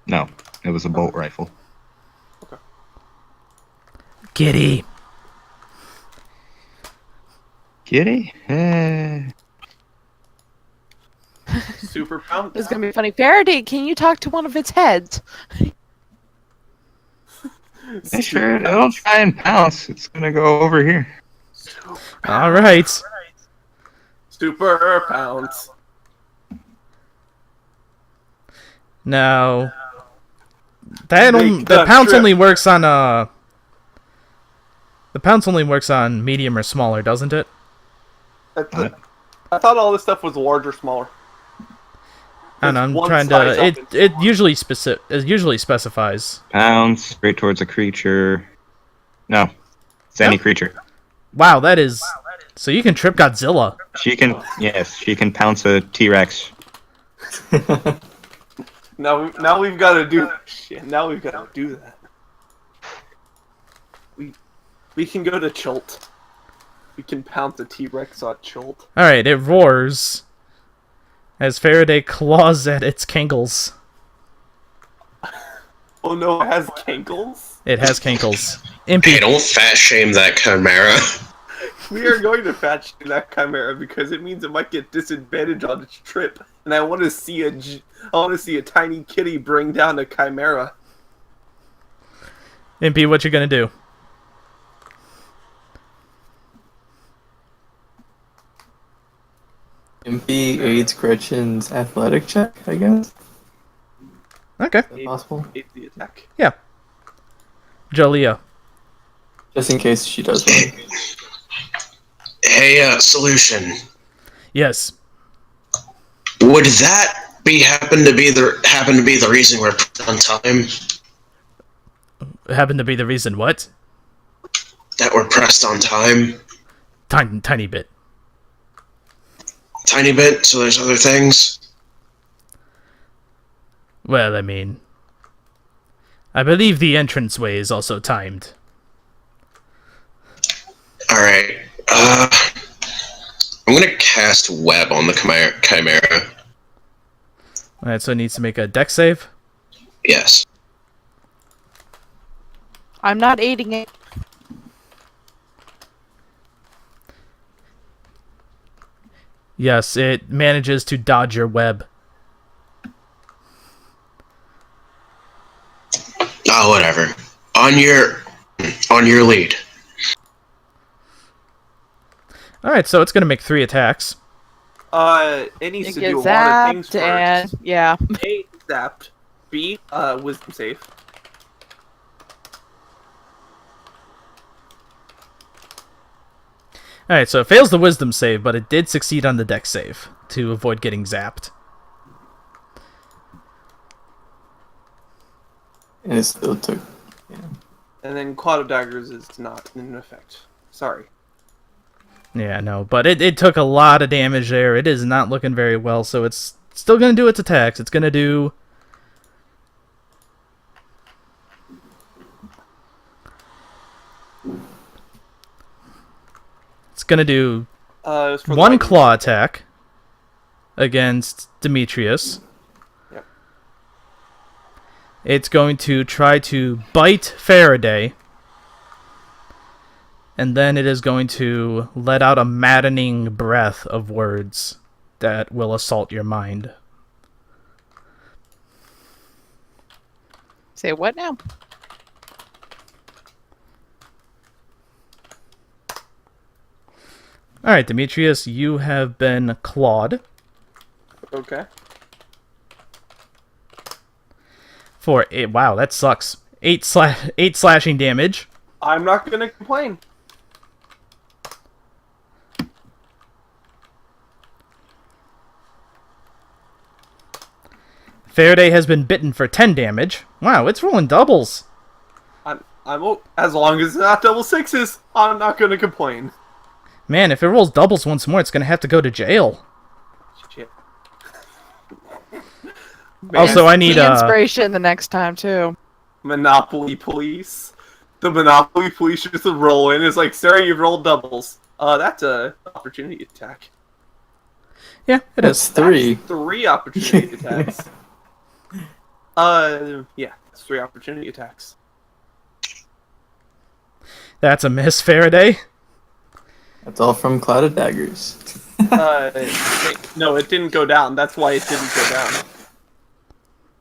No. It was a bolt rifle. Kitty. Kitty? Super pound. This is gonna be funny. Faraday, can you talk to one of its heads? Sure, it'll try and pounce. It's going to go over here. Alright. Super pounce. Now... That Make the the pounce trip. only works on, The pounce only works on medium or smaller, doesn't it? I thought all this stuff was large or smaller. And I'm one trying size to... up and It smaller. usually specifies. Pounce straight towards a creature. No. It's any creature. Wow, that is... So you can trip Godzilla. She can, yes, she can pounce a T-Rex. Now we've got to do shit. Now we've got to do that. We can go to Chult. We can pounce a T-Rex on Chult. Alright, it roars as Faraday claws at its cankles. Oh no, it has cankles. It has cankles. Hey, Impy. don't fat shame that chimera. We are going to fetch that chimera because it means it might get disadvantage on its trip, and I want to see a tiny kitty bring down a chimera. Impy, what you gonna do? MP aids Gretchen's athletic check, I guess. Okay. Is that possible? Hate the attack. Jolia. Just in case she does one. Hey, solution. Yes. Would that happen to be the reason we're on time? Happened to be the reason what? That we're pressed on time? Tiny bit. Tiny bit, so there's other things? Well, I mean... I believe the entranceway is also timed. Alright, I'm gonna cast Web on the Chimera. Alright, so it needs to make a dex save. Yes. I'm not aiding it. Yes, it manages to dodge your web. Oh, whatever. On your lead. Alright, so it's gonna make 3 attacks. It needs It to do a gets lot of things zapped and first. yeah. A, zapped. B, wisdom save. Alright, so it fails the wisdom save, but it did succeed on the dex save to avoid getting zapped. And it still took. And then Cloud of Daggers is not in effect. Sorry. Yeah, no, but it took a lot of damage there. It is not looking very well, so it's still going to do its attacks. It's going to do... It's going to do It's for one lightning. claw attack against Demetrius. Yep. It's going to try to bite Faraday. And then it is going to let out a maddening breath of words that will assault your mind. Say what now? Alright, Demetrius, you have been clawed Okay. for 8. Wow, that sucks. 8 slashing damage. I'm not gonna complain. Faraday has been bitten for 10 damage. Wow, it's rolling doubles. As long as it's not double sixes, I'm not gonna complain. Man, if it rolls doubles once more, it's going to have to go to jail. Shit. Also, I need The inspiration the next time too. Monopoly Police. The Monopoly Police just roll in. It's like, sir, you've rolled doubles. That's a opportunity attack. Yeah, it That's is. 3. That's 3 opportunity attacks. Yeah, that's 3 opportunity attacks. That's a miss, Faraday. That's all from Cloud of Daggers. No, it didn't go down. That's why it didn't go down.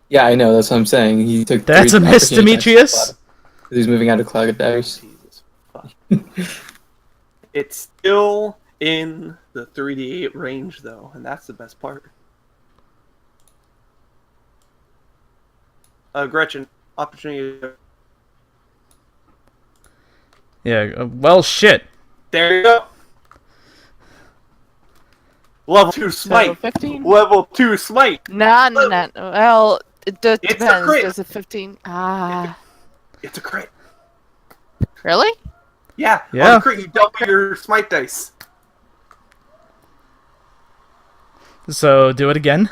Yeah, I know. That's what I'm saying. He took. That's 3 a miss, opportunity attacks Demetrius. to Cloud. He's moving out of Cloud of Daggers. Jesus fuck. It's still in the 3d8 range, though, and that's the best part. Gretchen, opportunity. Yeah, well, shit. There you go. Level 2 So smite. 15. Level 2 smite. Nah. Well, it It's a depends. crit. Does it 15? Ah, It's a crit. really? Yeah. Yeah. On a crit, you double your smite dice. So, do it again.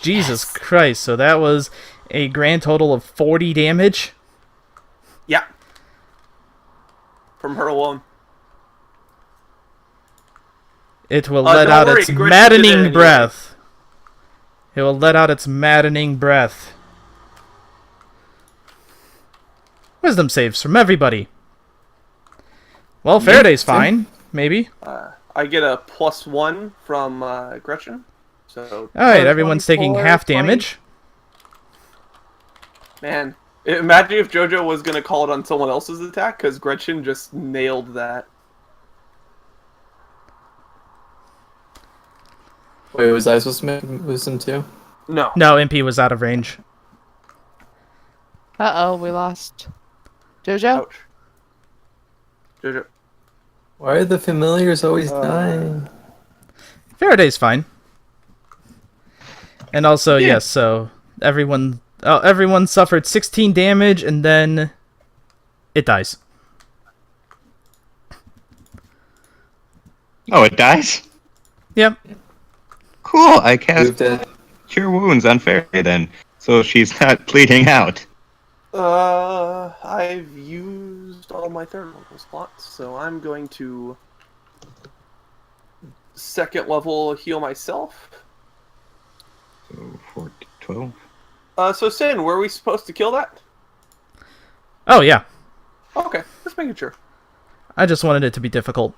Jesus Christ, so that was a grand total of 40 damage? Yeah. From her alone. It will Don't let out worry, its Gretchen did it maddening anyway. breath. It will let out its maddening breath. Wisdom saves from everybody. Well, Faraday's fine, maybe. I get a +1 from Gretchen. So. Alright, everyone's taking 24, half 20. damage. Man, imagine if JoJo was gonna call it on someone else's attack, because Gretchen just nailed that. Wait, was I supposed to make wisdom too? No. No, MP was out of range. Uh-oh, we lost Jojo. Ouch. JoJo. Why are the familiars always dying? Faraday's fine. And also, Yeah. yes, so everyone suffered 16 damage, and then it dies. Oh, it dies? Yep. Cool, I Move cast to- Cure Wounds on Fairy then, so she's not bleeding out. I've used all my third level slots, so I'm going to second level heal myself. So, 4, 12. So Sin, were we supposed to kill that? Oh, yeah. Okay, just making sure. I just wanted it to be difficult.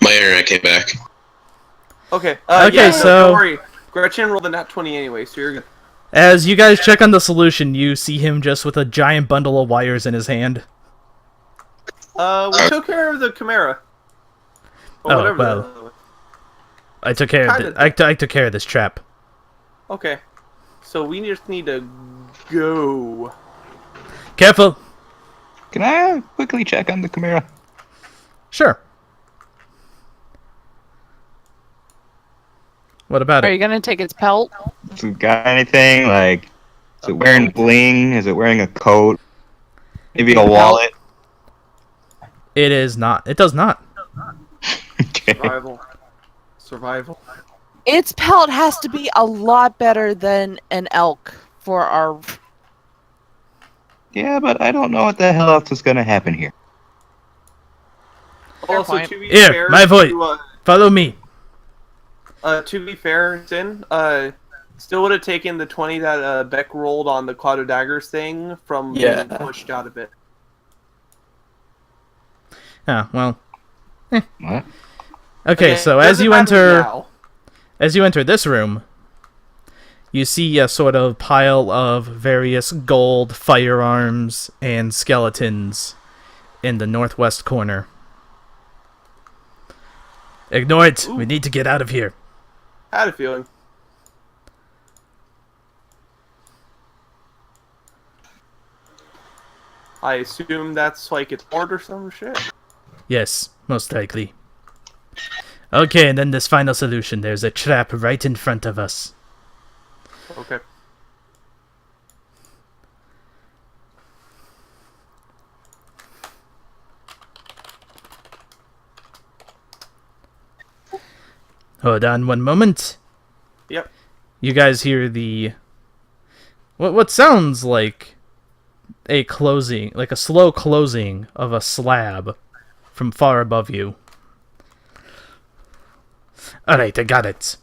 My internet came back. Okay. Okay, yeah, so- don't worry. Gretchen rolled a nat 20 anyway, so you're good. As you guys check on the solution, you see him just with a giant bundle of wires in his hand. We took care of the Chimera. Or Oh, whatever well. the- I took care of Kinda. I took care of this trap. Okay. So we just need to go. Careful. Can I quickly check on the Chimera? Sure. What about Are it? you gonna take its pelt? Has it got anything? Like, is it wearing bling? Is it wearing a coat? Maybe a Belt? wallet? It is not. It does not. Okay. Survival. Its pelt has to be a lot better than an elk for our. Yeah, but I don't know what the hell else is gonna happen here. Fair Also, point. to be Here, fair, my voice. to, Follow me. to be fair, Sin, still would have taken the 20 that Beck rolled on the Cloud of Daggers thing from Yeah. being pushed out a bit. Ah, well. What? Okay, so it doesn't matter now. as you enter this room, you see a sort of pile of various gold firearms and skeletons in the northwest corner. Ignore it. We Ooh. need to get out of here. Had a feeling. I assume that's like its board or some shit. Yes, most likely. Okay, and then this final solution. There's a trap right in front of us. Okay. Hold on one moment. Yep. You guys hear the what sounds like a closing, like a slow closing of a slab from far above you. Alright, I got it.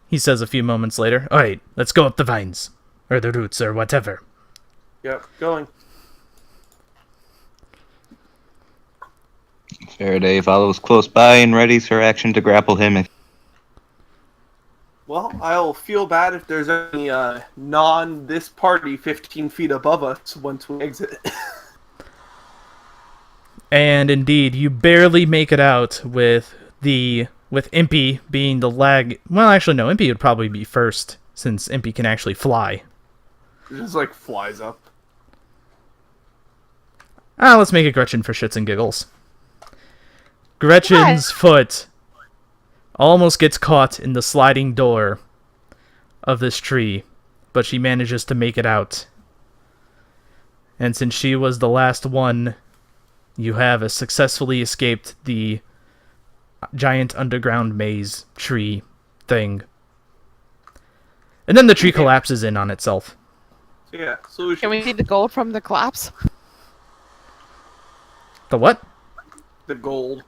He says a few moments later. Alright, let's go up the vines. Or the roots, or whatever. Yep. Going. Faraday follows close by and readies her action to grapple him if Well, I'll feel bad if there's any this party 15 feet above us once we exit. And indeed, you barely make it out with Impy being the lag. Well, actually, no. Impy would probably be first since Impy can actually fly. It just like flies up. Let's make it Gretchen for shits and giggles. Gretchen's foot almost gets caught in the sliding door of this tree, but she manages to make it out. And since she was the last one, you have successfully escaped the giant underground maze tree thing. And then the tree collapses in on itself. So yeah, solution. Can we see the gold from the collapse? The what? The gold.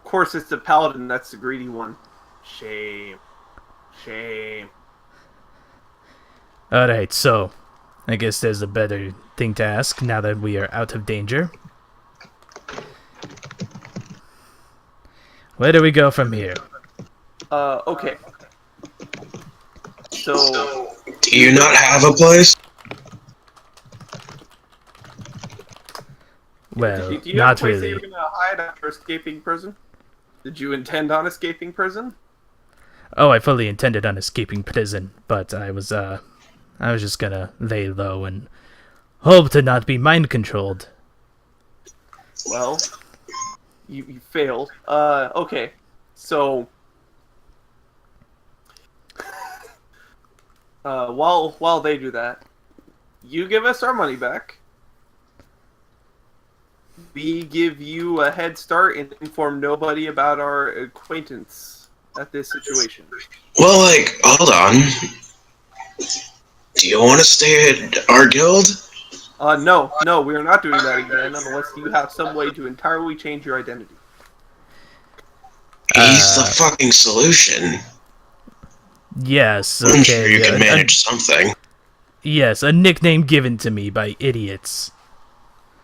Of course, it's the paladin that's the greedy one. Shame. Shame. Alright, so I guess there's a better thing to ask now that we are out of danger. Where do we go from here? Okay. So, Do you not have a place? Well, do you have a not place that really. you're gonna hide after escaping prison? Did you intend on escaping prison? Oh, I fully intended on escaping prison, but I was just gonna lay low and hope to not be mind controlled. Well, you failed. Okay. So, while they do that, you give us our money back. We give you a head start and inform nobody about our acquaintance at this situation. Well, like, hold on. Do you want to stay at our guild? No, we are not doing that again unless you have some way to entirely change your identity. He's the fucking solution. Yes, I'm sure okay. you can manage something. Yes, a nickname given to me by idiots.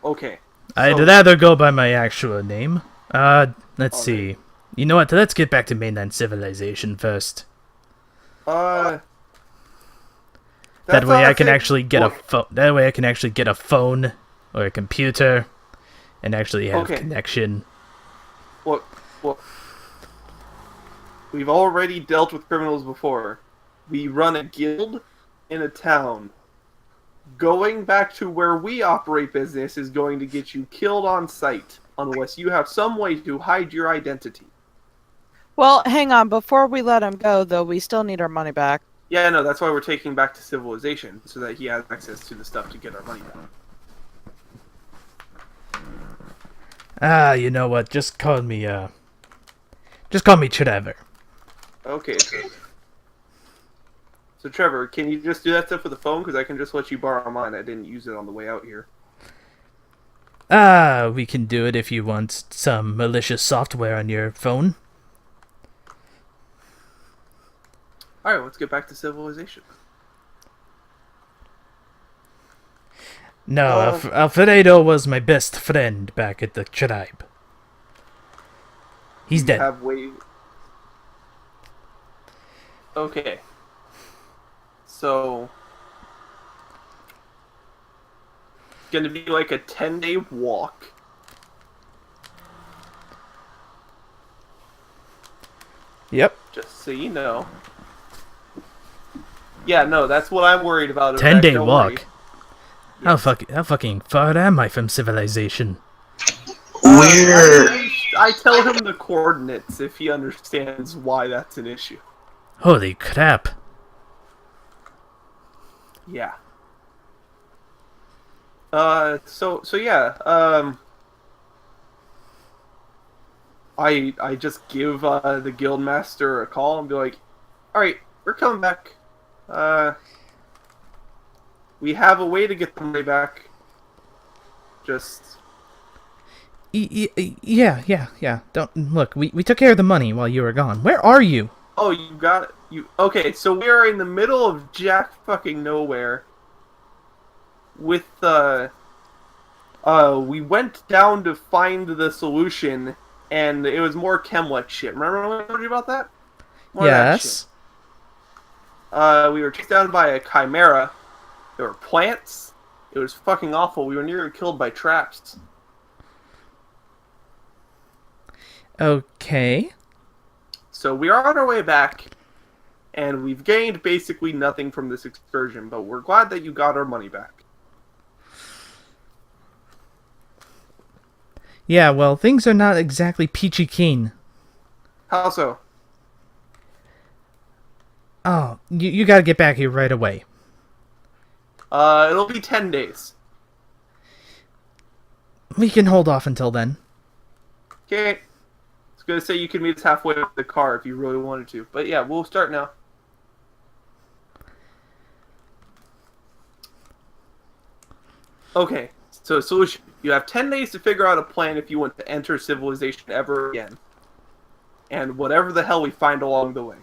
Okay. I'd so- rather go by my actual name. Let's Okay. see. You know what? Let's get back to mainland civilization first. That's That way I can honestly- actually get a Look, phone. That way I can actually get a phone or a computer and actually have Okay. connection. Look. We've already dealt with criminals before. We run a guild in a town. going back to where we operate business is going to get you killed on sight unless you have some way to hide your identity. Well, hang on. Before we let him go, though, we still need our money back. Yeah, no, that's why we're taking back to civilization, so that he has access to the stuff to get our money back. You know what? Just call me Trevor. Okay. So Trevor, can you just do that stuff with the phone? Because I can just let you borrow mine. I didn't use it on the way out here. We can do it if you want some malicious software on your phone. Alright, let's get back to civilization. No, Alfredo was my best friend back at the tribe. He's dead. Okay. So... it's gonna be like a 10-day walk. Yep. Just so you know. Yeah, no, that's what I'm worried about. 10-day Don't walk. worry. How fucking far am I from civilization? I tell him the coordinates if he understands why that's an issue. Holy crap. Yeah. So yeah, I just give the guildmaster a call and be like, alright, we're coming back. We have a way to get the money back. Just... Yeah. Don't look. We took care of the money while you were gone. Where are you? Oh, you got it. Okay? So we are in the middle of jack fucking nowhere. With we went down to find the solution, and it was more Chemlex shit. Remember when I told you about that? More of that Yes. shit. We were chased down by a chimera. There were plants. It was fucking awful. We were nearly killed by traps. Okay. So we are on our way back, and we've gained basically nothing from this excursion, but we're glad that you got our money back. Yeah, well, things are not exactly peachy keen. How so? Oh, you gotta get back here right away. It'll be 10 days. We can hold off until then. Okay. I was gonna say you could meet us halfway with the car if you really wanted to. But yeah, we'll start now. Okay, so solution. You have 10 days to figure out a plan if you want to enter civilization ever again. And whatever the hell we find along the way.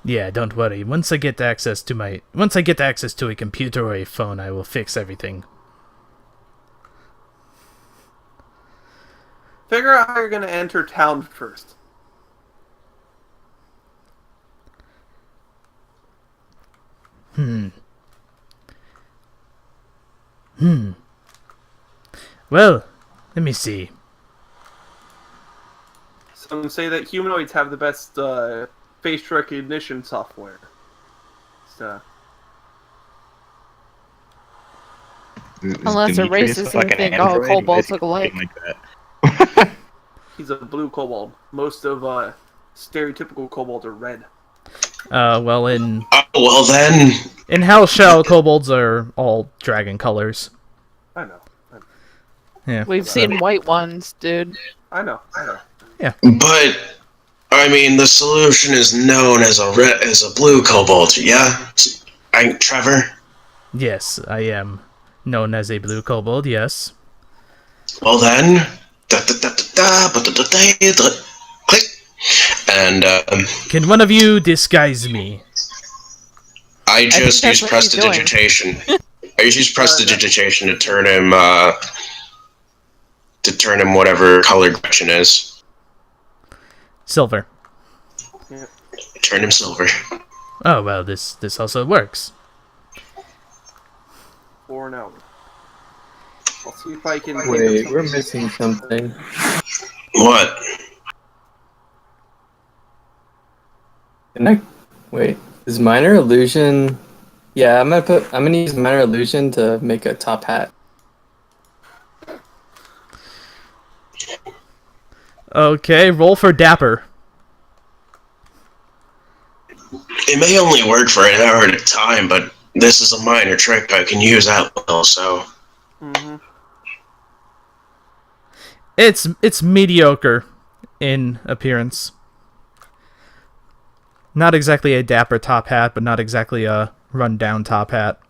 Yeah, don't worry. Once I get access to a computer or a phone, I will fix everything. Figure out how you're gonna enter town first. Well, let me see. Some say that humanoids have the best face recognition software. So, Unless it Demetrius races like and an think all android? kobolds Why look is he alike. like that? he's a blue kobold. Most of stereotypical kobolds are red. Well, Oh, well then. in Hell Shell, kobolds are all dragon colors. I know. Yeah. We've seen white ones, dude. I know. But I mean, the solution is known as a blue kobold. Yeah, Trevor. Yes, I am known as a blue kobold. Yes. Well then, click, and Can one of you disguise me? I just think use that's what he's doing. prestidigitation. I just use prestidigitation to turn him whatever color Gretchen is. Silver. Turn him silver. Oh well, this also works. For an hour. I'll see if I can. Wait, we're missing something. What? Wait, is minor illusion Yeah, I'm gonna use minor illusion to make a top hat. Okay, roll for Dapper. It may only work for an hour at a time, but this is a minor trick I can use at will, so... Mm-hmm. It's mediocre in appearance. Not exactly a dapper top hat, but not exactly a run-down top hat.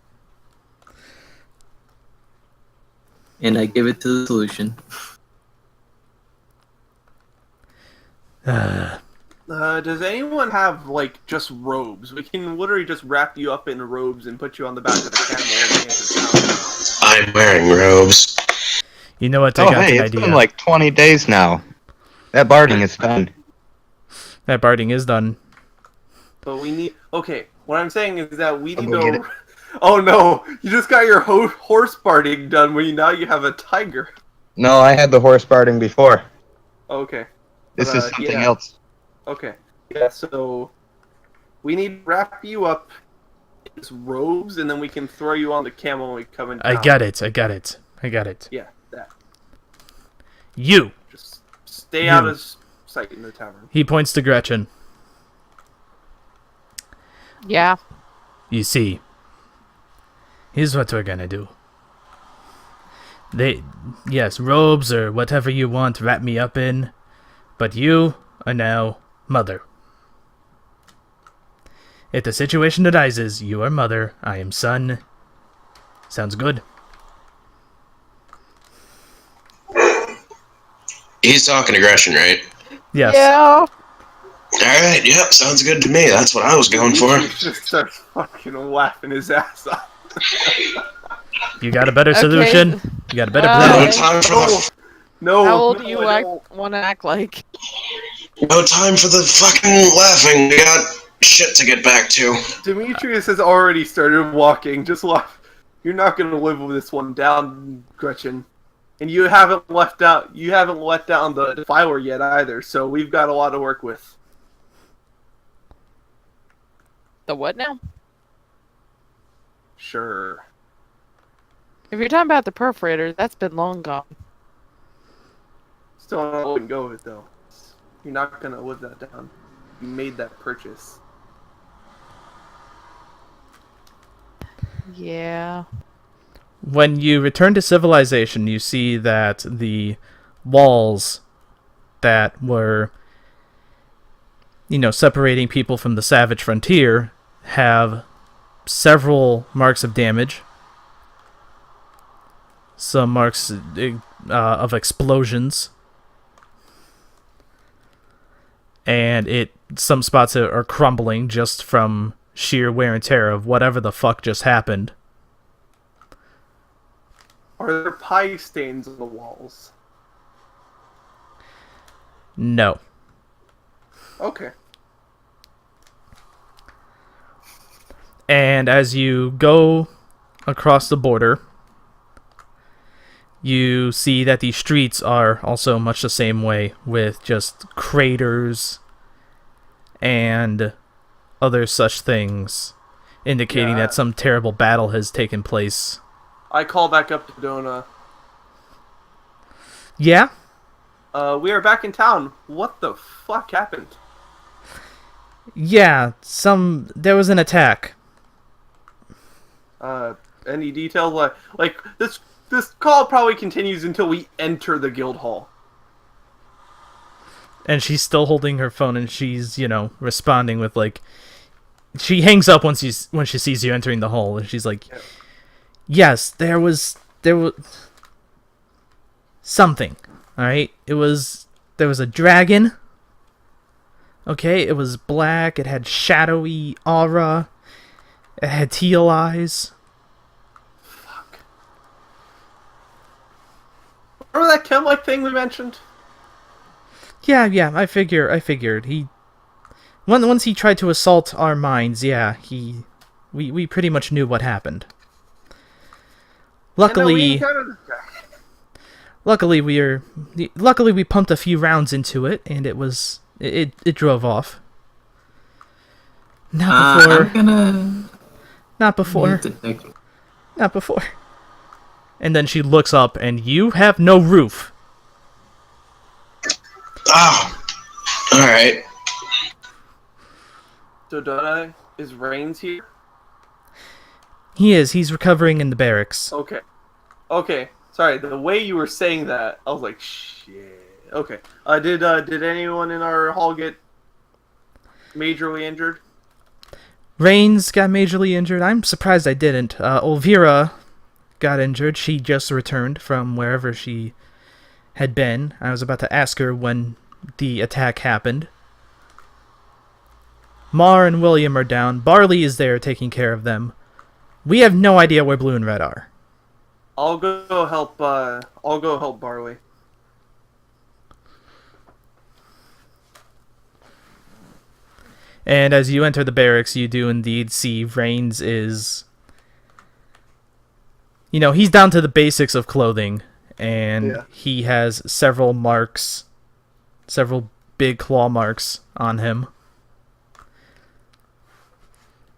And I give it to the solution. Does anyone have, like, just robes? We can literally just wrap you up in robes and put you on the back of the camel and answer town. I'm wearing robes. You know what? I Oh, got hey, an it's idea. been like 20 days now. That barding is done. That barding is done. But we need... Okay, what I'm saying is that we I'll need go get it. to... Oh no! You just got your horse barding done when now you have a tiger. No, I had the horse barding before. Okay. This But, is something yeah. else. Okay. Yeah, so... We need to wrap you up in these robes, and then we can throw you on the camel when we come in I town. got it. Yeah, that. You! Just stay out You. of sight in the tavern. He points to Gretchen. Yeah. You see, here's what we're gonna do. Yes, robes or whatever you want, wrap me up in, but you are now mother. If the situation arises, you are mother, I am son. Sounds good? He's talking aggression, right? Yes. Yeah. Alright, yep, sounds good to me. That's what I was going for. He just starts fucking laughing his ass off. You got a better Okay. solution? You got a better Uh, No plan? time for the No. How old do no, you I don't. want to act like? no time for the fucking laughing. We got shit to get back to. Demetrius has already started walking. Just laugh. You're not gonna live with this one down, Gretchen. And you haven't left out. You haven't let down the defiler yet either. So we've got a lot to work with. The what now? Sure. If you're talking about the perforator, that's been long gone. Still not letting go of it though. You're not gonna live that down. You made that purchase. Yeah. When you return to civilization, you see that the walls that were, separating people from the savage frontier have several marks of damage. Some marks of explosions. And some spots are crumbling just from sheer wear and tear of whatever the fuck just happened. Are there pie stains on the walls? No. Okay. And as you go across the border, you see that the streets are also much the same way, with just craters and other such things, indicating Yeah. that some terrible battle has taken place. I call back up to Dona. Yeah? We are back in town. What the fuck happened? Yeah, there was an attack. Any details? Like this call probably continues until we enter the guild hall. And she's still holding her phone, and she's, responding with, she hangs up when she sees you entering the hall, and she's like, yes, there was something, alright? There was a dragon, okay? It was black, it had shadowy aura, it had teal eyes. Remember that Chem-like thing we mentioned? Yeah, I figured. Once he tried to assault our minds, we pretty much knew what happened. Luckily, luckily we pumped a few rounds into it, and it drove off. Now Not before. Detect- Not before. And then she looks up, and you have no roof. Oh, all right. So Donna, is Reigns here? He is. He's recovering in the barracks. Okay. Okay. Sorry, the way you were saying that, I was like, shit. Okay. Did anyone in our hall get majorly injured? Reigns got majorly injured. I'm surprised I didn't. Olvira got injured. She just returned from wherever she had been. I was about to ask her when the attack happened. Mar and William are down. Barley is there taking care of them. We have no idea where Blue and Red are. I'll go help. I'll go help Barley. And as you enter the barracks, you do indeed see Reigns is... You know, he's down to the basics of clothing. And Yeah. he has several marks. Several big claw marks on him.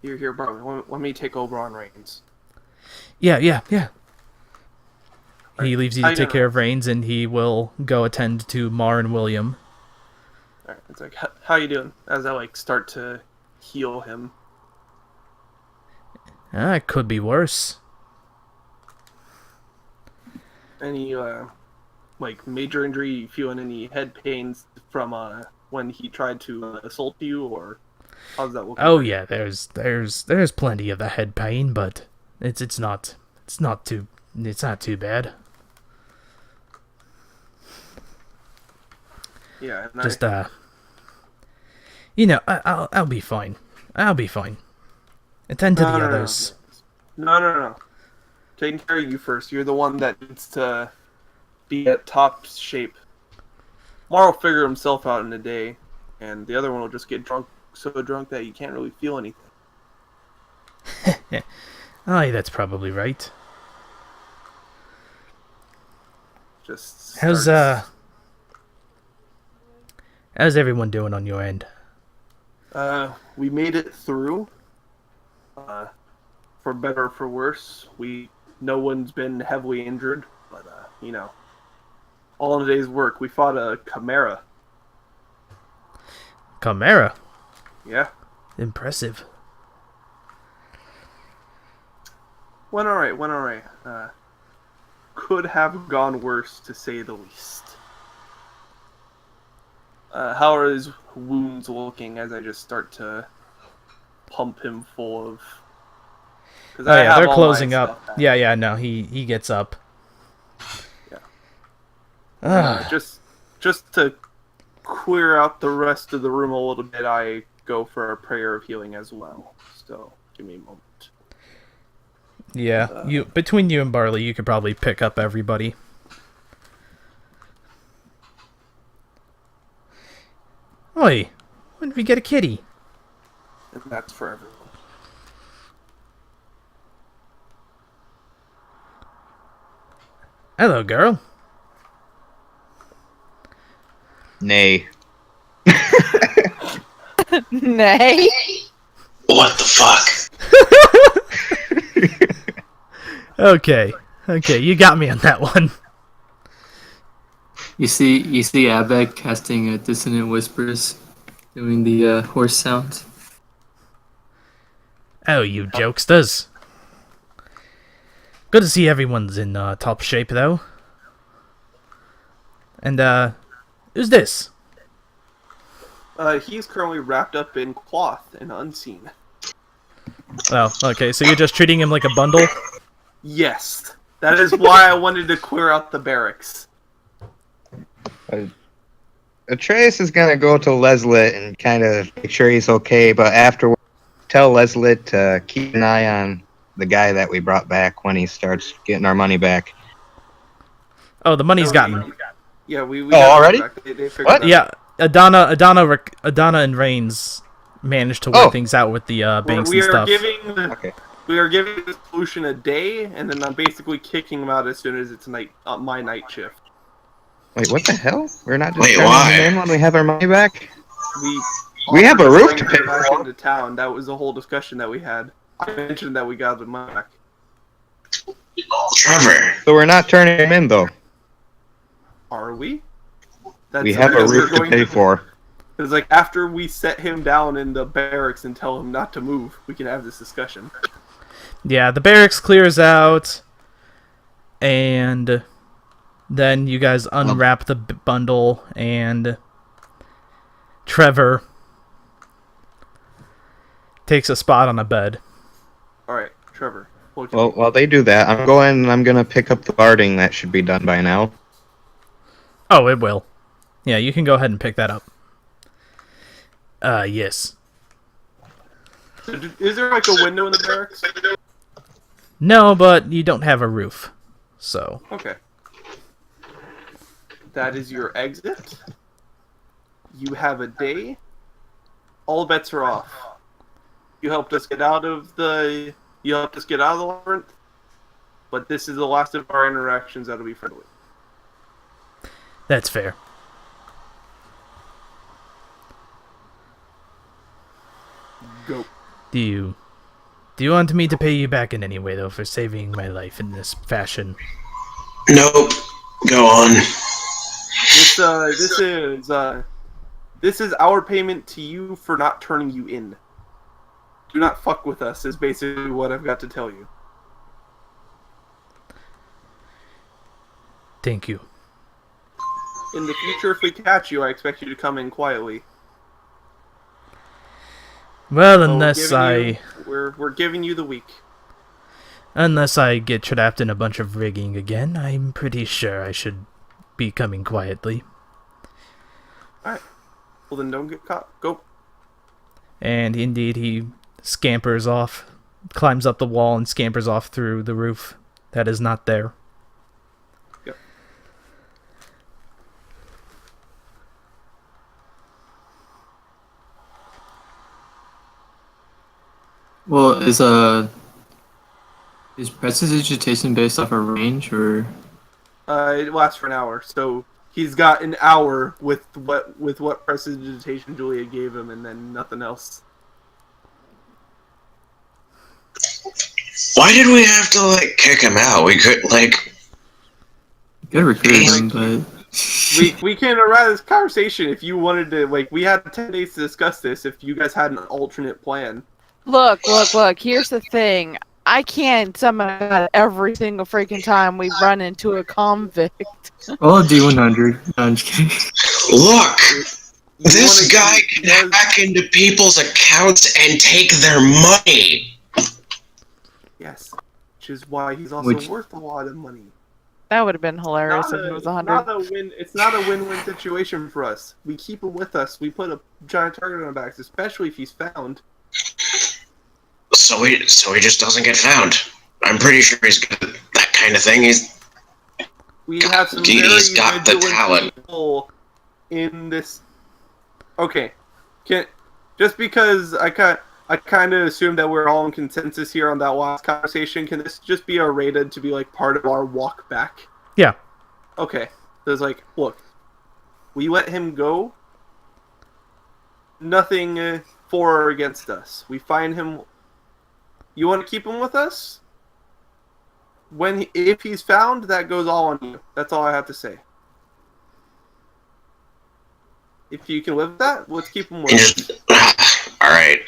Here, Barley. Let me take over on Reigns. Yeah. He Alright. leaves you How to you take doing? care of Reigns, and he will go attend to Mar and William. All right. It's like, how you doing? As I start to heal him. It could be worse. Any major injury? You feeling any head pains from when he tried to assault you, or how's that looking? Oh yeah, there's plenty of the head pain, but it's not too bad. Yeah. And Just you know, I'll be fine. I'll be fine. Attend to the others. No. Taking care of you first. You're the one that needs to be at top shape. Mar will figure himself out in a day, and the other one will just get so drunk that you can't really feel anything. Aye, that's probably right. Just How's starts- how's everyone doing on your end? We made it through. For better or for worse, no one's been heavily injured, but all in a day's work. We fought a Chimera. Chimera. Yeah, Impressive. went all right. Could have gone worse, to say the least. How are his wounds looking as I just start to pump him full of... Oh yeah, they're closing up. Yeah, no, he gets up. Yeah. Just to clear out the rest of the room a little bit, I go for a prayer of healing as well. So, give me a moment. Yeah, between you and Barley, you could probably pick up everybody. Oi, when did we get a kitty? And that's for everyone. Hello, girl. Nay. Nay. What the fuck? Okay, you got me on that one. You see Abek casting dissonant whispers, doing the horse sounds. Oh, you jokesters. Good to see everyone's in top shape, though. And, who's this? He's currently wrapped up in cloth and unseen. Oh, okay, so you're just treating him like a bundle? Yes. That is why I wanted to clear out the barracks. Atreus is gonna go to Leslie and kind of make sure he's okay, but afterwards tell Leslie to keep an eye on the guy that we brought back when he starts getting our money back. Oh, the money's gotten. Yeah, we Oh, got it already? back. They figured What? out. Yeah, Adana and Reigns managed to work Oh. things out with the banks we and are stuff. Okay. we are giving the solution a day, and then I'm basically kicking him out as soon as it's my night shift. Wait, what the hell? We're not just Wait, turning why? him in when we have our money back? We We have a offered roof bring to him pay back for. into town. That was the whole discussion that we had. I mentioned that we got the money back. Trevor, So we're not turning him in, though. Are we? That's We have a roof to pay for. It's like after we set him down in the barracks and tell him not to move, we can have this discussion. Yeah, the barracks clears out, and then you guys unwrap the bundle, and Trevor takes a spot on a bed. Alright, Trevor. What would you Well, do? while they do that, I'm going and I'm going to pick up the barding that should be done by now. Oh, it will. Yeah, you can go ahead and pick that up. Yes. Is there like a window in the barracks? No, but you don't have a roof, so... Okay. That is your exit. You have a day. All bets are off. You helped us get out of the... You helped us get out of the labyrinth. But this is the last of our interactions that'll be friendly. That's fair. Go. Do you want me to pay you back in any way, though, for saving my life in this fashion? nope. Go on. This is our payment to you for not turning you in. Do not fuck with us is basically what I've got to tell you. Thank you. In the future, if we catch you, I expect you to come in quietly. Well, So we're giving you the week. Unless I get trapped in a bunch of rigging again, I'm pretty sure I should be coming quietly. Alright. Well then don't get caught. Go. And indeed, he scampers off, climbs up the wall and scampers off through the roof that is not there. Yep. Well, is prestidigitation based off a range or? It lasts for an hour, so he's got an hour with what prestidigitation Julia gave him, and then nothing else. Why did we have to, like, kick him out? We could, like... Good recruit him, but We can wrap this conversation if you wanted to. Like, we had 10 days to discuss this. If you guys had an alternate plan. Look. Here's the thing. I can't summon a god every single freaking time we run into a convict. well, a D100. No, I'm just kidding. Look! You This wanna- guy can hack into people's accounts and take their money! Yes, which is why he's also Which- worth a lot of money. That would have been hilarious if it was 100. It's not a win-win situation for us. We keep him with us. We put a giant target on our backs, especially if he's found. So he just doesn't get found. I'm pretty sure he's good at that kind of thing. We have some He's very got the vigilant talent. people in this. Okay, just because I kind of assumed that we're all in consensus here on that last conversation. Can this just be rated to be like part of our walk back? Yeah. Okay. So it's like, look, we let him go. Nothing for or against us. We find him. You want to keep him with us? If he's found, that goes all on you. That's all I have to say. If you can live with that, let's keep him with us. Alright.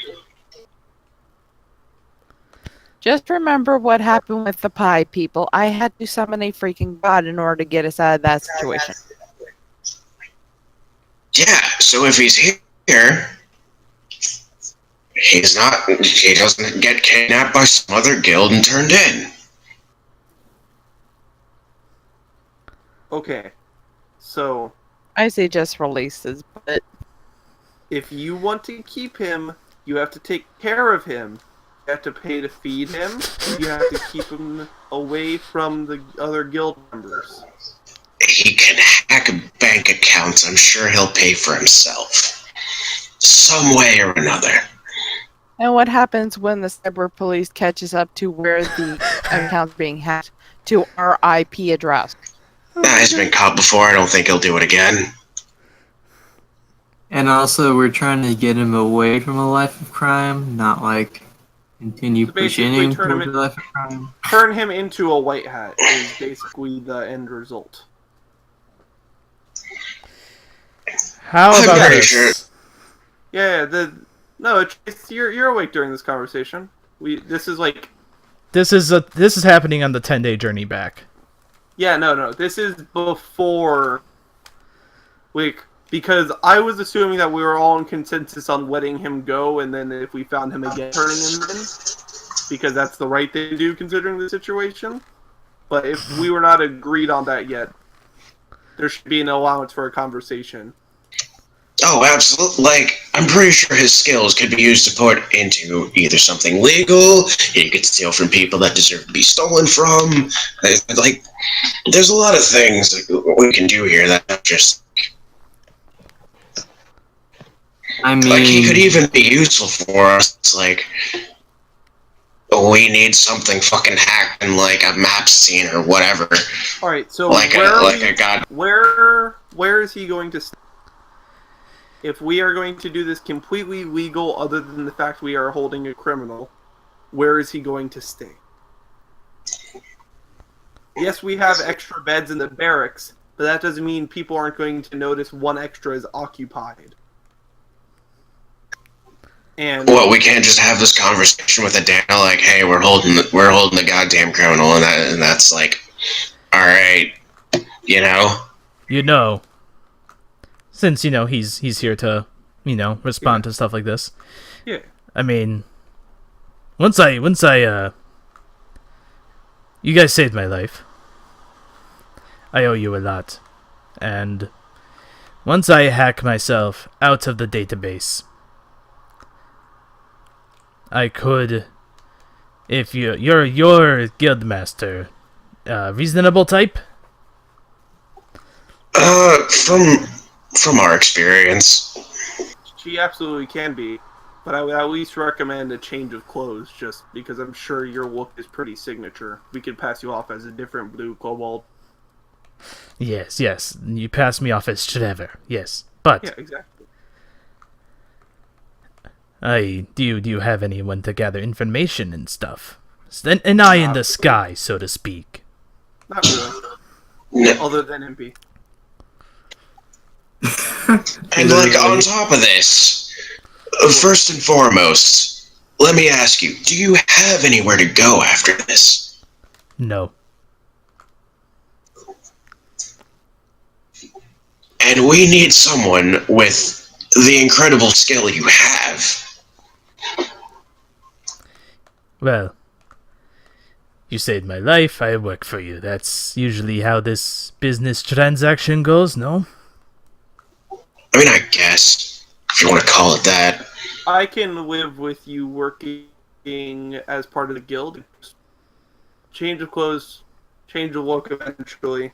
Just remember what happened with the pie people. I had to summon a freaking god in order to get us out of that situation. Yeah, so if he's here, he doesn't get kidnapped by some other guild and turned in. Okay. So, I say just releases, but if you want to keep him, you have to take care of him. You have to pay to feed him. You have to keep him away from the other guild members. He can hack bank accounts. I'm sure he'll pay for himself. Some way or another. and what happens when the cyber police catches up to where the account's being hacked to our IP address? He's been caught before. I don't think he'll do it again. And also, we're trying to get him away from a life of crime, not like continue So basically pushing turn him toward in- the life of crime. Turn him into a white hat is basically the end result. How I'm about pretty this? sure- Yeah, you're awake during this conversation. This is happening on the 10-day journey back. Yeah, no. This is before, because I was assuming that we were all in consensus on letting him go, and then if we found him again, turning him in, because that's the right thing to do considering the situation. But if we were not agreed on that yet, there should be an allowance for a conversation. Oh, absolutely. Like, I'm pretty sure his skills could be used to put into either something legal, he could steal from people that deserve to be stolen from. Like, there's a lot of things that we can do here that just... I mean, Like, he could even be useful for us. It's like, we need something fucking hacked in, like, a map scene or whatever. Alright, so where is he going to stay? If we are going to do this completely legal, other than the fact we are holding a criminal, where is he going to stay? Yes, we have extra beds in the barracks, but that doesn't mean people aren't going to notice one extra is occupied. And Well, we can't just have this conversation with Adana, like, hey, we're holding the goddamn criminal, and that's like, alright, you know? You know, since he's here to respond to stuff like this. yeah, I mean, once I you guys saved my life. I owe you a lot. And once I hack myself out of the database, I could, if you're guildmaster, reasonable type? From our experience. she absolutely can be. But I would at least recommend a change of clothes, just because I'm sure your look is pretty signature. We could pass you off as a different blue kobold. Yes, you pass me off as Trevor, yes. But Yeah, exactly. do you have anyone to gather information and stuff? An eye in the sky, so to speak. Not really. No. Other than MP. And, like, on top of this, first and foremost, let me ask you, do you have anywhere to go after this? No. And we need someone with the incredible skill you have. Well, you saved my life, I work for you. That's usually how this business transaction goes, no? I mean, I guess, if you want to call it that. I can live with you working as part of the guild. Change of clothes, change of look eventually.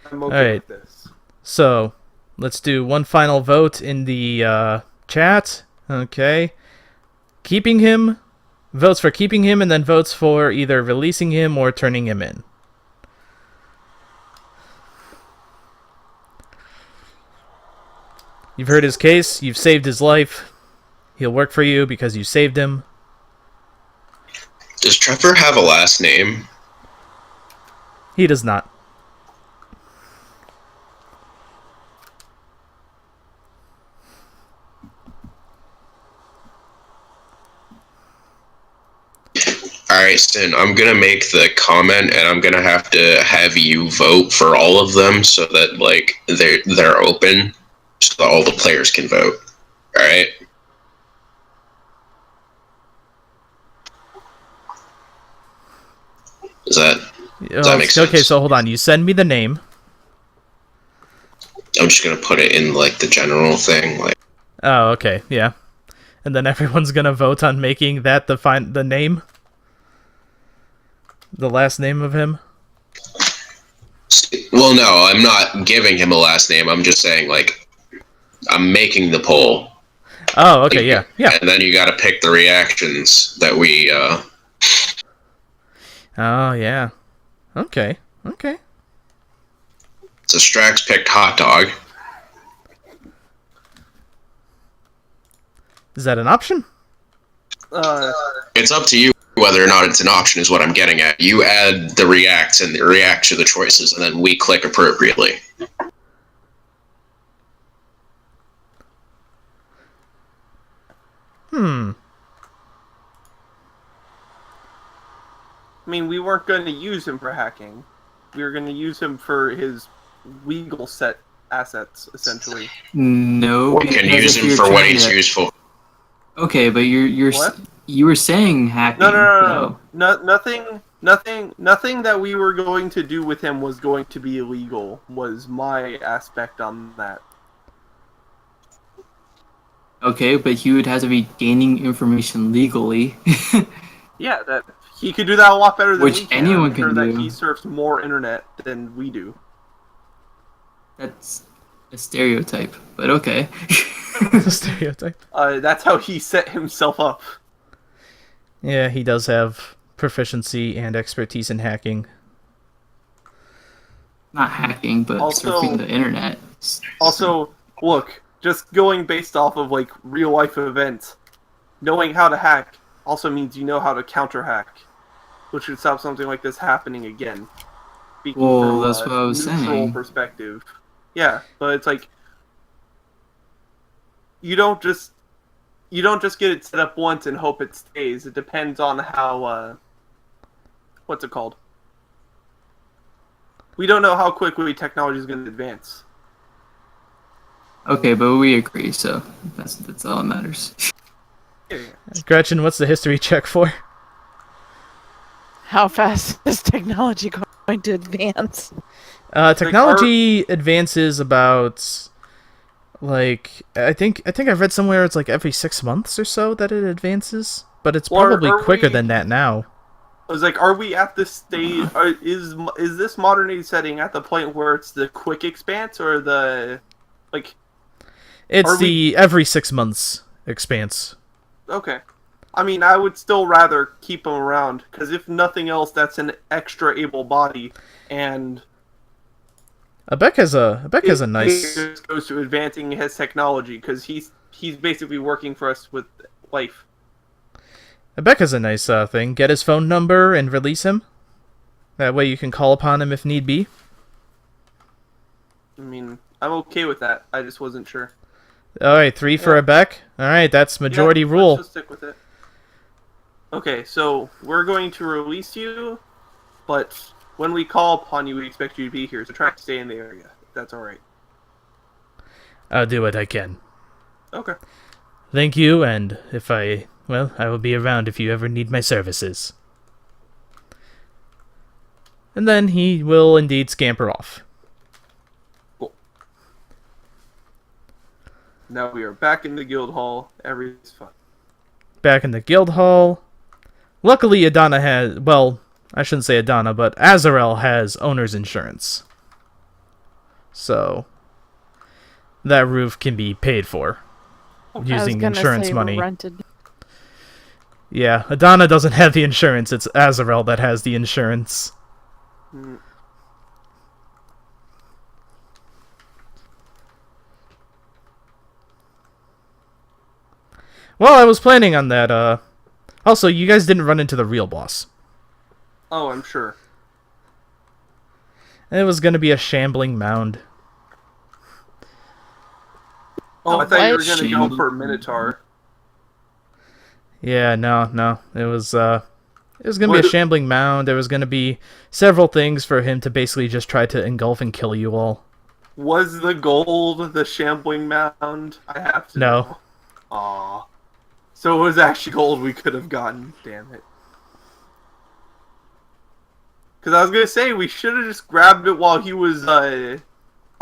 I'm okay Alright. with this. So, let's do one final vote in the chat. Okay. Keeping him, votes for keeping him, and then votes for either releasing him or turning him in. You've heard his case, you've saved his life. He'll work for you because you saved him. Does Trevor have a last name? He does not. Alright, Stin, I'm gonna make the comment, and I'm gonna have you vote for all of them so that, like, they're open, so that all the players can vote. Alright? Does that make sense? Okay, so hold on. You send me the name. I'm just gonna put it in, like, the general thing, like... Oh, okay, yeah. And then everyone's gonna vote on making that the name? The last name of him? Well, no, I'm not giving him a last name. I'm just saying, like, I'm making the poll. Oh, okay, yeah. And then you gotta pick the reactions that we, Oh, yeah. Okay. So Strax picked hot dog. Is that an option? It's up to you whether or not it's an option, is what I'm getting at. You add the reacts and react to the choices, and then we click appropriately. I mean, we weren't going to use him for hacking. We were going to use him for his legal set assets, essentially. No, We can because use if him you're for what trying he's to- useful. Okay, but What? you were saying hacking. No. Nothing that we were going to do with him was going to be illegal, was my aspect on that. Okay, but he would have to be gaining information legally. Yeah, that he could do that a lot better than Which we can. anyone I'm sure can that do. he surfs more internet than we do. That's a stereotype, but okay. It's a stereotype. That's how he set himself up. Yeah, he does have proficiency and expertise in hacking. Not hacking, but Also- surfing the internet. Also, look, just going based off of like real life events, knowing how to hack also means you know how to counter hack, which should stop something like this happening again. Speaking Well, from that's a what I was neutral saying. perspective. Yeah, but it's like you don't just get it set up once and hope it stays. It depends on how what's it called? We don't know how quickly technology is going to advance. Okay, but we agree, so that's all that matters. Yeah. Gretchen, what's the history check for? How fast is technology going to advance? Technology advances about, like, I think I've read somewhere it's like every 6 months or so that it advances, but it's Or probably are quicker we- than that now. I was like, are we at this stage? Is this modern age setting at the point where it's the quick expanse or the like? It's Are the every 6 months expanse. Okay, I mean, I would still rather keep him around because if nothing else, that's an extra able body, and Abek has a nice. it just goes to advancing his technology because he's basically working for us with life. Abek has a nice thing. Get his phone number and release him. That way you can call upon him if need be. I mean, I'm okay with that. I just wasn't sure. All right, 3 for Yeah. Abek. All right, that's majority Yeah, rule. Let's just stick with it. Okay, so we're going to release you, but when we call upon you, we expect you to be here. So try to stay in the area. If that's all right. I'll do what I can. Okay. Thank you, and I will be around if you ever need my services. And then he will indeed scamper off. Now we are back in the guild hall. Everything's fine. Back in the guild hall. Luckily, Adana has, well, I shouldn't say Adana, but Azarel has owner's insurance. So, that roof can be paid for I was using gonna insurance say money. rented. Yeah, Adana doesn't have the insurance, it's Azarel that has the insurance. Mm. Well, I was planning on that, Also, you guys didn't run into the real boss. Oh, I'm sure. It was gonna be a shambling mound. Oh, I The thought you were what? going to go for Minotaur. Yeah, no. It was gonna be a What- shambling mound. There was gonna be several things for him to basically just try to engulf and kill you all. Was the gold the shambling mound? I have to No. know. Aw. So it was actually gold we could have gotten. Damn it. Because I was going to say, we should have just grabbed it while he was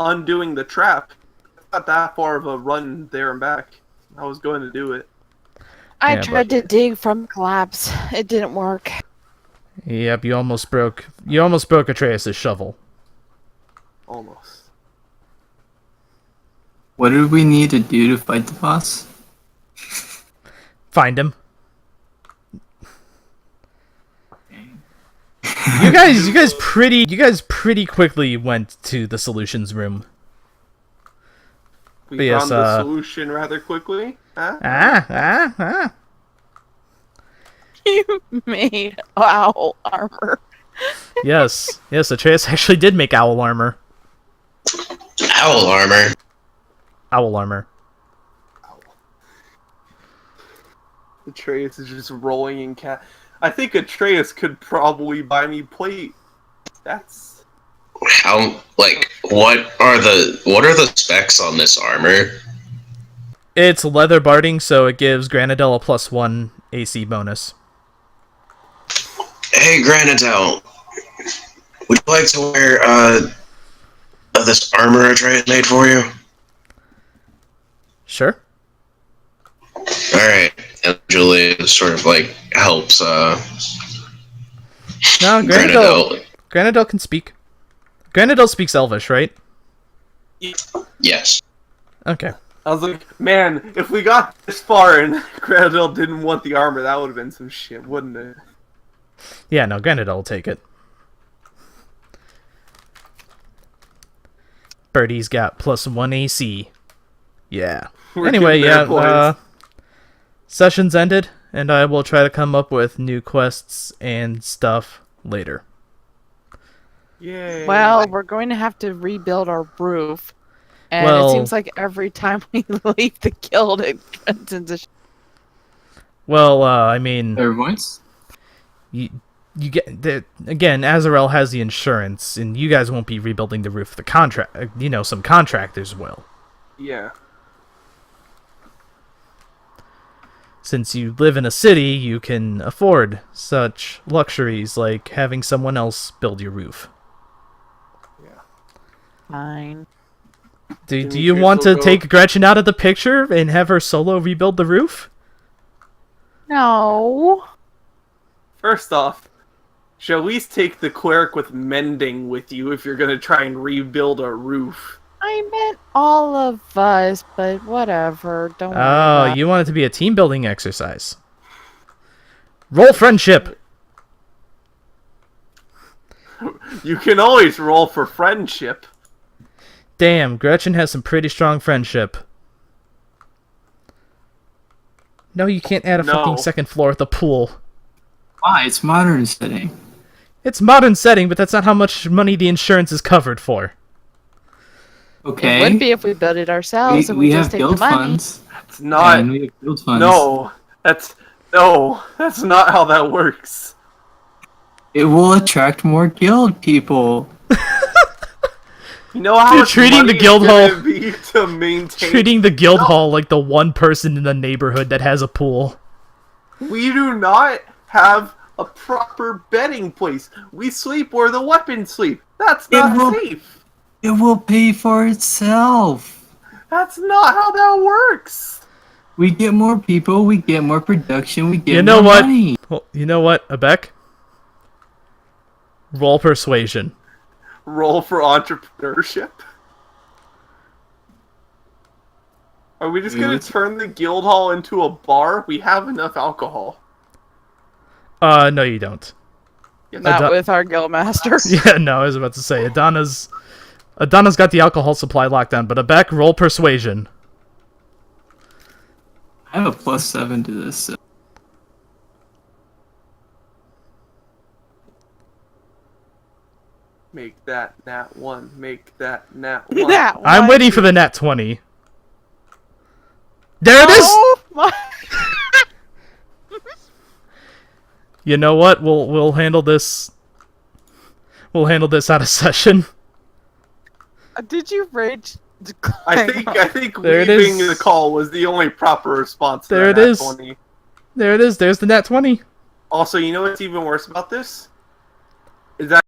undoing the trap. It's not that far of a run there and back. I was going to do it. I Yeah, tried to dig from collapse. It didn't work. Yep, you almost broke Atreus' shovel. Almost. What did we need to do to fight the boss? Find him. You guys pretty quickly went to the solutions room. We But yes, found the solution rather quickly. Huh? You made owl armor. Yes, Atreus actually did make owl armor. Owl armor. Owl armor. Atreus is just rolling in cat. I think Atreus could probably buy me plate. That's How, like, what are the specs on this armor? It's leather barding, so it gives Granadel a +1 AC bonus. Hey, Granadel, would you like to wear this armor Atreus made for you? Sure. All right, and Julia sort of like helps No, Granadel. Granadel can speak. Granadel speaks Elvish, right? Yes. Okay. I was like, man, if we got this far and Granadel didn't want the armor, that would have been some shit, wouldn't it? Yeah, no, Granadel will take it. Birdie's got +1 AC. Yeah. We're Anyway, getting there, boys. Session's ended, and I will try to come up with new quests and stuff later. Yay. Well, we're going to have to rebuild our roof. And Well- it seems like every time we leave the guild, it turns into Well, I mean, Everyone's. you get the again. Azrael has the insurance, and you guys won't be rebuilding the roof. The contract, some contractors will. Yeah. Since you live in a city, you can afford such luxuries like having someone else build your roof. fine. Do Jimmy you Chase want will to go- take Gretchen out of the picture and have her solo rebuild the roof? No. First off, should at least take the cleric with mending with you if you're gonna try and rebuild a roof. I meant all of us, but whatever. Don't worry Oh, about you want it to be a team building exercise. Roll friendship. You can always roll for friendship. Damn, Gretchen has some pretty strong friendship. No, you can't add a No. fucking second floor at the pool. Why? It's modern setting. It's modern setting, but that's not how much money the insurance is covered for. It Okay. would be if we built it ourselves and we we just have take the guild money. funds. It's not. And we have guild funds. No. That's not how that works. It will attract more guild people. You know how You're much treating the money it's guild gonna hall- be to maintain. Treating the guild hall like the one person in the neighborhood that has a pool. We do not have a proper bedding place. We sleep where the weapons sleep. That's not will- safe. It will pay for itself. That's not how that works. We get more people, we get more production, we get You know more what? money. Well, you know what, Abek? Roll persuasion. Roll for entrepreneurship. Are we just gonna Dude. turn the guild hall into a bar? We have enough alcohol. No, you don't. Not with our guild master. Yeah, no, I was about to say Adana's got the alcohol supply locked down, but Abek, roll persuasion. I have a +7 to this. So. Make that nat 1. Make that nat 1. That I'm one. waiting for the nat 20. There it is! Oh my! You know what? We'll handle this. We'll handle this out of session. Did you rage? I think There it leaving is. the call was the only proper response to There that it nat is. 20. There it is. There's the nat 20. Also, you know what's even worse about this? Is that